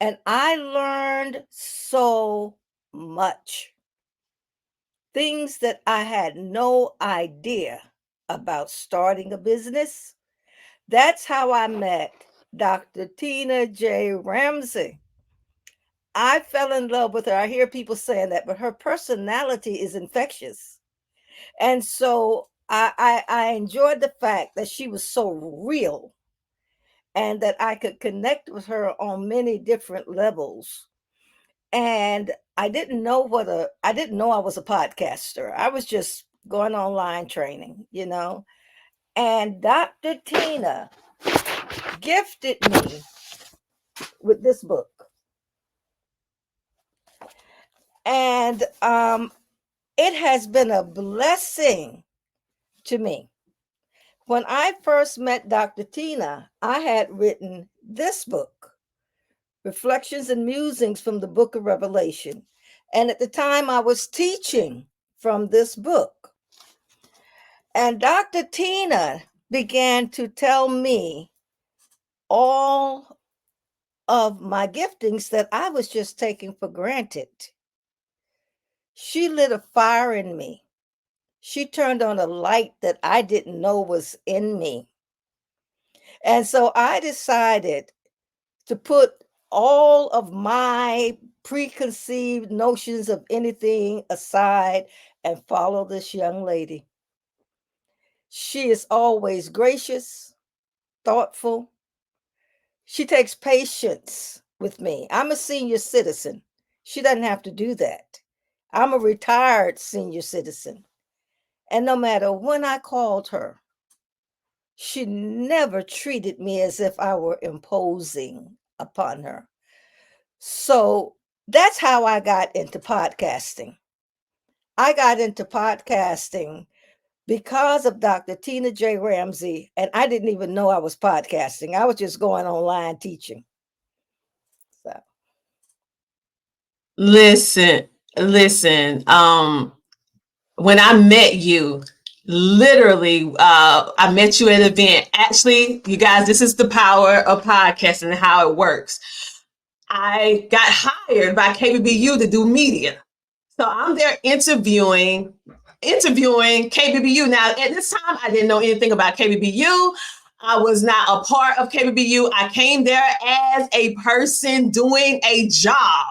and I learned so much. Things that I had no idea about starting a business. That's how I met Dr. Tina J. Ramsey. I fell in love with her. I hear people saying that, but her personality is infectious. And so I enjoyed the fact that she was so real and that I could connect with her on many different levels. And I didn't know I didn't know I was a podcaster. I was just going online training, you know. And Dr. Tina gifted me with this book. And it has been a blessing to me. When I first met Dr. Tina, I had written this book, Reflections and Musings from the Book of Revelation. And at the time, I was teaching from this book. And Dr. Tina began to tell me all of my giftings that I was just taking for granted. She lit a fire in me. She turned on a light that I didn't know was in me. And so I decided to put all of my preconceived notions of anything aside and follow this young lady. She is always gracious, thoughtful. She takes patience with me. I'm a senior citizen. She doesn't have to do that. I'm a retired senior citizen. And no matter when I called her, she never treated me as if I were imposing upon her. So that's how I got into podcasting. I got into podcasting because of Dr. Tina J. Ramsey, and I didn't even know I was podcasting. I was just going online teaching. So Listen. When I met you, literally, I met you at an event. Actually, you guys, this is the power of podcasting and how it works. I got hired by KBBU to do media. So I'm there interviewing KBBU. Now, at this time, I didn't know anything about KBBU. I was not a part of KBBU. I came there as a person doing a job.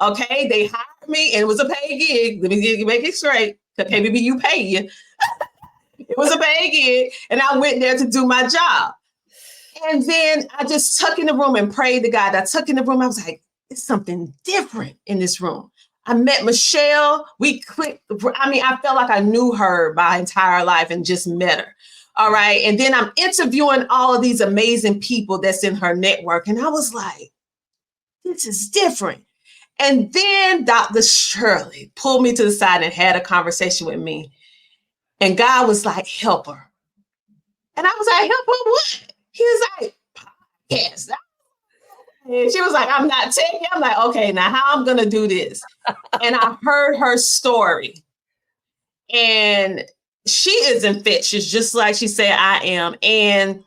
Okay, they hired me, and it was a paid gig. Let me make it straight, because KBBU pay you. It was a paid gig, and I went there to do my job. And then I just tucked in the room and prayed to God. I tucked in the room. I was like, it's something different in this room. I met Michelle. We clicked. I mean, I felt like I knew her my entire life and just met her. All right. And then I'm interviewing all of these amazing people that's in her network. And I was like, this is different. And then Dr. Shirley pulled me to the side and had a conversation with me. And God was like, help her. And I was like, help her what? He was like, podcast. And she was like, I'm not taking. I'm like, okay, now how I'm gonna do this? And I heard her story. And she is infectious, just like she said I am. And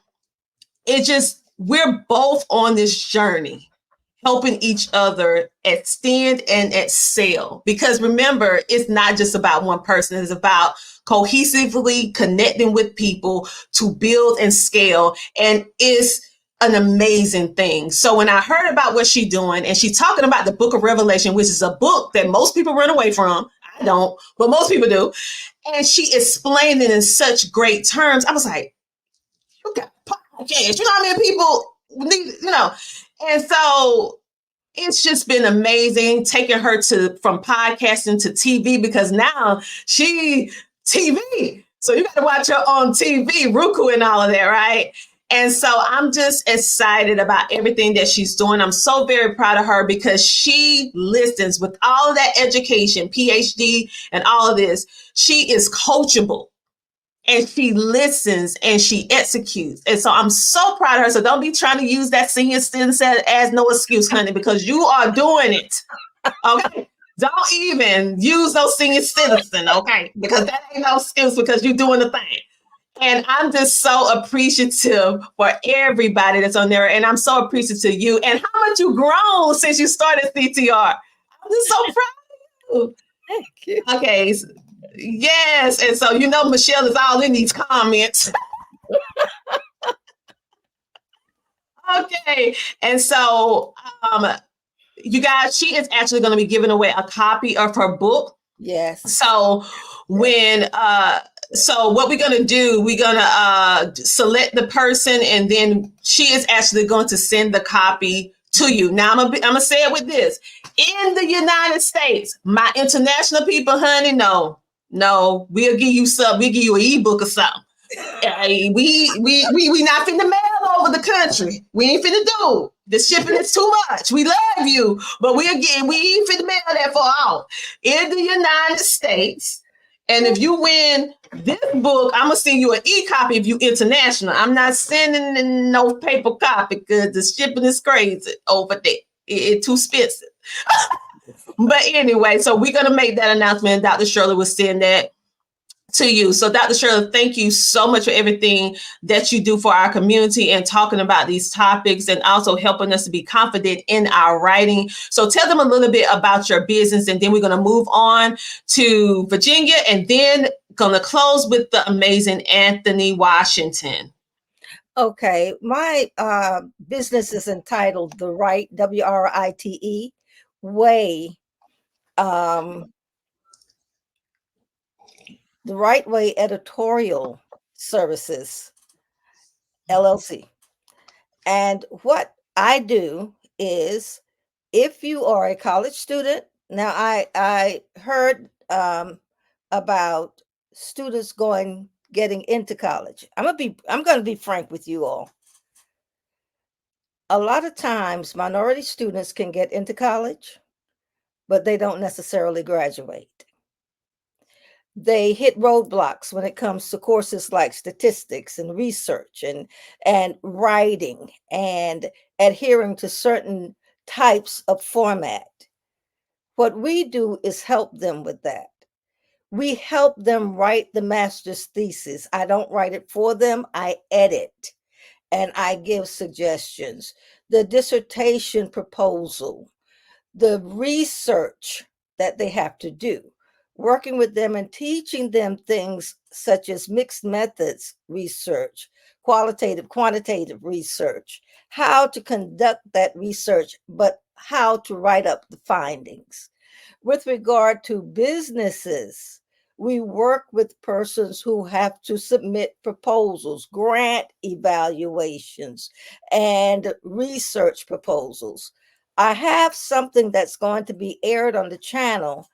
we're both on this journey, helping each other extend and excel. Because remember, it's not just about one person, it's about cohesively connecting with people to build and scale. And it's an amazing thing. So when I heard about what she's doing, and she's talking about the book of Revelation, which is a book that most people run away from. I don't, but most people do. And she explained it in such great terms. I was like, you got podcasts. You know how many people need, And so it's just been amazing taking her from podcasting to TV, because now she TV. So you got to watch her on TV, Roku and all of that, right? And so I'm just excited about everything that she's doing. I'm so very proud of her, because she listens with all of that education, PhD and all of this. She is coachable, and she listens and she executes. And so I'm so proud of her. So don't be trying to use that senior citizen as no excuse, honey, because you are doing it. Okay. Don't even use those senior citizen, okay? Because that ain't no excuse, because you're doing the thing. And I'm just so appreciative for everybody that's on there. And I'm so appreciative to you and how much you've grown since you started CTR. I'm just so proud of you. Thank you. Okay. Yes. And so, Michelle is all in these comments. Okay. And so, you guys, she is actually going to be giving away a copy of her book. Yes. So so what we're going to do, we're going to select the person, and then she is actually going to send the copy to you. Now, I'm going to say it with this. In the United States, my international people, honey, no, we'll give you something. We'll give you an ebook or something. We not finna mail over the country. We ain't finna do. The shipping is too much. We love you, but we ain't finna mail that for all. In the United States, and if you win this book, I'm gonna send you an e-copy if you international. I'm not sending no paper copy because the shipping is crazy over there. It's too expensive. But anyway, so we're gonna make that announcement. Dr. Shirley will send that to you. So Dr. Shirley, thank you so much for everything that you do for our community and talking about these topics, and also helping us to be confident in our writing. So tell them a little bit about your business, and then we're going to move on to Virginia, and then going to close with the amazing Anthony Washington. Okay. My business is entitled The Right, WRITE, Way. The Right Way Editorial Services, LLC. And what I do is, if you are a college student, now I heard about students getting into college. I'm going to be frank with you all. A lot of times, minority students can get into college, but they don't necessarily graduate. They hit roadblocks when it comes to courses like statistics and research and writing and adhering to certain types of format. What we do is help them with that. We help them write the master's thesis. I don't write it for them, I edit and I give suggestions. The dissertation proposal, the research that they have to do, working with them and teaching them things such as mixed methods research, qualitative, quantitative research, how to conduct that research, but how to write up the findings. With regard to businesses, we work with persons who have to submit proposals, grant evaluations, and research proposals. I have something that's going to be aired on the channel,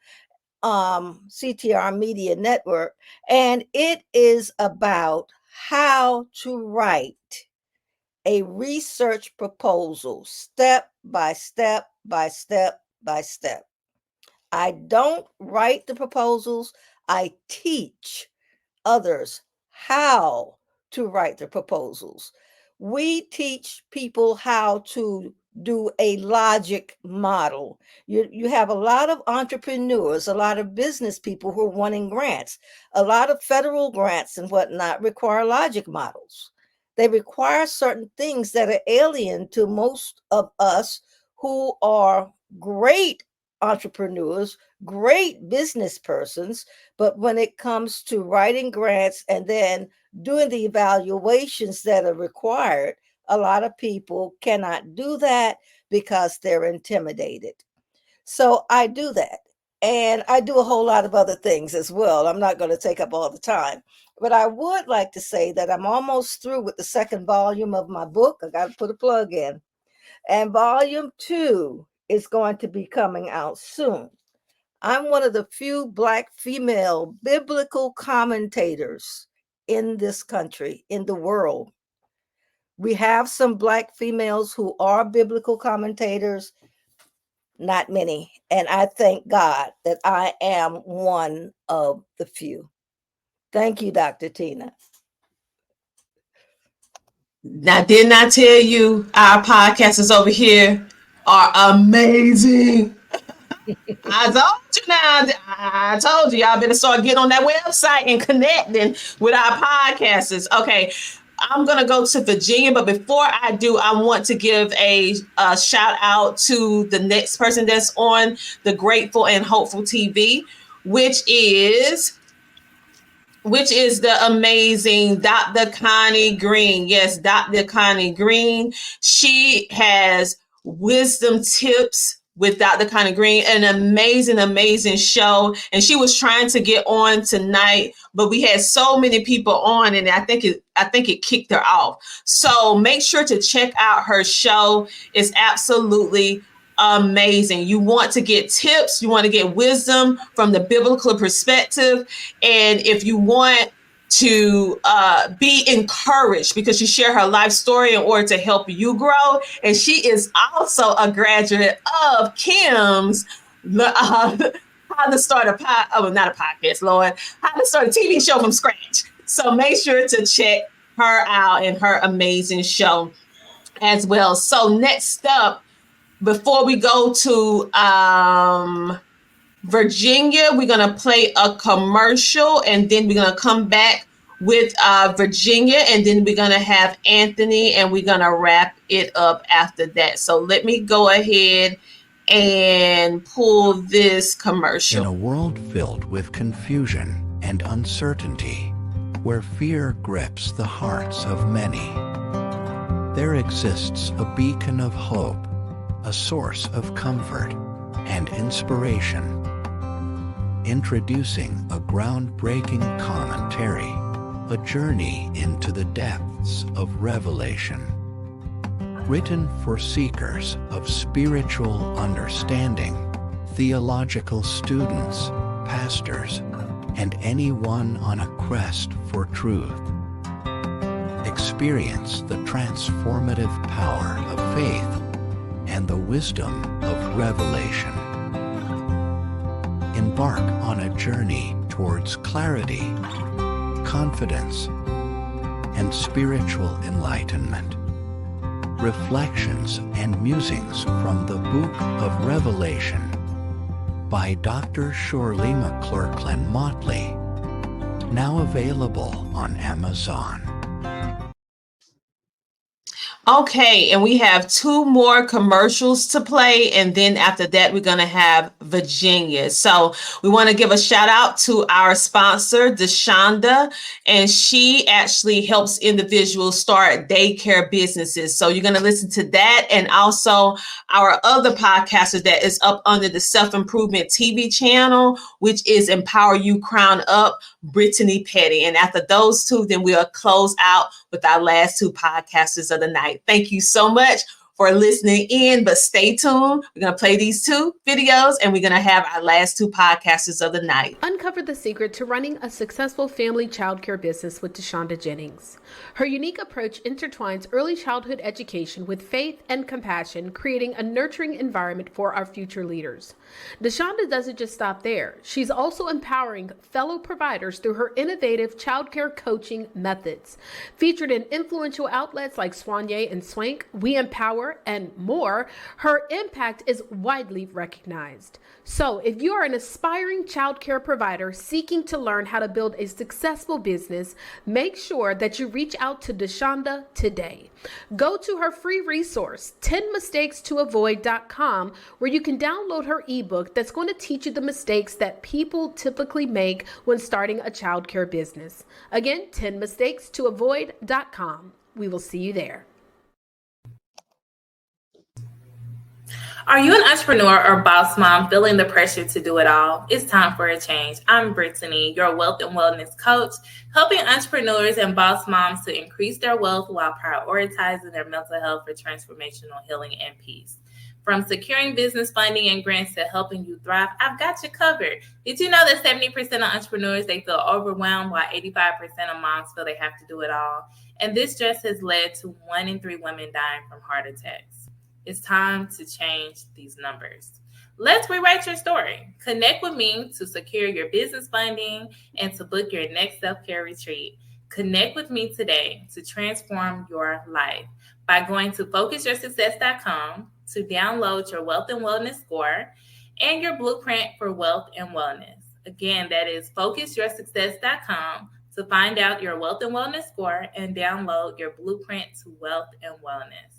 CTR Media Network, and it is about how to write a research proposal step by step by step by step. I don't write the proposals, I teach others how to write the proposals. We teach people how to do a logic model. You have a lot of entrepreneurs, a lot of business people who are wanting grants. A lot of federal grants and whatnot require logic models. They require certain things that are alien to most of us who are great entrepreneurs, great business persons, but when it comes to writing grants and then doing the evaluations that are required, a lot of people cannot do that because they're intimidated. So I do that. And I do a whole lot of other things as well. I'm not going to take up all the time, but I would like to say that I'm almost through with the second volume of my book. I got to put a plug in. And volume 2 is going to be coming out soon. I'm one of the few Black female biblical commentators in this country, in the world. We have some Black females who are biblical commentators, not many. And I thank God that I am one of the few. Thank you, Dr. Tina. Now, didn't I tell you our podcasters over here are amazing? I told you now. I told you y'all better start getting on that website and connecting with our podcasters. Okay, I'm gonna go to Virginia, but before I do, I want to give a shout out to the next person that's on the Grateful and Hopeful TV, which is the amazing Dr. Connie Green. Yes, Dr. Connie Green. She has wisdom tips with Dr. Connie Green, an amazing show. And she was trying to get on tonight, but we had so many people on, and I think it kicked her off. So make sure to check out her show. It's absolutely amazing. You want to get tips, you want to get wisdom from the biblical perspective, and if you want to be encouraged, because she shared her life story in order to help you grow, and she is also a graduate of Kim's How to Start a podcast, Lord, How to Start a TV Show from Scratch. So make sure to check her out and her amazing show as well. So next up, before we go to Virginia, we're going to play a commercial, and then we're going to come back with Virginia, and then we're going to have Anthony, and we're going to wrap it up after that. So let me go ahead and pull this commercial. In a world filled with confusion and uncertainty, where fear grips the hearts of many, there exists a beacon of hope, a source of comfort and inspiration. Introducing a groundbreaking commentary, a journey into the depths of revelation. Written for seekers of spiritual understanding, theological students, pastors, and anyone on a quest for truth. Experience the transformative power of faith and the wisdom of revelation. Embark on a journey towards clarity, confidence, and spiritual enlightenment. Reflections and musings from the Book of Revelation. by Dr. Shirley McClurkin Motley. Now available on Amazon. Okay, and we have 2 more commercials to play, and then after that, we're going to have Virginia. So we want to give a shout out to our sponsor, DeShonda, and she actually helps individuals start daycare businesses. So you're going to listen to that, and also our other podcaster that is up under the Self-Improvement TV channel, which is Empower You Crown Up, Brittany Petty. And after those 2, then we'll close out with our last 2 podcasters of the night. Thank you so much for listening in, but stay tuned. We're going to play these 2 videos, and we're going to have our last 2 podcasters of the night. Uncover the secret to running a successful family childcare business with DeShonda Jennings. Her unique approach intertwines early childhood education with faith and compassion, creating a nurturing environment for our future leaders. DeShonda doesn't just stop there. She's also empowering fellow providers through her innovative childcare coaching methods. Featured in influential outlets like Soigné and Swank, We Empower, and more, her impact is widely recognized. So if you are an aspiring childcare provider seeking to learn how to build a successful business, make sure that you reach out to DeShonda today. Go to her free resource, 10mistakes-to-avoid.com, where you can download her ebook that's going to teach you the mistakes that people typically make when starting a childcare business. Again, 10mistakes-to-avoid.com. We will see you there. Are you an entrepreneur or boss mom feeling the pressure to do it all? It's time for a change. I'm Brittany, your wealth and wellness coach, helping entrepreneurs and boss moms to increase their wealth while prioritizing their mental health for transformational healing and peace. From securing business funding and grants to helping you thrive, I've got you covered. Did you know that 70% of entrepreneurs, they feel overwhelmed, while 85% of moms feel they have to do it all? And this just has led to 1 in 3 women dying from heart attacks. It's time to change these numbers. Let's rewrite your story. Connect with me to secure your business funding and to book your next self-care retreat. Connect with me today to transform your life by going to focusyoursuccess.com to download your wealth and wellness score and your blueprint for wealth and wellness. Again, that is focusyoursuccess.com to find out your wealth and wellness score and download your blueprint to wealth and wellness.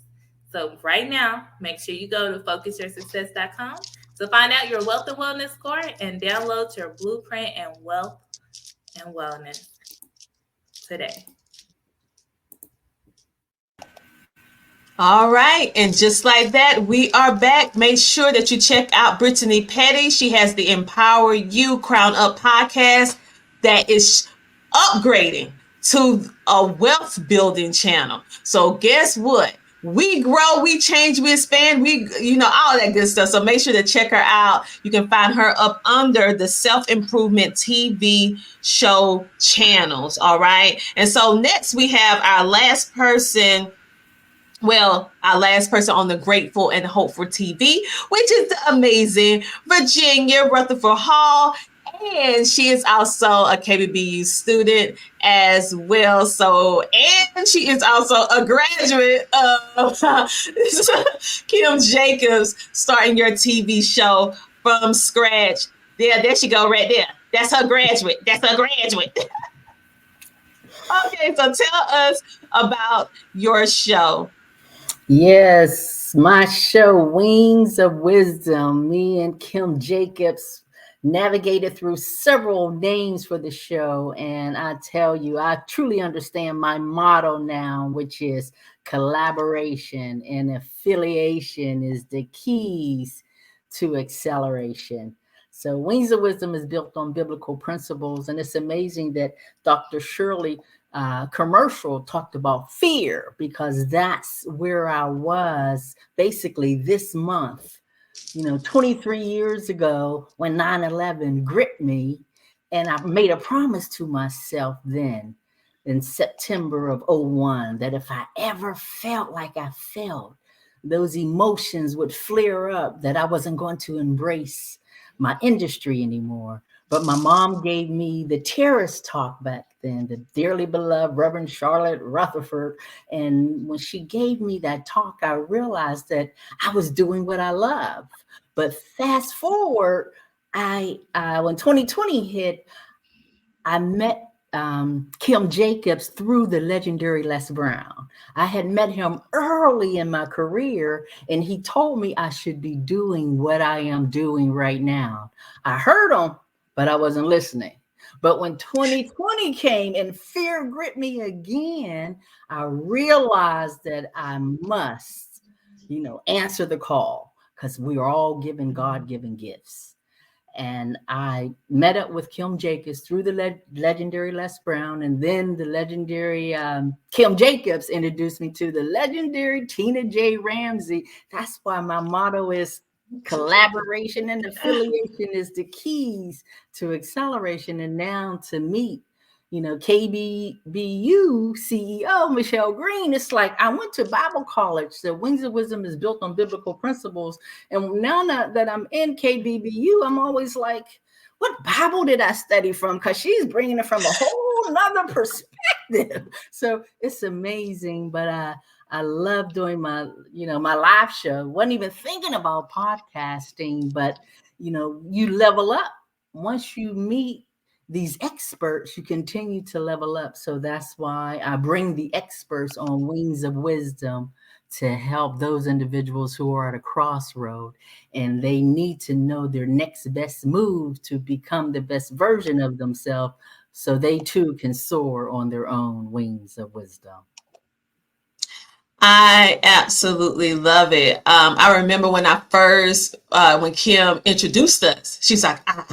So right now, make sure you go to focusyoursuccess.com to find out your wealth and wellness score and download your blueprint and wealth and wellness today. All right. And just like that, we are back. Make sure that you check out Brittany Petty. She has the Empower You Crown Up podcast that is upgrading to a wealth building channel. So guess what? We grow, we change, we expand, all that good stuff. So make sure to check her out. You can find her up under the Self-Improvement TV show channels. All right. And so next we have our last person on the Grateful and Hopeful TV, which is the amazing Virginia Rutherford Hall. And she is also a KBBU student as well. And she is also a graduate of Kim Jacobs, starting your TV show from scratch. There she go right there. That's her graduate. Okay, so tell us about your show. Yes, my show, Wings of Wisdom. Me and Kim Jacobs navigated through several names for the show. And I tell you, I truly understand my motto now, which is collaboration and affiliation is the keys to acceleration. So Wings of Wisdom is built on biblical principles. And it's amazing that Dr. Shirley commercial talked about fear, because that's where I was basically this month. 23 years ago when 9/11 gripped me, and I made a promise to myself then in September of 2001 that if I ever felt like I felt, those emotions would flare up, that I wasn't going to embrace my industry anymore. But my mom gave me the terrorist talk back then, the dearly beloved Reverend Charlotte Rutherford. And when she gave me that talk, I realized that I was doing what I love. But fast forward, when 2020 hit, I met Kim Jacobs through the legendary Les Brown. I had met him early in my career, and he told me I should be doing what I am doing right now. I heard him, but I wasn't listening. But when 2020 came and fear gripped me again, I realized that I must, answer the call, because we are all given God-given gifts. And I met up with Kim Jacobs through the legendary Les Brown, and then the legendary Kim Jacobs introduced me to the legendary Tina J. Ramsey. That's why my motto is collaboration and affiliation is the keys to acceleration. And now to meet, KBBU CEO Michelle Green, it's like I went to Bible college. The Wings of Wisdom is built on biblical principles. And now that I'm in KBBU, I'm always like, what Bible did I study from? Because she's bringing it from a whole nother perspective. So it's amazing. But I love doing my live show. Wasn't even thinking about podcasting, but you level up once you meet these experts, you continue to level up. So that's why I bring the experts on Wings of Wisdom to help those individuals who are at a crossroad and they need to know their next best move to become the best version of themselves so they too can soar on their own wings of wisdom. I absolutely love it. I remember when I first, when Kim introduced us, she's like, I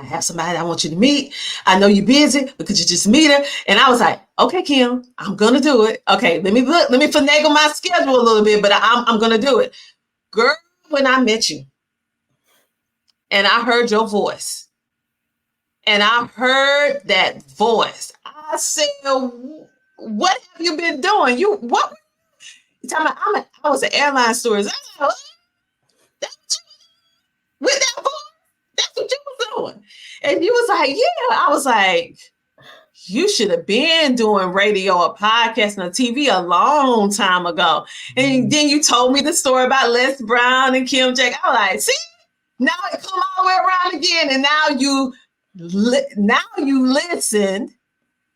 have somebody I want you to meet. I know you're busy, but could you just meet her? And I was like, okay, Kim, I'm going to do it. Okay, let me finagle my schedule a little bit, but I'm going to do it. Girl, when I met you and I heard your voice and I heard that voice, I said, what have you been doing? What? I was an airline stewardess. With that voice, that's what you was doing. And you was like, yeah. I was like, you should have been doing radio or podcasting or TV a long time ago. And then you told me the story about Les Brown and Kim Jacobs. I was like, see, now it come all the way around again. And now you listened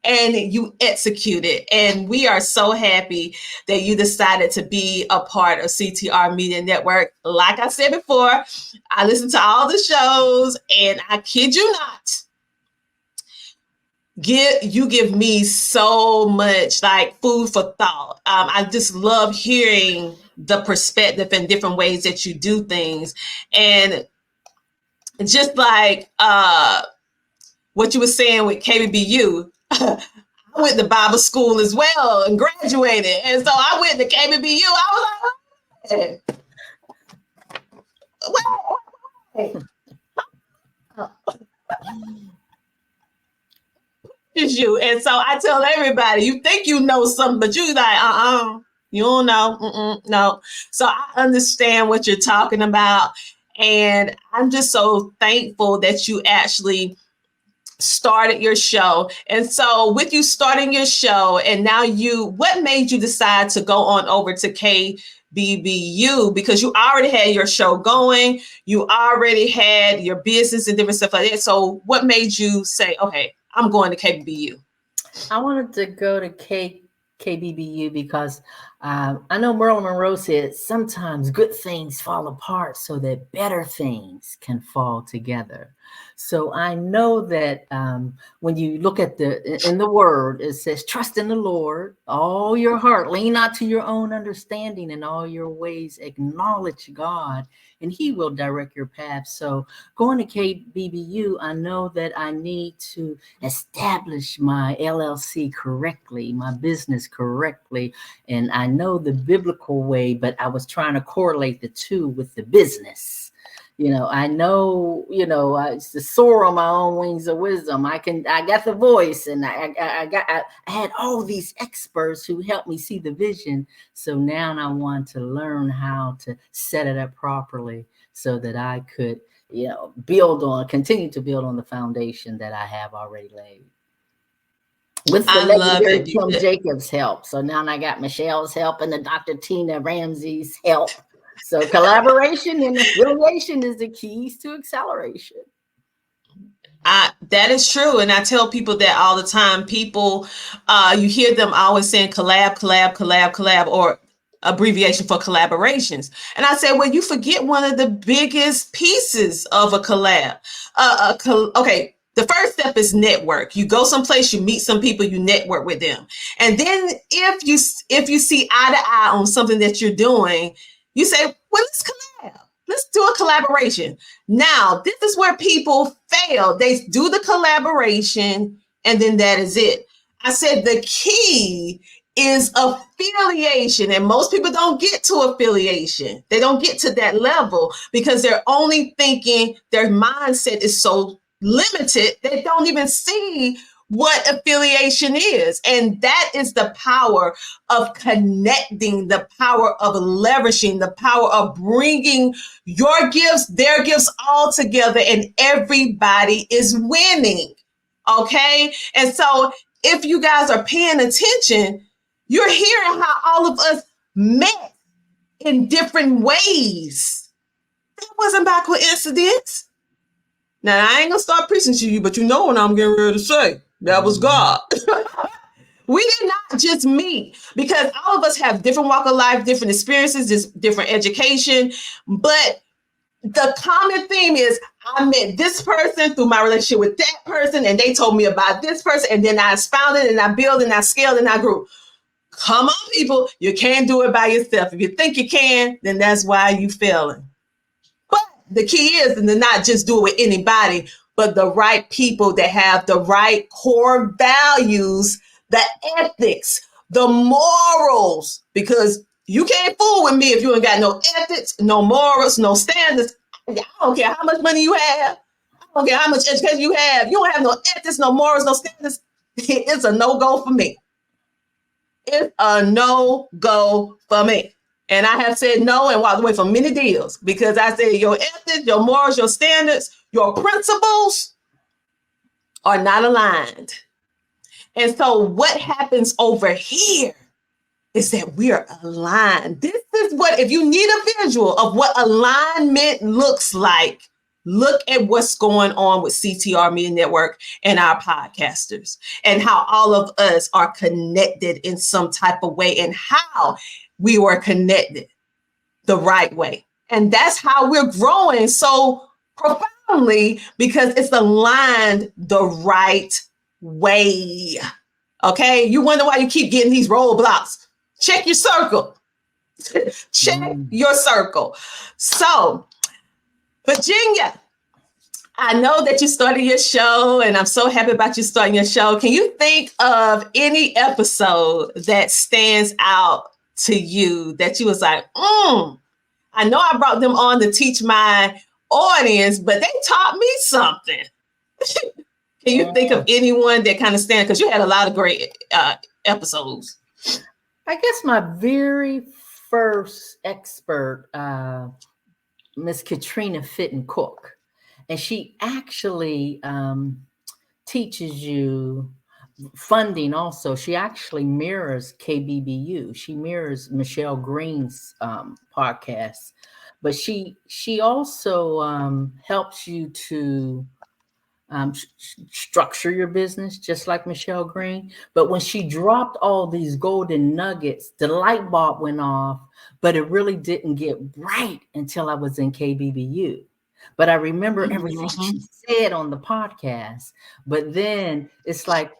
and you executed. And we are so happy that you decided to be a part of CTR Media Network. Like I said before, I listen to all the shows and I kid you not, you give me so much like food for thought. I just love hearing the perspective and different ways that you do things. And just like what you were saying with KBBU, I went to Bible school as well and graduated. And so I went to KBBU. I was like, wait. It's you. And so I tell everybody, you think you know something, but you like, you don't know. No. So I understand what you're talking about. And I'm just so thankful that you actually started your show. And so with you starting your show and now what made you decide to go on over to KBBU? Because you already had your show going, you already had your business and different stuff like that. So what made you say, okay, I'm going to KBBU? I wanted to go to KBBU because I know Marilyn Monroe said sometimes good things fall apart so that better things can fall together. So I know that when you look at in the word, it says, trust in the Lord, all your heart, lean not to your own understanding, in all your ways, acknowledge God, and he will direct your path. So going to KBBU, I know that I need to establish my LLC correctly, my business correctly. And I know the biblical way, but I was trying to correlate the two with the business. I know, it's to soar on my own wings of wisdom. I got the voice, and I had all these experts who helped me see the vision. So now I want to learn how to set it up properly so that I could, continue to build on the foundation that I have already laid. With the legendary Kim Jacobs' help. So now I got Michelle's help and the Dr. Tina Ramsey's help. So collaboration and affiliation is the keys to acceleration. That is true. And I tell people that all the time. People, you hear them always saying collab, or abbreviation for collaborations. And I say, well, you forget one of the biggest pieces of a collab. Okay, the first step is network. You go someplace, you meet some people, you network with them. And then if you see eye to eye on something that you're doing, you say, well, let's collab. Let's do a collaboration. Now, this is where people fail. They do the collaboration, and then that is it. I said the key is affiliation, and most people don't get to affiliation. They don't get to that level because they're only thinking, their mindset is so limited, they don't even see what affiliation is. And that is the power of connecting, the power of leveraging, the power of bringing your gifts, their gifts all together, and everybody is winning. Okay. And so if you guys are paying attention, you're hearing how all of us met in different ways. That wasn't by coincidence. Now, I ain't gonna start preaching to you, but you know what I'm getting ready to say. That was God. We did not just meet, because all of us have different walk of life, different experiences, different education. But the common theme is I met this person through my relationship with that person, and they told me about this person, and then I expounded and I built and I scaled and I grew. Come on, people. You can't do it by yourself. If you think you can, then that's why you failing. But the key is to not just do it with anybody, but the right people that have the right core values, the ethics, the morals, because you can't fool with me if you ain't got no ethics, no morals, no standards. I don't care how much money you have. I don't care how much education you have. You don't have no ethics, no morals, no standards. It's a no-go for me. It's a no-go for me. And I have said no and walked away from many deals because I said your ethics, your morals, your standards, your principles are not aligned. And so what happens over here is that we are aligned. This is what, if you need a visual of what alignment looks like, look at what's going on with CTR Media Network and our podcasters, and how all of us are connected in some type of way, and how we were connected the right way. And that's how we're growing so profoundly, because it's aligned the right way. Okay. You wonder why you keep getting these roadblocks. Check your circle. Check your circle. So, Virginia, I know that you started your show, and I'm so happy about you starting your show. Can you think of any episode that stands out to you that you was like, I know I brought them on to teach my audience, but they taught me something? Can you think of anyone that kind of stands? Because you had a lot of great episodes. I guess my very first expert, Miss Katrina Fitton Cook, and she actually teaches you funding also. She actually mirrors KBBU. She mirrors Michelle Green's podcast, but she also helps you to structure your business just like Michelle Green. But when she dropped all these golden nuggets, the light bulb went off, but it really didn't get bright until I was in KBBU. But I remember everything she said on the podcast. But then it's like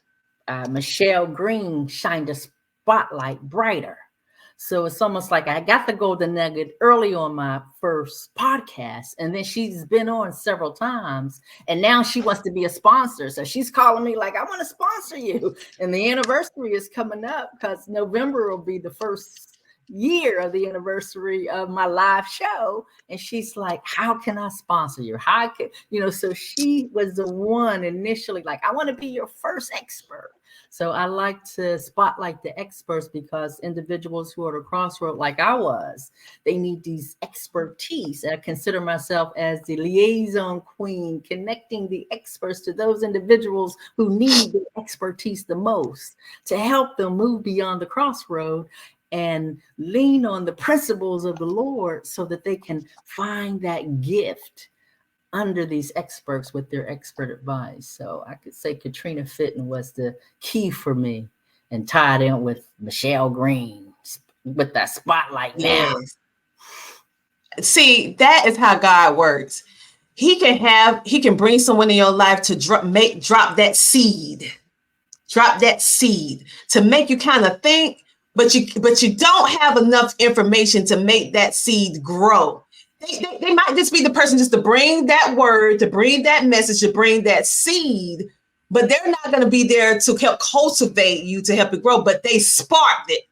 Michelle Green shined a spotlight brighter. So it's almost like I got the golden nugget early on my first podcast, and then she's been on several times, and now she wants to be a sponsor. So she's calling me like, I want to sponsor you. And the anniversary is coming up because November will be the first year of the anniversary of my live show. And she's like, how can I sponsor you? How can, so she was the one initially like, I want to be your first expert. So I like to spotlight the experts, because individuals who are at a crossroad like I was, they need these expertise. I consider myself as the liaison queen, connecting the experts to those individuals who need the expertise the most to help them move beyond the crossroad and lean on the principles of the Lord so that they can find that gift under these experts with their expert advice. So I could say Katrina Fitton was the key for me, and tied in with Michelle Green with that spotlight now. See, that is how God works. He can bring someone in your life to drop that seed to make you kind of think, but you don't have enough information to make that seed grow. They might just be the person just to bring that word, to bring that message, to bring that seed, but they're not going to be there to help cultivate you, to help it grow, but they sparked it.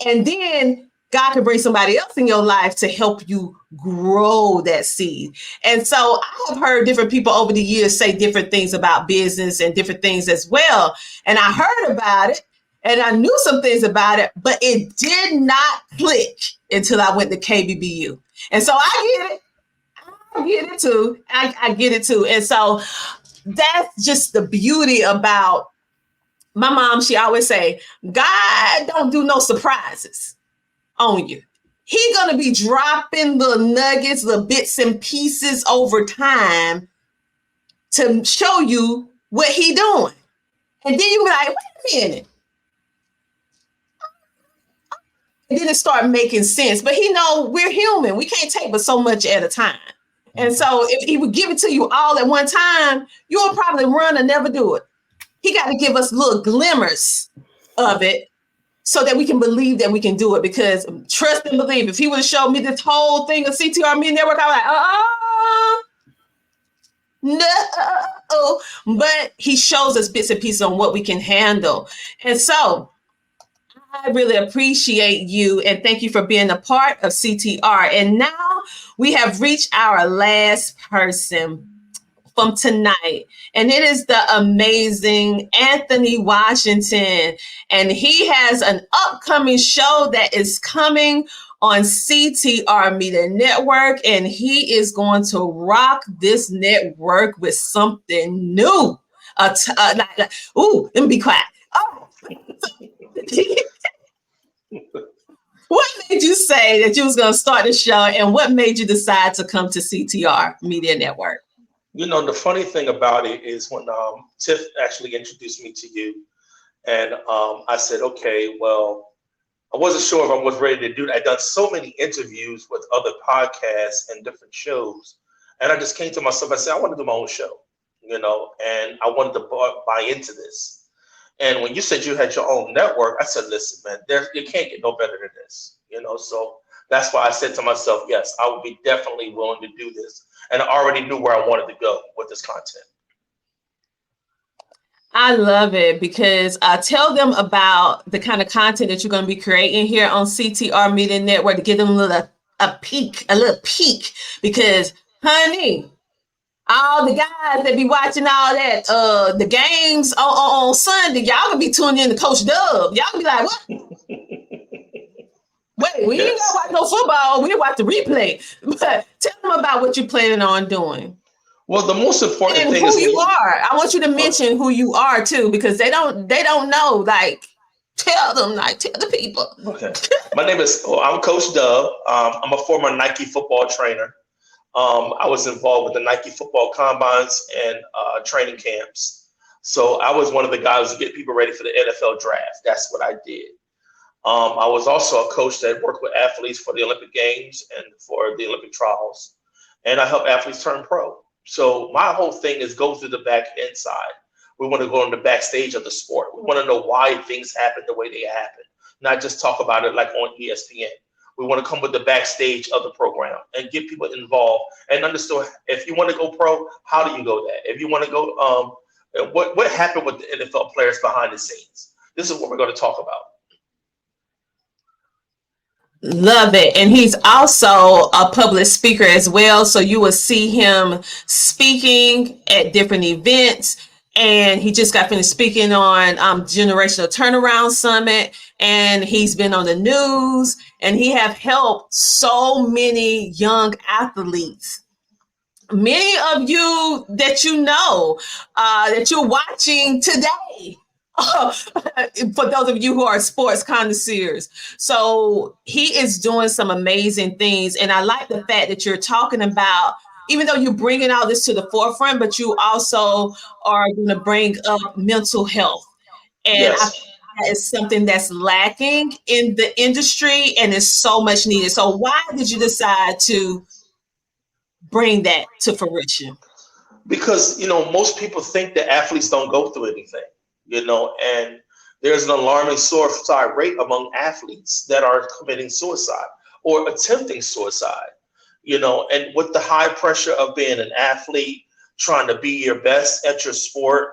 And then God can bring somebody else in your life to help you grow that seed. And so I have heard different people over the years say different things about business and different things as well. And I heard about it and I knew some things about it, but it did not click until I went to KBBU. And so I get it. I get it too. I get it too. And so that's just the beauty about my mom. She always say, God don't do no surprises on you. He's going to be dropping the nuggets, the bits and pieces over time to show you what he doing. And then you be like, wait a minute. And then it start making sense. But he know we're human. We can't take but so much at a time. And so if he would give it to you all at one time, you'll probably run and never do it. He got to give us little glimmers of it so that we can believe that we can do it. Because trust and believe, if he would have showed me this whole thing of CTR Media Network, I was like, no. But he shows us bits and pieces on what we can handle. And so I really appreciate you and thank you for being a part of CTR. And now we have reached our last person from tonight, and it is the amazing Anthony Washington. And he has an upcoming show that is coming on CTR Media Network, and he is going to rock this network with something new. Ooh, let me be quiet. Oh. What made you say that you was going to start the show, and what made you decide to come to CTR Media Network? You know, the funny thing about it is when Tiff actually introduced me to you, and I said, okay, well, I wasn't sure if I was ready to do that. I'd done so many interviews with other podcasts and different shows, and I just came to myself, I said, I want to do my own show, you know, and I wanted to buy into this. And when you said you had your own network, I said, listen, man, you can't get no better than this, you know? So that's why I said to myself, yes, I would be definitely willing to do this. And I already knew where I wanted to go with this content. I love it, because tell them about the kind of content that you're going to be creating here on CTR Media Network to give them a little peek, because honey, all the guys that be watching all that, the games on Sunday, y'all gonna be tuning in to Coach Dub. Y'all gonna be like, what? Wait, we ain't gonna watch no football. We watch the replay. But tell them about what you're planning on doing. Well, the most important thing is who you are. I want you to mention who you are too, because they don't know. Like, tell them, like, tell the people. Okay. My name is, I'm Coach Dub. I'm a former Nike football trainer. I was involved with the Nike football combines and training camps. So I was one of the guys to get people ready for the NFL draft. That's what I did. I was also a coach that worked with athletes for the Olympic Games and for the Olympic trials. And I help athletes turn pro. So my whole thing is go through the back end side. We want to go on the backstage of the sport. We want to know why things happen the way they happen, not just talk about it like on ESPN. We want to come with the backstage of the program and get people involved and understand if you want to go pro, how do you go there? If you want to go, what happened with the NFL players behind the scenes? This is what we're going to talk about. Love it. And he's also a public speaker as well. So you will see him speaking at different events. And he just got finished speaking on Generational Turnaround Summit. And he's been on the news. And he have helped so many young athletes. Many of you that you know, that you're watching today. For those of you who are sports connoisseurs. So he is doing some amazing things. And I like the fact that you're talking about even though you're bringing all this to the forefront, but you also are going to bring up mental health. And I think that is something that's lacking in the industry and is so much needed. So why did you decide to bring that to fruition? Because, most people think that athletes don't go through anything, and there's an alarming suicide rate among athletes that are committing suicide or attempting suicide, and with the high pressure of being an athlete, trying to be your best at your sport,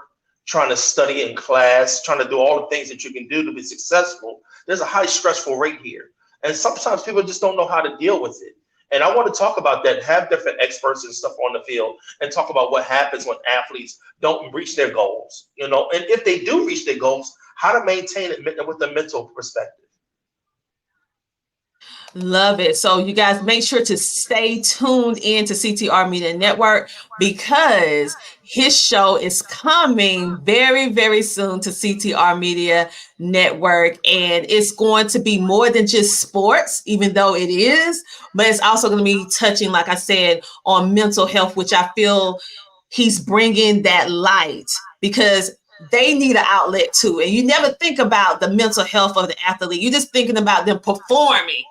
trying to study in class, trying to do all the things that you can do to be successful, there's a high stressful rate here. And sometimes people just don't know how to deal with it. And I want to talk about that, have different experts and stuff on the field and talk about what happens when athletes don't reach their goals, and if they do reach their goals, how to maintain it with a mental perspective. Love it. So you guys make sure to stay tuned in to CTR Media Network because his show is coming very, very soon to CTR Media Network. And it's going to be more than just sports, even though it is, but it's also going to be touching, like I said, on mental health, which I feel he's bringing that light because they need an outlet too. And you never think about the mental health of the athlete. You're just thinking about them performing,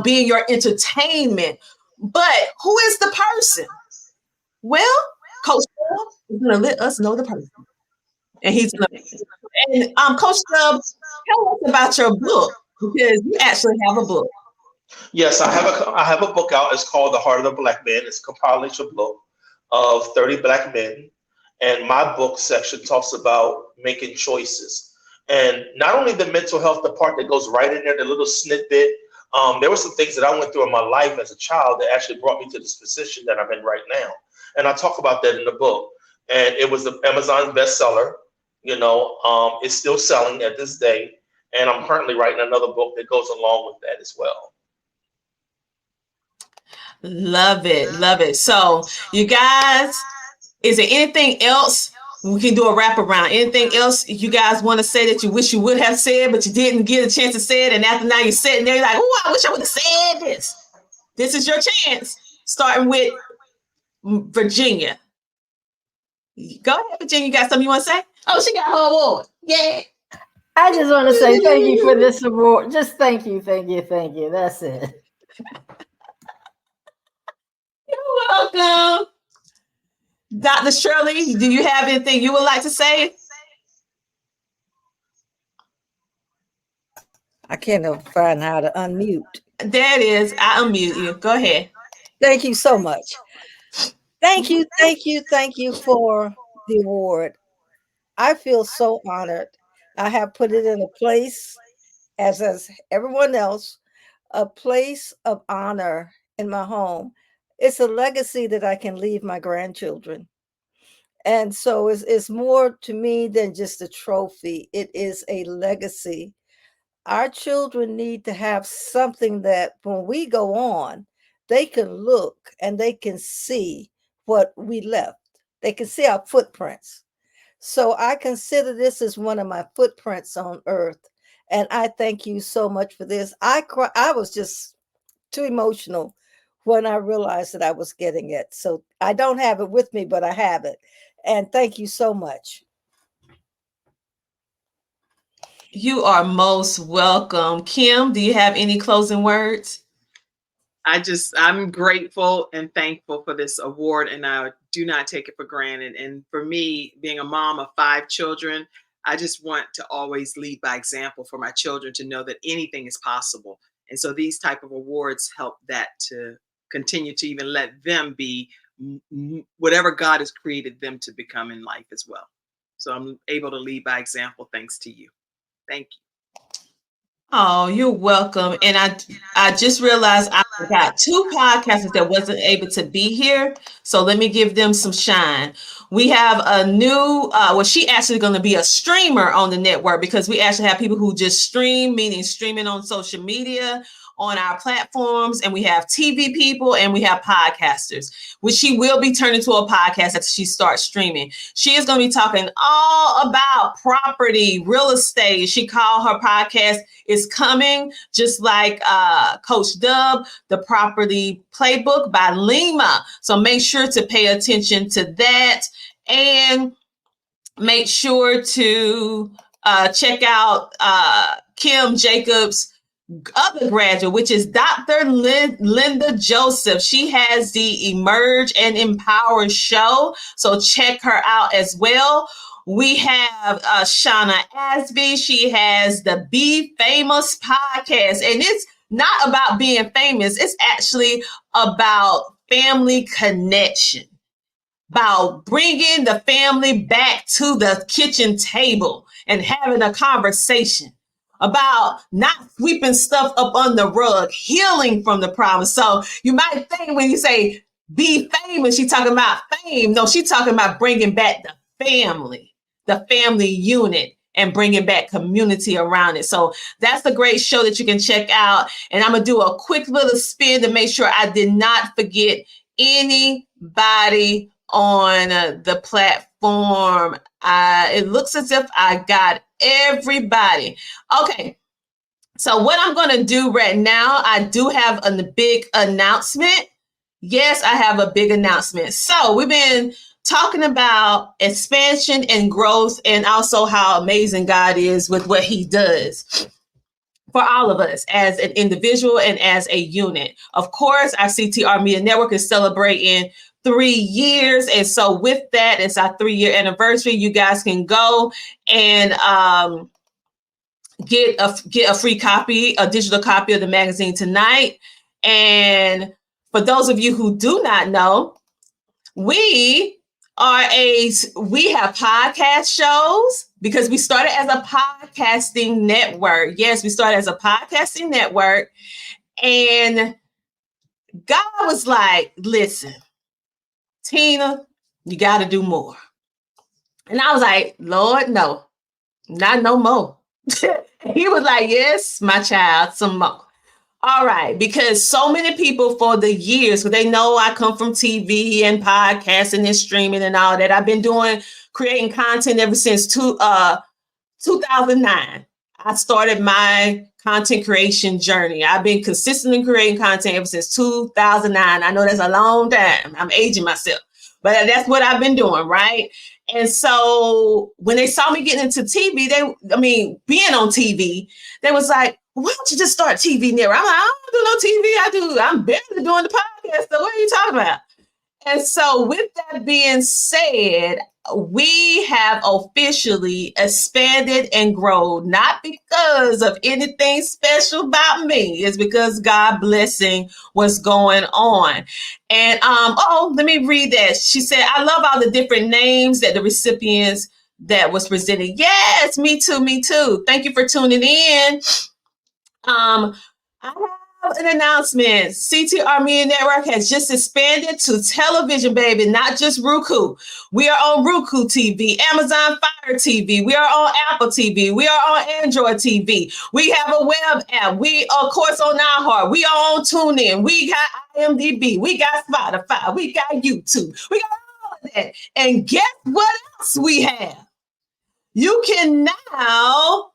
being your entertainment. But who is the person? Well, Coach Stubb is going to let us know the person. And he's going to, Coach Stubb, tell us about your book because you actually have a book. Yes, I have a book out. It's called The Heart of the Black Man. It's a compilation book of 30 Black men. And my book section talks about making choices. And not only the mental health, the part that goes right in there, the little snippet. There were some things that I went through in my life as a child that actually brought me to this position that I'm in right now. And I talk about that in the book. And it was the Amazon bestseller. It's still selling at this day. And I'm currently writing another book that goes along with that as well. Love it. Love it. So you guys, is there anything else? We can do a wraparound. Anything else you guys want to say that you wish you would have said, but you didn't get a chance to say it? And after now you're sitting there, you're like, oh, I wish I would have said this. This is your chance. Starting with Virginia. Go ahead, Virginia. You got something you want to say? Oh, she got her award. Yeah. I just want to say thank you for this award. Just thank you. That's it. You're welcome. Dr. Shirley, do you have anything you would like to say? I can't find how to unmute. There it is. I unmute you. Go ahead. Thank you so much. Thank you for the award. I feel so honored. I have put it in a place, as everyone else, a place of honor in my home. It's a legacy that I can leave my grandchildren. And so it's more to me than just a trophy. It is a legacy. Our children need to have something that when we go on, they can look and they can see what we left. They can see our footprints. So I consider this as one of my footprints on earth. And I thank you so much for this. I was just too emotional when I realized that I was getting it. So I don't have it with me, but I have it. And thank you so much. You are most welcome. Kim, do you have any closing words? I'm grateful and thankful for this award, and I do not take it for granted. And for me, being a mom of 5 children, I just want to always lead by example for my children to know that anything is possible. And so these type of awards help that to continue to even let them be whatever God has created them to become in life as well. So I'm able to lead by example thanks to you. Thank you. Oh, you're welcome. And I just realized I got 2 podcasters that wasn't able to be here. So let me give them some shine. We have a new, she actually going to be a streamer on the network because we actually have people who just stream, meaning streaming on social media, on our platforms, and we have TV people and we have podcasters, which she will be turning to a podcast after she starts streaming. She is going to be talking all about property, real estate. She called her podcast, It's is coming, just like Coach Dub, the Property Playbook by Lima. So make sure to pay attention to that, and make sure to check out Kim Jacobs' other graduate, which is Dr. Linda Joseph. She has the Emerge and Empower show, so check her out as well. We have Shauna Asby. She has the Be Famous podcast, and it's not about being famous. It's actually about family connection, about bringing the family back to the kitchen table and having a conversation, about not sweeping stuff up on the rug, healing from the problem. So you might think when you say be famous, she's talking about fame. No, she's talking about bringing back the family unit, and bringing back community around it. So that's a great show that you can check out. And I'm going to do a quick little spin to make sure I did not forget anybody on the platform. It looks as if I got everybody. Okay, so what I'm going to do right now, I do have a big announcement. Yes, I have a big announcement. So we've been talking about expansion and growth, and also how amazing God is with what he does for all of us as an individual and as a unit. Of course, our CTR Media Network is celebrating 3 years. And so with that, it's our 3-year anniversary. You guys can go and get a free copy, a digital copy of the magazine tonight. And for those of you who do not know, we have podcast shows, because we started as a podcasting network. Yes, we started as a podcasting network. And God was like, listen, Tina, you got to do more. And I was like, Lord, no, not no more. He was like, yes, my child, some more. All right, because so many people for the years, because they know I come from TV and podcasting and streaming and all that. I've been creating content ever since 2009. I started my content creation journey. I've been consistently creating content ever since 2009. I know that's a long time. I'm aging myself, but that's what I've been doing, right? And so when they saw me getting into TV, being on TV, they was like, why don't you just start TV network? I'm like, I don't do no TV. I'm barely doing the podcast. So what are you talking about? And so with that being said, we have officially expanded and grown, not because of anything special about me. It's because God blessing what's going on. And let me read that. She said, I love all the different names that the recipients that was presented. Yes, me too, me too. Thank you for tuning in. I have an announcement. CTR Media Network has just expanded to television, baby, not just Roku. We are on Roku TV, Amazon Fire TV. We are on Apple TV. We are on Android TV. We have a web app. We, of course, on iHeart. We are on TuneIn. We got IMDb. We got Spotify. We got YouTube. We got all of that. And guess what else we have? You can now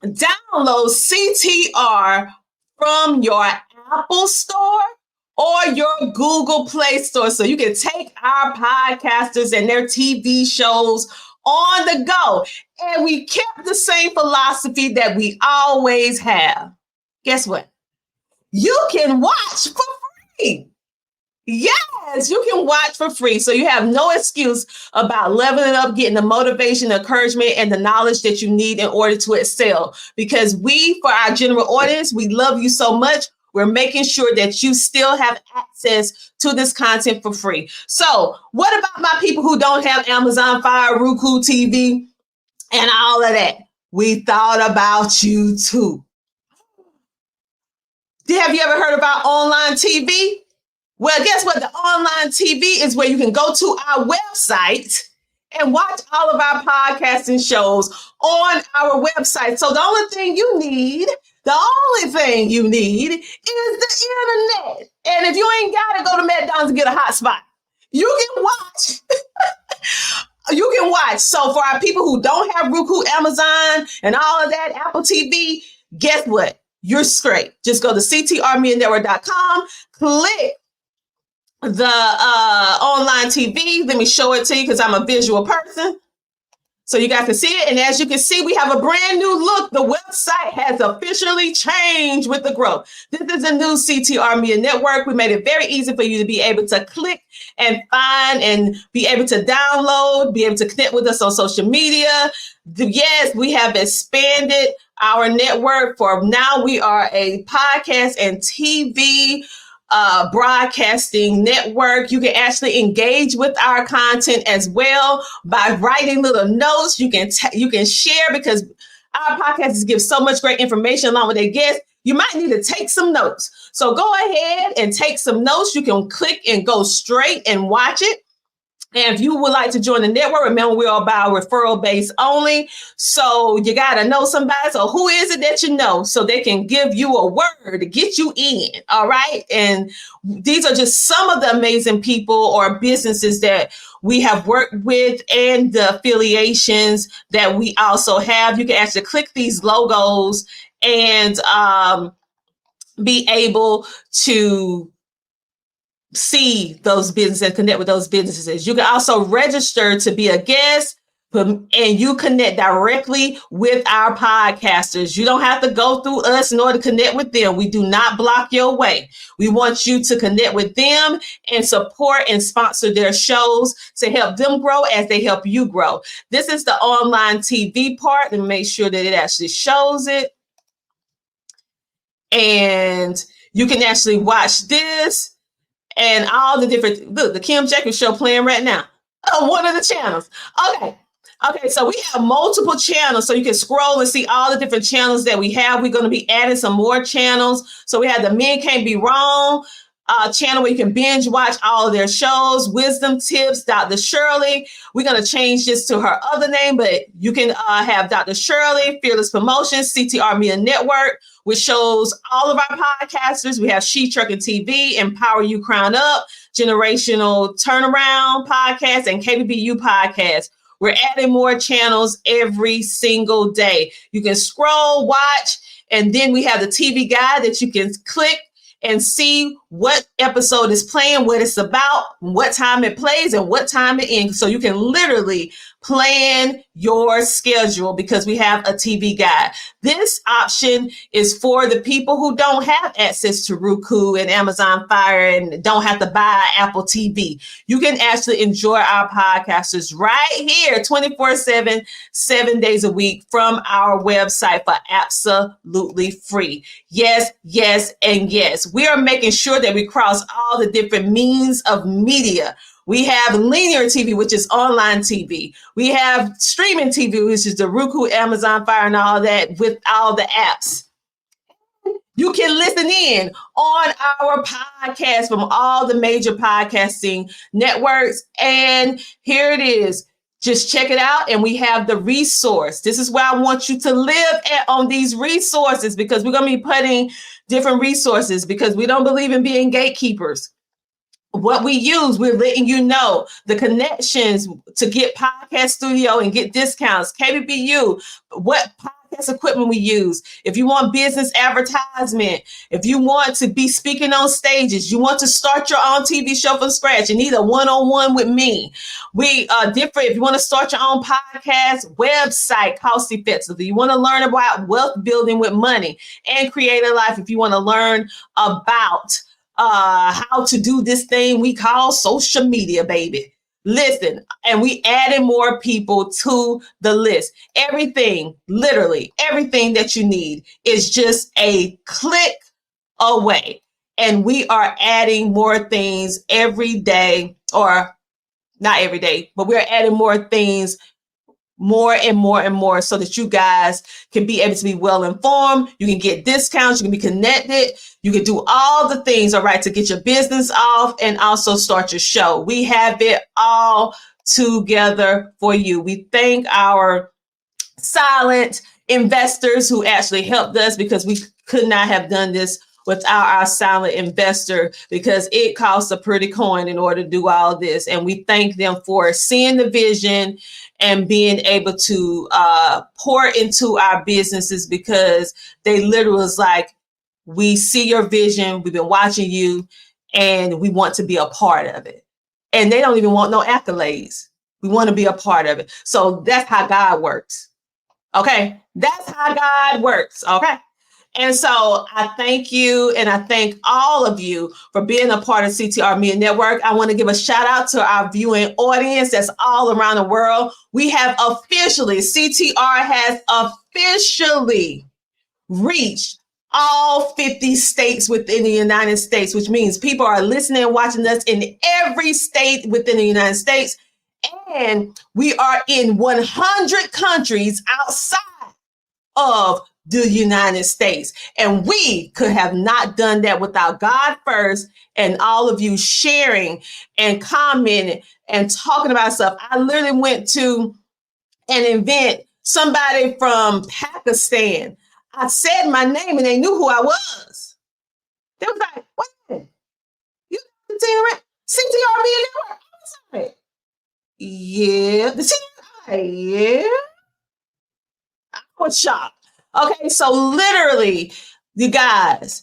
download CTR from your Apple Store or your Google Play Store. So you can take our podcasters and their TV shows on the go. And we kept the same philosophy that we always have. Guess what? You can watch for free. Yes, you can watch for free. So you have no excuse about leveling up, getting the motivation, the encouragement, and the knowledge that you need in order to excel. Because we, for our general audience, we love you so much. We're making sure that you still have access to this content for free. So what about my people who don't have Amazon Fire, Roku TV, and all of that? We thought about you too. Have you ever heard about online TV? Well, guess what? The online TV is where you can go to our website and watch all of our podcasting shows on our website. So the only thing you need is the internet. And if you ain't got to go to McDonald's and get a hotspot, you can watch. You can watch. So for our people who don't have Roku, Amazon, and all of that, Apple TV, guess what? You're straight. Just go to CTRMediaNetwork.com, click the online TV. Let me show it to you because I'm a visual person. So you guys can see it. And as you can see, we have a brand new look. The website has officially changed with the growth. This is a new CTR Media Network. We made it very easy for you to be able to click and find and be able to download, be able to connect with us on social media. Yes, we have expanded our network. For now, we are a podcast and TV broadcasting network. You can actually engage with our content as well by writing little notes. You can share, because our podcasts give so much great information along with their guests. You might need to take some notes. So go ahead and take some notes. You can click and go straight and watch it. And if you would like to join the network, remember we're all about referral based only. So you got to know somebody. So who is it that you know, so they can give you a word to get you in? All right. And these are just some of the amazing people or businesses that we have worked with and the affiliations that we also have. You can actually click these logos and be able to see those businesses and connect with those businesses. You can also register to be a guest, and you connect directly with our podcasters. You don't have to go through us in order to connect with them. We do not block your way. We want you to connect with them and support and sponsor their shows to help them grow as they help you grow. This is the online TV part, and make sure that it actually shows it. And you can actually watch this and all the different, look, the Kim Jacobs show playing right now on one of the channels. Okay, so we have multiple channels, so you can scroll and see all the different channels that we have. We're going to be adding some more channels. So we have the Men Can't Be Wrong channel where you can binge watch all of their shows. Wisdom Tips, Dr. Shirley. We're going to change this to her other name, but you can have Dr. Shirley, Fearless Promotions, CTR Media Network, which shows all of our podcasters. We have She Trucking TV, Empower You Crown Up, Generational Turnaround Podcast, and KBBU Podcast. We're adding more channels every single day. You can scroll, watch, and then we have the TV guide that you can click and see what episode is playing, what it's about, what time it plays, and what time it ends. So you can literally plan your schedule because we have a TV guide. This option is for the people who don't have access to Roku and Amazon Fire and don't have to buy Apple TV. You can actually enjoy our podcasters right here 24/7, 7 days a week from our website for absolutely free. Yes, yes, and yes. We are making sure that we cross all the different means of media. We have linear TV, which is online TV. We have streaming TV, which is the Roku, Amazon Fire, and all that with all the apps. You can listen in on our podcast from all the major podcasting networks. And here it is. Just check it out. And we have the resource. This is where I want you to live on these resources, because we're going to be putting different resources, because we don't believe in being gatekeepers. What we use, we're letting you know the connections to get podcast studio and get discounts, KBBU, what podcast equipment we use. If you want business advertisement, if you want to be speaking on stages, you want to start your own TV show from scratch, you need a one-on-one with me. We are different. If you want to start your own podcast, website, cost effectively, you want to learn about wealth building with money and create a life. If you want to learn about how to do this thing we call social media, baby. Listen, and we added more people to the list. Everything, literally everything that you need is just a click away. And we are adding more things every day, or not every day, but we're adding more things more and more and more, so that you guys can be able to be well informed. You can get discounts, you can be connected, you can do all the things, all right, to get your business off and also start your show. We have it all together for you. We thank our silent investors who actually helped us, because we could not have done this without our silent investor, because it costs a pretty coin in order to do all this. And we thank them for seeing the vision and being able to pour into our businesses, because they literally was like, we see your vision, we've been watching you, and we want to be a part of it. And they don't even want no accolades. We want to be a part of it. So that's how God works. Okay. That's how God works. Okay. And so I thank you, and I thank all of you for being a part of CTR Media Network. I want to give a shout out to our viewing audience that's all around the world. We have officially, CTR has officially reached all 50 states within the United States, which means people are listening and watching us in every state within the United States. And we are in 100 countries outside of the United States. And we could have not done that without God first, and all of you sharing and commenting and talking about stuff. I literally went to an event, somebody from Pakistan. I said my name and they knew who I was. They was like, wait a minute, you CTR Media Network? I was like, yeah, the CTR, yeah. I was shocked. Okay, so literally, you guys,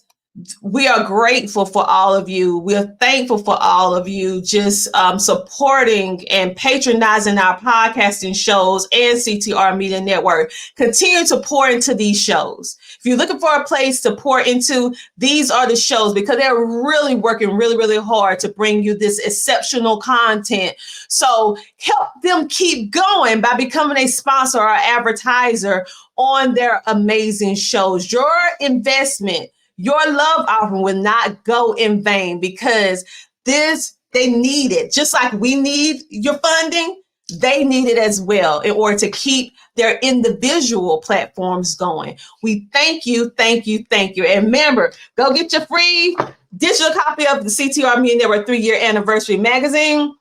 we are grateful for all of you. We're thankful for all of you just supporting and patronizing our podcasting shows and CTR Media Network. Continue to pour into these shows. If you're looking for a place to pour into, these are the shows, because they're really working really, really hard to bring you this exceptional content. So help them keep going by becoming a sponsor or advertiser on their amazing shows. Your investment, your love offering will not go in vain, because they need it. Just like we need your funding, they need it as well in order to keep their individual platforms going. We thank you, thank you, thank you. And remember, go get your free digital copy of the CTR Media Network 3-year anniversary magazine.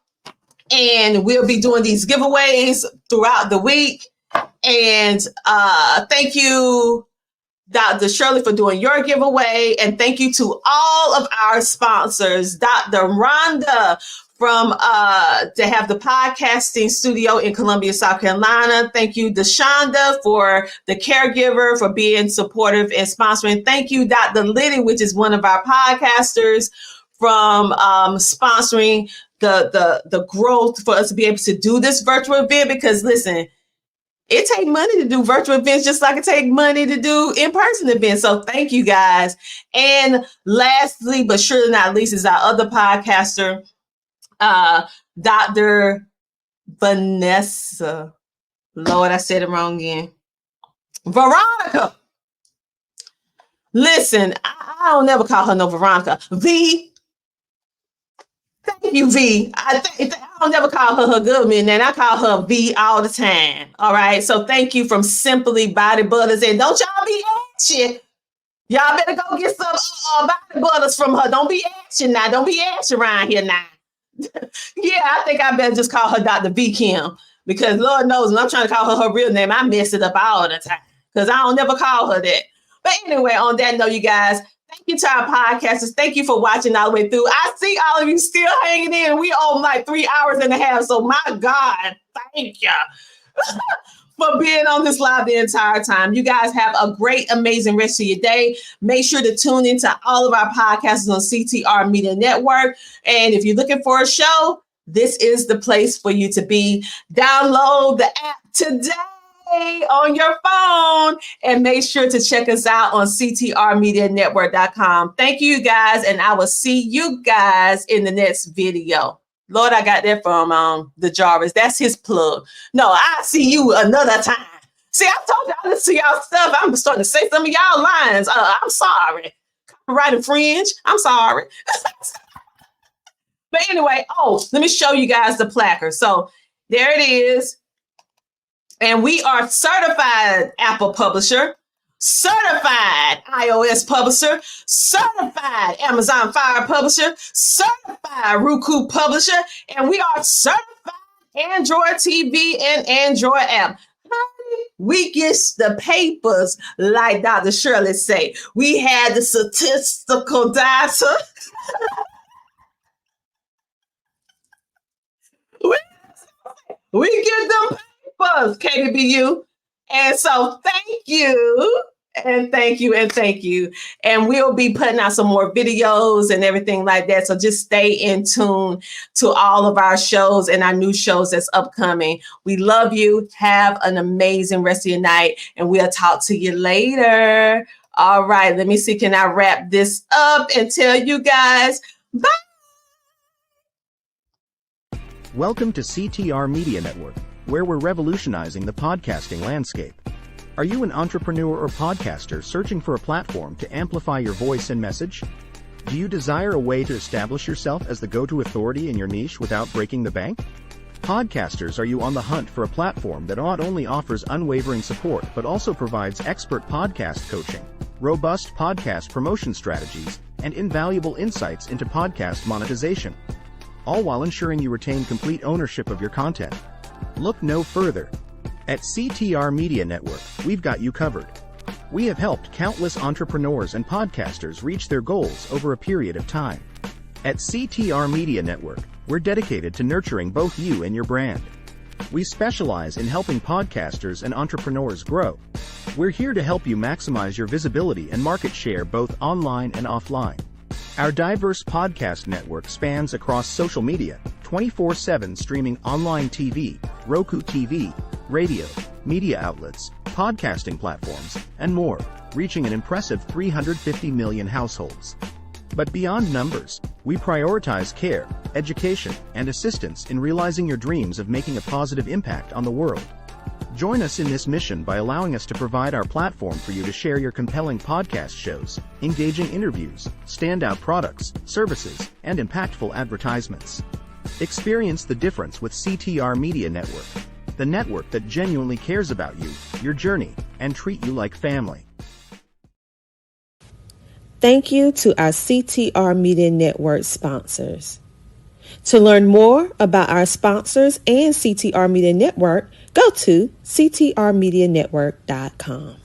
And we'll be doing these giveaways throughout the week. And thank you, Dr. Shirley, for doing your giveaway. And thank you to all of our sponsors, Dr. Ronda from to have the podcasting studio in Columbia, South Carolina. Thank you, DeShonda, for the caregiver, for being supportive and sponsoring. Thank you, Dr. Lilly, which is one of our podcasters, from sponsoring the growth for us to be able to do this virtual event. Because listen, it takes money to do virtual events, just like it takes money to do in-person events. So thank you, guys. And lastly, but surely not least, is our other podcaster, Dr. Vanessa. Lord, I said it wrong again. Veronica. Listen, I don't never call her no Veronica. V. Thank you, V. I don't never call her good man, and I call her V all the time. All right. So thank you from Simpli Body Butters. And don't y'all be ashy. Y'all better go get some body butters from her. Don't be ashy now. Don't be ashy around here now. Yeah, I think I better just call her Dr. V Kim, because Lord knows when I'm trying to call her real name, I mess it up all the time, because I don't never call her that. But anyway, on that note, you guys, thank you to our podcasters. Thank you for watching all the way through. I see all of you still hanging in. We on like 3 hours and a half. So my God, thank you for being on this live the entire time. You guys have a great, amazing rest of your day. Make sure to tune into all of our podcasts on CTR Media Network. And if you're looking for a show, this is the place for you to be. Download the app today on your phone, and make sure to check us out on ctrmedianetwork.com. Thank you, guys, and I will see you guys in the next video. Lord, I got that from the Jarvis. That's his plug. No, I'll see you another time. See, I told y'all to listen to y'all stuff. I'm starting to say some of y'all lines. I'm sorry. Copyright infringe. I'm sorry. But anyway, let me show you guys the placard. So there it is. And we are certified Apple publisher, certified iOS publisher, certified Amazon Fire publisher, certified Roku publisher, and we are certified Android TV and Android app. we get the papers, like Dr. Shirley say. We had the statistical data. we get them papers, KBBU. And so thank you. And thank you. And thank you. And we'll be putting out some more videos and everything like that. So just stay in tune to all of our shows and our new shows that's upcoming. We love you. Have an amazing rest of your night. And we'll talk to you later. All right. Let me see. Can I wrap this up and tell you guys bye? Welcome to CTR Media Network, where we're revolutionizing the podcasting landscape. Are you an entrepreneur or podcaster searching for a platform to amplify your voice and message? Do you desire a way to establish yourself as the go-to authority in your niche without breaking the bank? Podcasters, are you on the hunt for a platform that not only offers unwavering support but also provides expert podcast coaching, robust podcast promotion strategies, and invaluable insights into podcast monetization, all while ensuring you retain complete ownership of your content? Look no further. At CTR Media Network, we've got you covered. We have helped countless entrepreneurs and podcasters reach their goals over a period of time. At CTR Media Network, we're dedicated to nurturing both you and your brand. We specialize in helping podcasters and entrepreneurs grow. We're here to help you maximize your visibility and market share both online and offline. Our diverse podcast network spans across social media, 24/7 streaming online TV, Roku TV, radio, media outlets, podcasting platforms, and more, reaching an impressive 350 million households. But beyond numbers, we prioritize care, education, and assistance in realizing your dreams of making a positive impact on the world. Join us in this mission by allowing us to provide our platform for you to share your compelling podcast shows, engaging interviews, standout products, services, and impactful advertisements. Experience the difference with CTR Media Network, the network that genuinely cares about you, your journey, and treat you like family. Thank you to our CTR Media Network sponsors. To learn more about our sponsors and CTR Media Network, go to ctrmedianetwork.com.